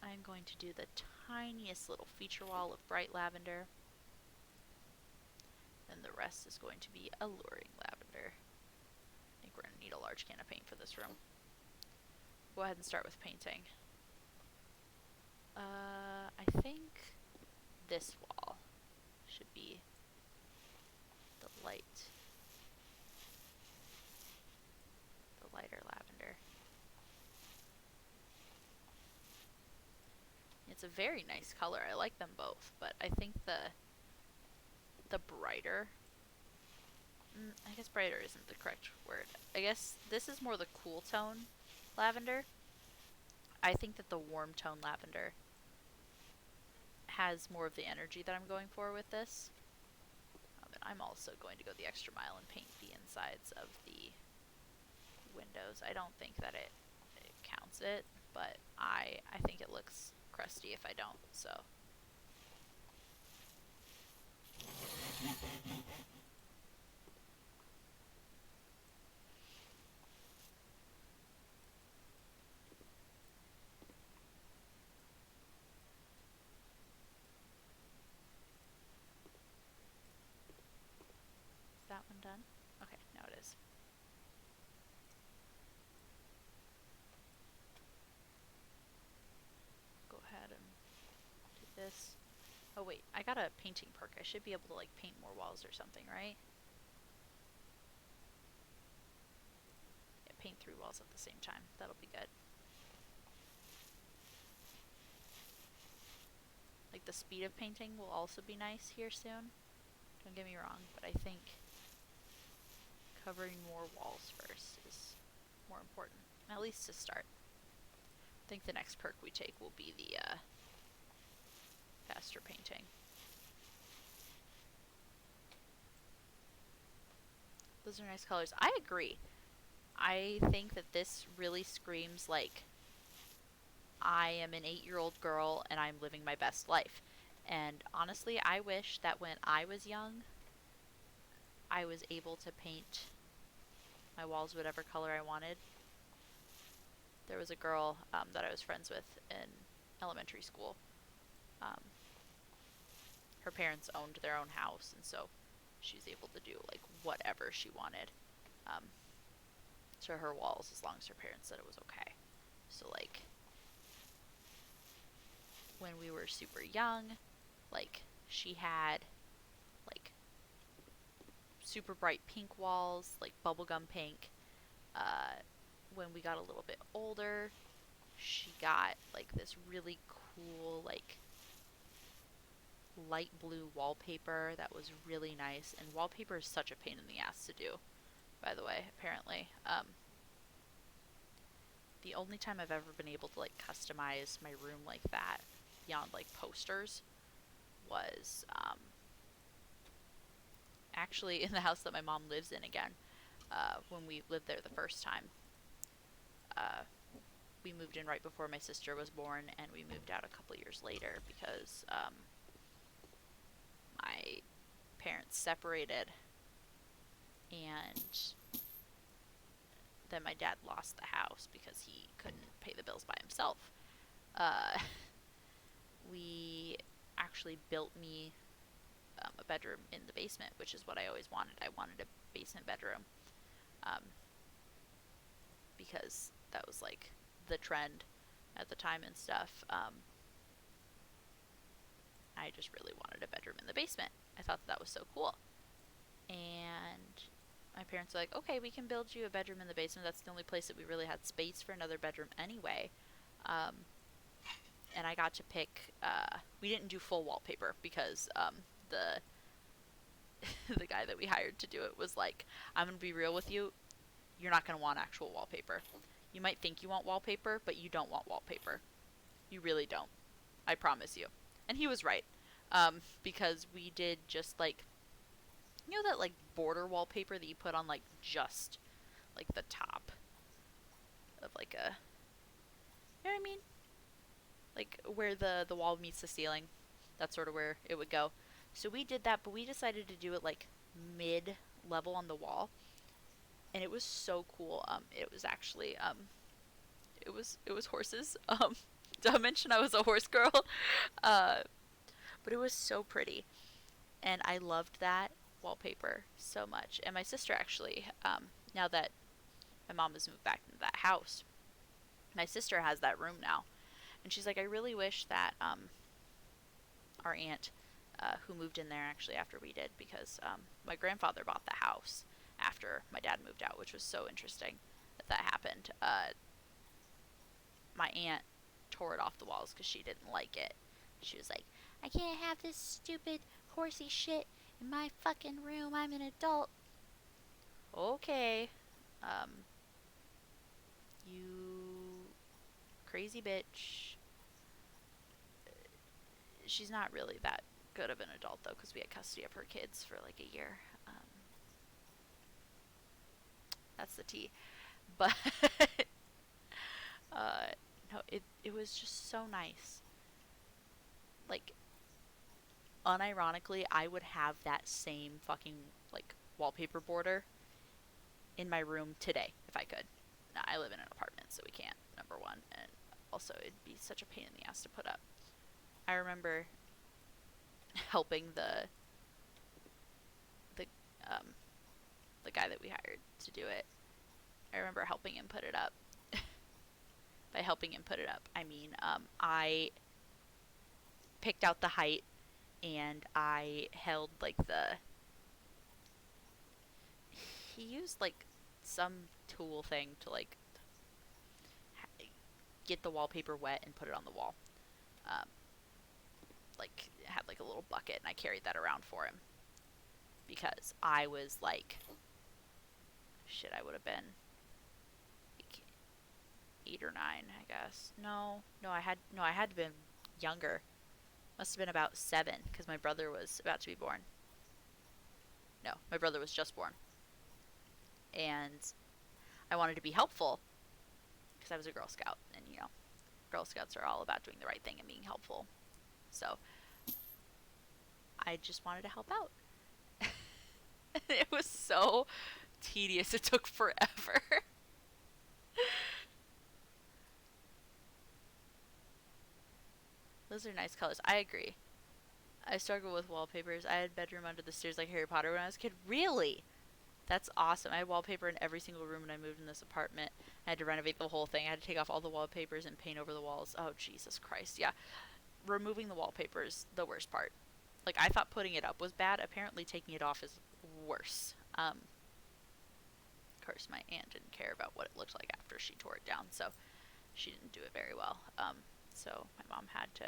I'm going to do the tiniest little feature wall of bright lavender. Then the rest is going to be alluring lavender. I think we're going to need a large can of paint for this room. Go ahead and start with painting. I think this wall should be the lighter lavender. It's a very nice color. I like them both, but I think the brighter, I guess brighter isn't the correct word. I guess this is more the cool tone lavender. I think that the warm tone lavender has more of the energy that I'm going for with this. And I'm also going to go the extra mile and paint the insides of the windows. I don't think that it counts it, but I think it looks crusty if I don't, so. Is that one done? Okay, now it is. Go ahead and do this. Oh wait, I got a painting perk. I should be able to like paint more walls or something, right? Yeah, paint 3 walls at the same time. That'll be good. Like the speed of painting will also be nice here soon. Don't get me wrong, but I think covering more walls first is more important, at least to start. I think the next perk we take will be the faster painting. Those are nice colors. I agree. I think that this really screams like I am an 8-year-old girl and I'm living my best life. And honestly, I wish that when I was young, I was able to paint my walls whatever color I wanted. There was a girl that I was friends with in elementary school. Her parents owned their own house, and so she was able to do like whatever she wanted to her walls as long as her parents said it was okay. So like when we were super young, like she had like super bright pink walls, like bubblegum pink. When we got a little bit older, she got like this really cool like light blue wallpaper that was really nice. And wallpaper is such a pain in the ass to do, by the way, apparently. The only time I've ever been able to like customize my room like that beyond like posters was actually in the house that my mom lives in again. When we lived there the first time, we moved in right before my sister was born, and we moved out a couple years later because my parents separated, and then my dad lost the house because he couldn't pay the bills by himself. Uh, we actually built me a bedroom in the basement, which is what I always wanted. I wanted a basement bedroom because that was like the trend at the time and stuff. I just really wanted a bedroom in the basement. I thought that was so cool. And my parents were like, okay, we can build you a bedroom in the basement. That's the only place that we really had space for another bedroom anyway. And I got to pick, we didn't do full wallpaper because the the guy that we hired to do it was like, I'm going to be real with you, you're not going to want actual wallpaper. You might think you want wallpaper, but you don't want wallpaper. You really don't. I promise you. And he was right. Because we did just like, you know, that like border wallpaper that you put on like just like the top of like a, you know what I mean? Like where the wall meets the ceiling. That's sort of where it would go. So we did that, but we decided to do it like mid level on the wall, and it was so cool. It was actually it was horses. Did I mention I was a horse girl? Uh, but it was so pretty, and I loved that wallpaper so much. And my sister actually, now that my mom has moved back into that house, my sister has that room now, and she's like, I really wish that our aunt, who moved in there actually after we did, because my grandfather bought the house after my dad moved out, which was so interesting that happened. My aunt tore it off the walls because she didn't like it. She was like, I can't have this stupid horsey shit in my fucking room. I'm an adult. Okay. Um, you crazy bitch. She's not really that good of an adult though, because we had custody of her kids for like a year. That's the tea. But uh, no, it was just so nice. Like, unironically, I would have that same fucking like wallpaper border in my room today if I could. Now, I live in an apartment, so we can't. Number one, and also it'd be such a pain in the ass to put up. I remember helping the um the guy that we hired to do it. I remember helping him put it up. By helping him put it up, I mean I picked out the height, and I held like the he used like some tool thing to like get the wallpaper wet and put it on the wall. Um, like had like a little bucket, and I carried that around for him because I was like, shit, I would have been like 8 or 9, I guess. No, I had to been younger. Must have been about 7 because my brother was about to be born. No, my brother was just born, and I wanted to be helpful because I was a Girl Scout, and Girl Scouts are all about doing the right thing and being helpful. So I just wanted to help out. It was so tedious. It took forever. Those are nice colors. I agree. I struggle with wallpapers. I had bedroom under the stairs like Harry Potter when I was a kid. Really? That's awesome. I had wallpaper in every single room when I moved in this apartment. I had to renovate the whole thing. I had to take off all the wallpapers and paint over the walls. Oh, Jesus Christ. Yeah. Removing the wallpaper is the worst part. Like, I thought putting it up was bad. Apparently, taking it off is worse. Of course, my aunt didn't care about what it looked like after she tore it down, so she didn't do it very well. So my mom had to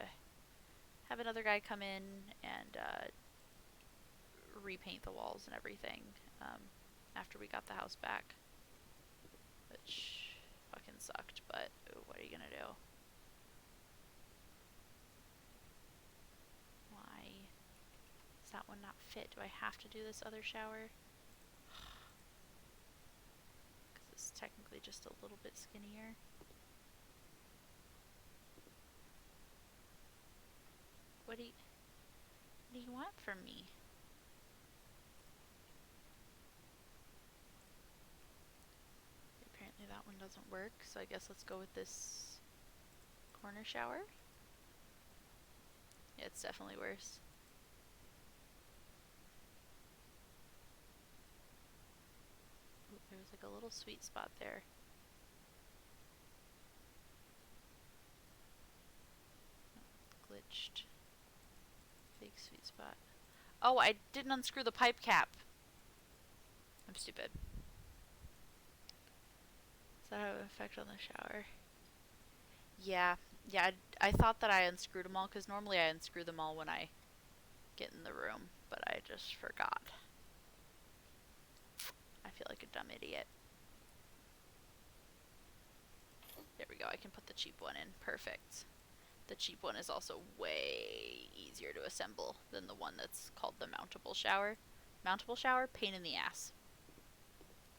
have another guy come in and repaint the walls and everything after we got the house back, which fucking sucked, but what are you gonna do? Why does that one not fit? Do I have to do this other shower? Because it's technically just a little bit skinnier. What do you want from me? Apparently that one doesn't work, so I guess let's go with this corner shower. Yeah, it's definitely worse. Ooh, there was like a little sweet spot there. Oh, glitched. Fake sweet spot. Oh, I didn't unscrew the pipe cap. I'm stupid. Does that have an effect on the shower? Yeah. Yeah, I thought that I unscrewed them all, because normally I unscrew them all when I get in the room, but I just forgot. I feel like a dumb idiot. There we go. I can put the cheap one in. Perfect. The cheap one is also way easier to assemble than the one that's called the mountable shower. Mountable shower, pain in the ass.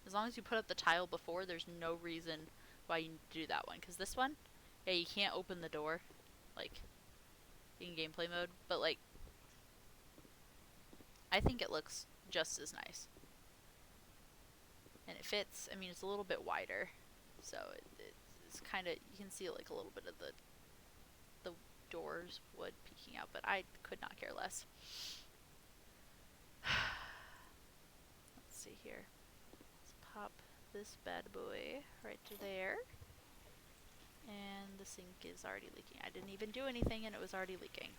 As long as you put up the tile before, there's no reason why you need to do that one. Because this one, yeah, you can't open the door, like, in gameplay mode. But, like, I think it looks just as nice. And it fits. I mean, it's a little bit wider. So it's kind of, you can see, like, a little bit of the doors wood peeking out. But I could not care less. Let's see here. Let's pop this bad boy right to there. And the sink is already leaking. I didn't even do anything and it was already leaking.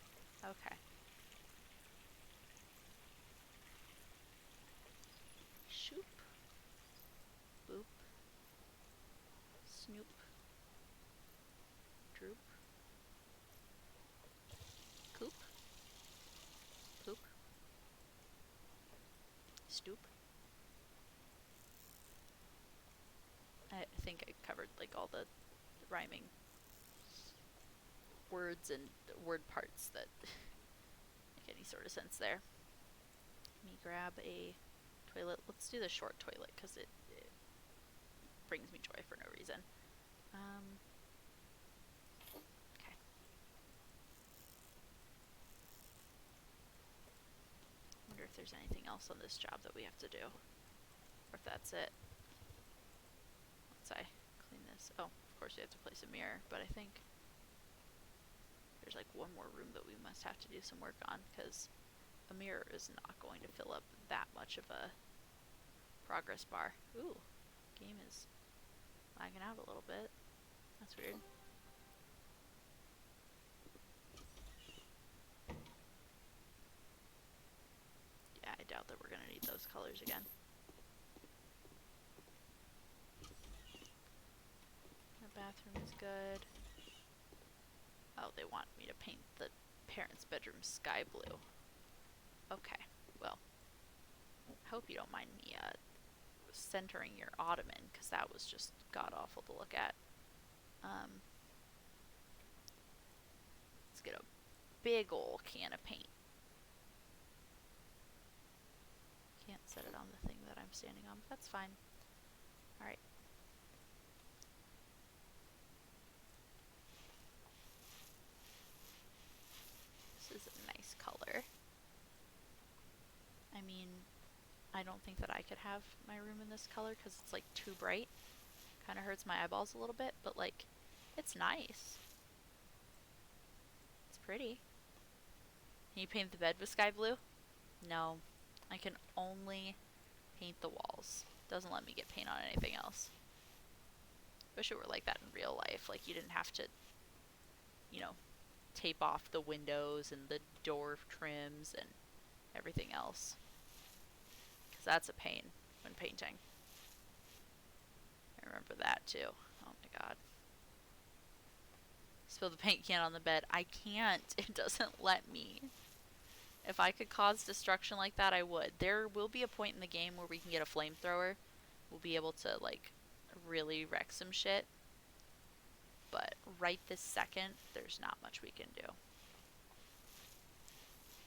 Okay. Shoop. Boop. Snoop. Droop. Coop. Poop. Stoop. I think I covered like all the rhyming words and word parts that make any sort of sense there. Let me grab a toilet. Let's do the short toilet because it brings me joy for no reason. Okay. Wonder if there's anything else on this job that we have to do. Or if that's it. Once I clean this. Oh, of course we have to place a mirror, but I think there's like one more room that we must have to do some work on because a mirror is not going to fill up that much of a progress bar. Ooh, game is lagging out a little bit. That's weird. Yeah, I doubt that we're gonna need those colors again. Our bathroom is good. Oh, they want me to paint the parents' bedroom sky blue. Okay, well, I hope you don't mind me centering your ottoman, because that was just god-awful to look at. Let's get a big ol' can of paint. Can't set it on the thing that I'm standing on, but that's fine. Alright. This is a nice color. I mean, I don't think that I could have my room in this color because it's like too bright. Kind of hurts my eyeballs a little bit, but like, it's nice. It's pretty. Can you paint the bed with sky blue? No. I can only paint the walls. Doesn't let me get paint on anything else. Wish it were like that in real life. Like you didn't have to, you know, tape off the windows and the door trims and everything else. Because that's a pain when painting. I remember that too. Oh my god. Spill the paint can on the bed. I can't. It doesn't let me. If I could cause destruction like that, I would. There will be a point in the game where we can get a flamethrower. We'll be able to, like, really wreck some shit. But right this second, there's not much we can do.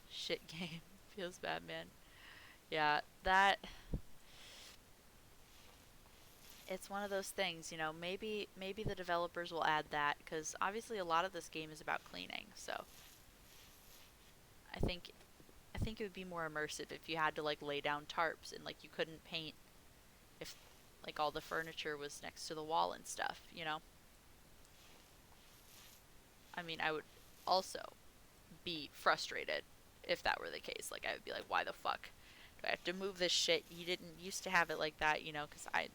Shit game. Feels bad, man. Yeah, that... It's one of those things, you know, maybe the developers will add that, because obviously a lot of this game is about cleaning, so... I think it would be more immersive if you had to like lay down tarps and like you couldn't paint if like all the furniture was next to the wall and stuff, you know? I mean, I would also be frustrated if that were the case. Like I would be like, why the fuck do I have to move this shit? You didn't used to have it like that, you know, because I'm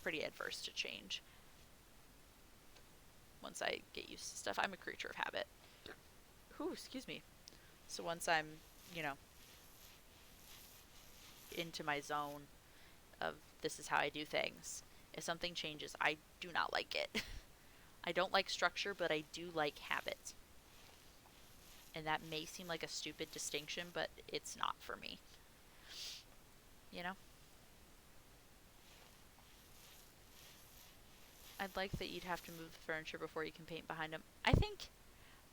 pretty adverse to change. Once I get used to stuff, I'm a creature of habit. Ooh, excuse me. So once I'm, you know, into my zone of this is how I do things, if something changes, I do not like it. I don't like structure, but I do like habit. And that may seem like a stupid distinction, but it's not for me. You know? I'd like that you'd have to move the furniture before you can paint behind them. I think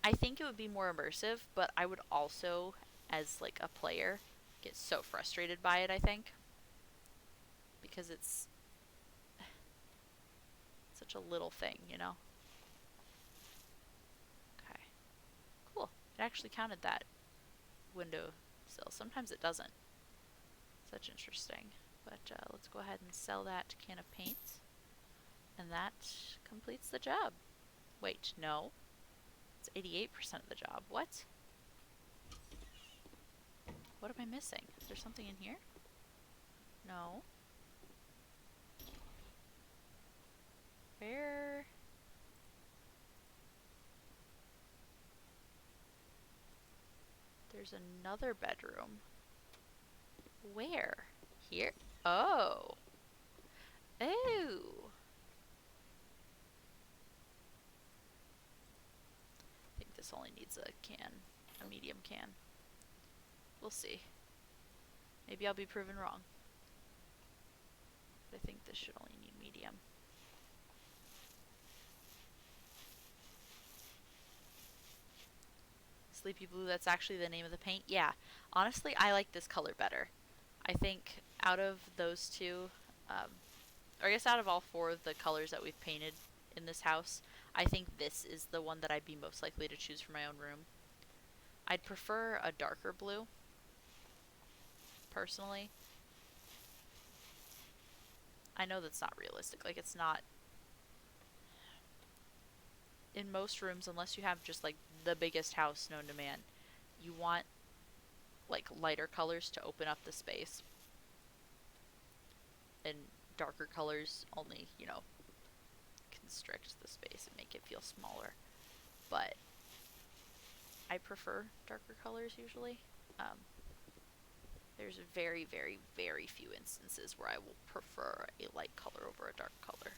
I think it would be more immersive, but I would also, as like a player, get so frustrated by it, I think, because it's such a little thing, you know? Okay, cool. It actually counted that window sill. Sometimes it doesn't. Such interesting. But let's go ahead and sell that can of paint. And that completes the job. Wait, no. It's 88% of the job. What? What am I missing? Is there something in here? No. Where? There's another bedroom. Where? Here? Oh. Oh. I think this only needs a can, a medium can. We'll see. Maybe I'll be proven wrong. But I think this should only need medium. Sleepy Blue, that's actually the name of the paint? Yeah. Honestly, I like this color better. I think out of those two, or I guess out of all four of the colors that we've painted in this house, I think this is the one that I'd be most likely to choose for my own room. I'd prefer a darker blue, personally. I know that's not realistic. Like, it's not. In most rooms, unless you have just like the biggest house known to man, you want like lighter colors to open up the space. And darker colors only, constrict the space and make it feel smaller. But I prefer darker colors usually. Um, there's very, very, very few instances where I will prefer a light color over a dark color.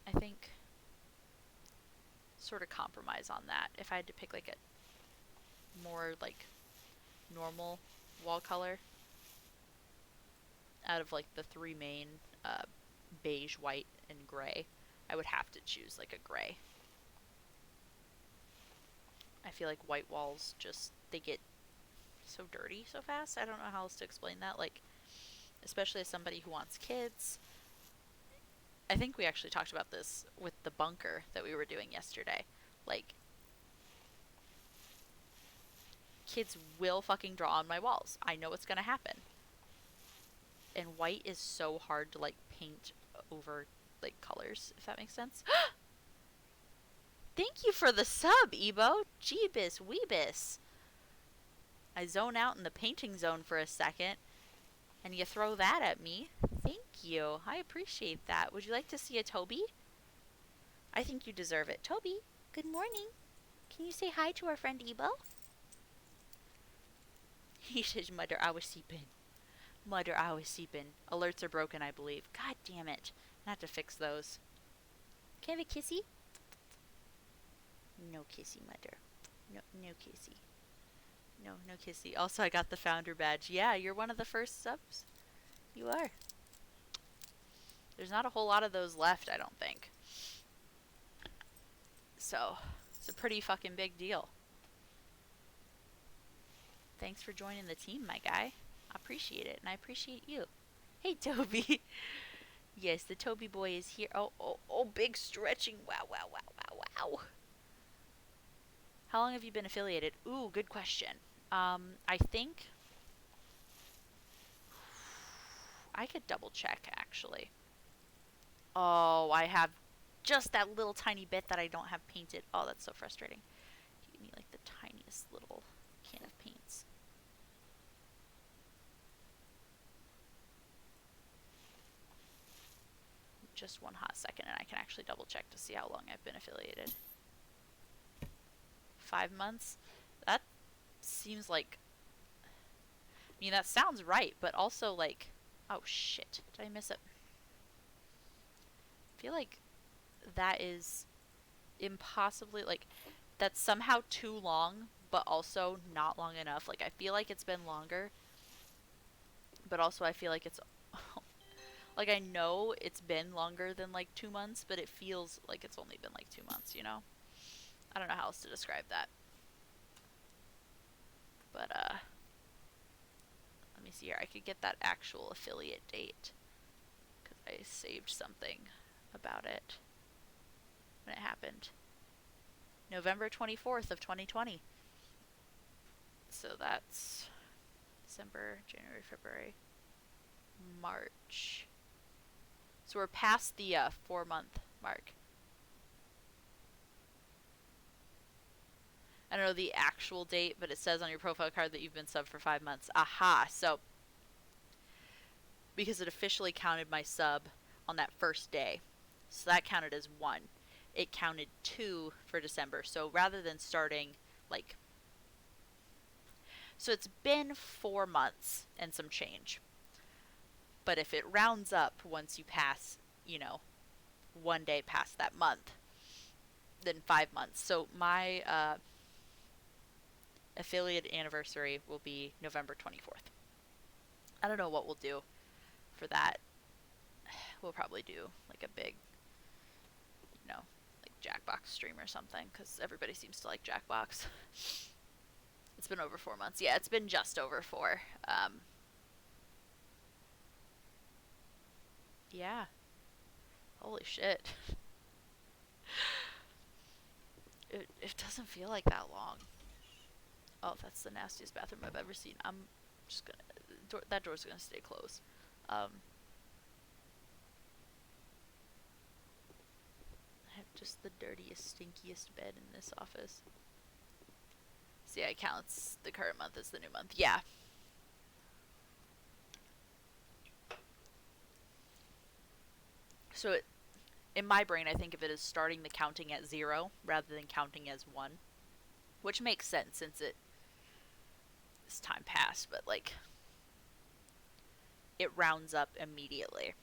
I think sort of compromise on that. If I had to pick like a more like normal wall color out of like the three main beige, white, and gray, I would have to choose like a gray. I feel like white walls just they get so dirty so fast. I don't know how else to explain that. Like, especially as somebody who wants kids. I think we actually talked about this with the bunker that we were doing yesterday. Like, kids will fucking draw on my walls. I know what's gonna happen. And white is so hard to like paint over like colors, if that makes sense. Thank you for the sub, Ebo. Jeebus Weebus. I zone out in the painting zone for a second, and you throw that at me. Thank you. I appreciate that. Would you like to see a Toby? I think you deserve it. Toby, good morning. Can you say hi to our friend Ebo? He says, Mother, I was sleeping. Mother, I was sleeping. Alerts are broken, I believe. God damn it. Not to fix those. Can I have a kissy? No kissy, Mother. No kissy. No kissy. Also, I got the founder badge. Yeah, you're one of the first subs. You are. There's not a whole lot of those left, I don't think. So, it's a pretty fucking big deal. Thanks for joining the team, my guy. I appreciate it, and I appreciate you. Hey, Toby. Yes, the Toby boy is here. Oh, big stretching. Wow. How long have you been affiliated? Ooh, good question. I think I could double check, actually. Oh, I have just that little tiny bit that I don't have painted. Oh, that's so frustrating. You need like the tiniest little can of paints. Just one hot second, and I can actually double check to see how long I've been affiliated. 5 months? That seems like... I mean, that sounds right, but also like... Oh, shit. Did I miss it? I feel like that is impossibly... Like, that's somehow too long, but also not long enough. Like, I feel like it's been longer, but also I feel like it's Like, I know it's been longer than like 2 months, but it feels like it's only been like 2 months, you know? I don't know how else to describe that. But, let me see here. I could get that actual affiliate date because I saved something about it when it happened. November 24th of 2020. So that's December, January, February, March. So we're past the 4 month mark. I don't know the actual date, but it says on your profile card that you've been sub for 5 months. Aha. So because it officially counted my sub on that first day. So that counted as one. It counted two for December. So rather than starting like. So it's been 4 months and some change. But if it rounds up once you pass, you know, one day past that month, then 5 months. So my affiliate anniversary will be November 24th. I don't know what we'll do for that. We'll probably do like a big, you know, like Jackbox stream or something because everybody seems to like Jackbox. It's been over 4 months. Yeah, it's been just over four. Yeah. Holy shit. It doesn't feel like that long. Oh, that's the nastiest bathroom I've ever seen. I'm just gonna. That door's gonna stay closed. I have just the dirtiest, stinkiest bed in this office. So yeah, it counts the current month as the new month. Yeah. So in my brain, I think of it as starting the counting at 0 rather than counting as 1, which makes sense since it's time passed, but like it rounds up immediately.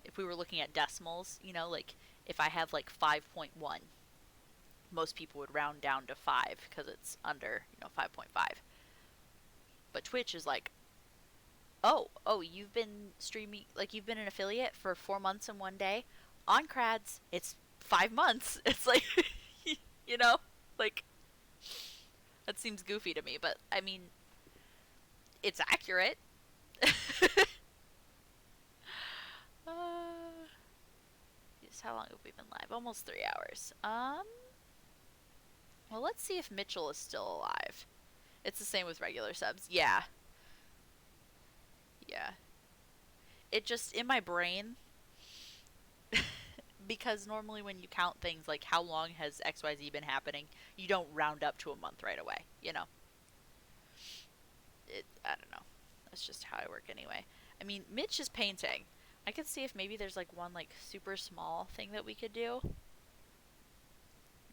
If we were looking at decimals, you know, like if I have like 5.1, most people would round down to 5 because it's under, 5.5. But Twitch is like, oh, you've been streaming, like you've been an affiliate for 4 months and one day. On Crads, it's 5 months. It's like, you know, like that seems goofy to me, but I mean, it's accurate. Yes, how long have we been live? Almost 3 hours. Well, let's see if Mitchell is still alive. It's the same with regular subs. Yeah. Yeah. It just, in my brain, because normally when you count things like how long has XYZ been happening, you don't round up to a month right away, you know? I don't know. That's just how I work anyway. I mean, Mitch is painting. I could see if maybe there's like one like super small thing that we could do.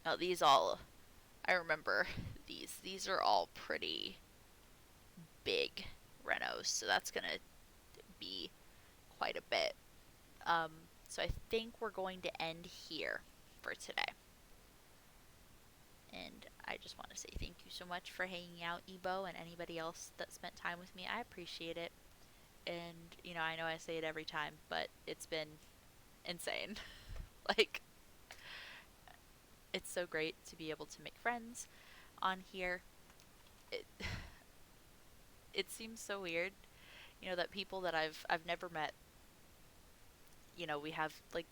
Oh, these all, I remember these. These are all pretty big renos, so that's gonna be quite a bit. Um, so I think we're going to end here for today. And I just want to say thank you so much for hanging out, Ebo, and anybody else that spent time with me. I appreciate it. And, I know I say it every time, but it's been insane. Like, it's so great to be able to make friends on here. It, it seems so weird, that people that I've never met, we have like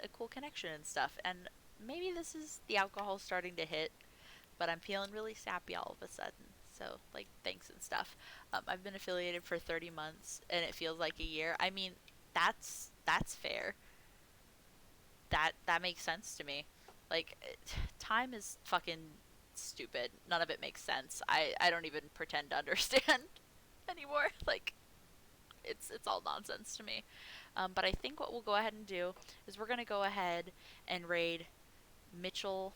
a cool connection and stuff. And maybe this is the alcohol starting to hit, but I'm feeling really sappy all of a sudden. So, like, thanks and stuff. I've been affiliated for 30 months, and it feels like a year. I mean, that's fair. That makes sense to me. Like, time is fucking stupid. None of it makes sense. I don't even pretend to understand anymore. Like, it's all nonsense to me. But I think what we'll go ahead and do is we're gonna go ahead and raid Mitchell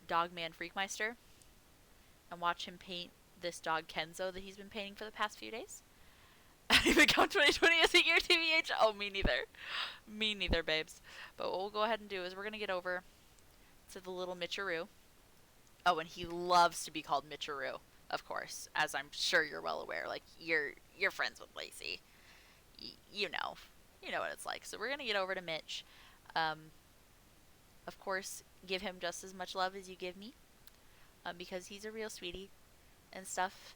Dogman Freakmeister and watch him paint this dog Kenzo that he's been painting for the past few days. I didn't even count 2020 as a year, TBH. Oh, me neither. Me neither, babes. But what we'll go ahead and do is we're going to get over to the little Mitcheroo. Oh, and he loves to be called Mitcheroo, of course, as I'm sure you're well aware. Like, you're friends with Lacey. you know, you know what it's like. So we're gonna get over to Mitch. Um, of course, give him just as much love as you give me, because he's a real sweetie and stuff.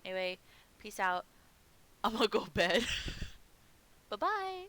Anyway, peace out. I'm gonna go bed. Bye bye.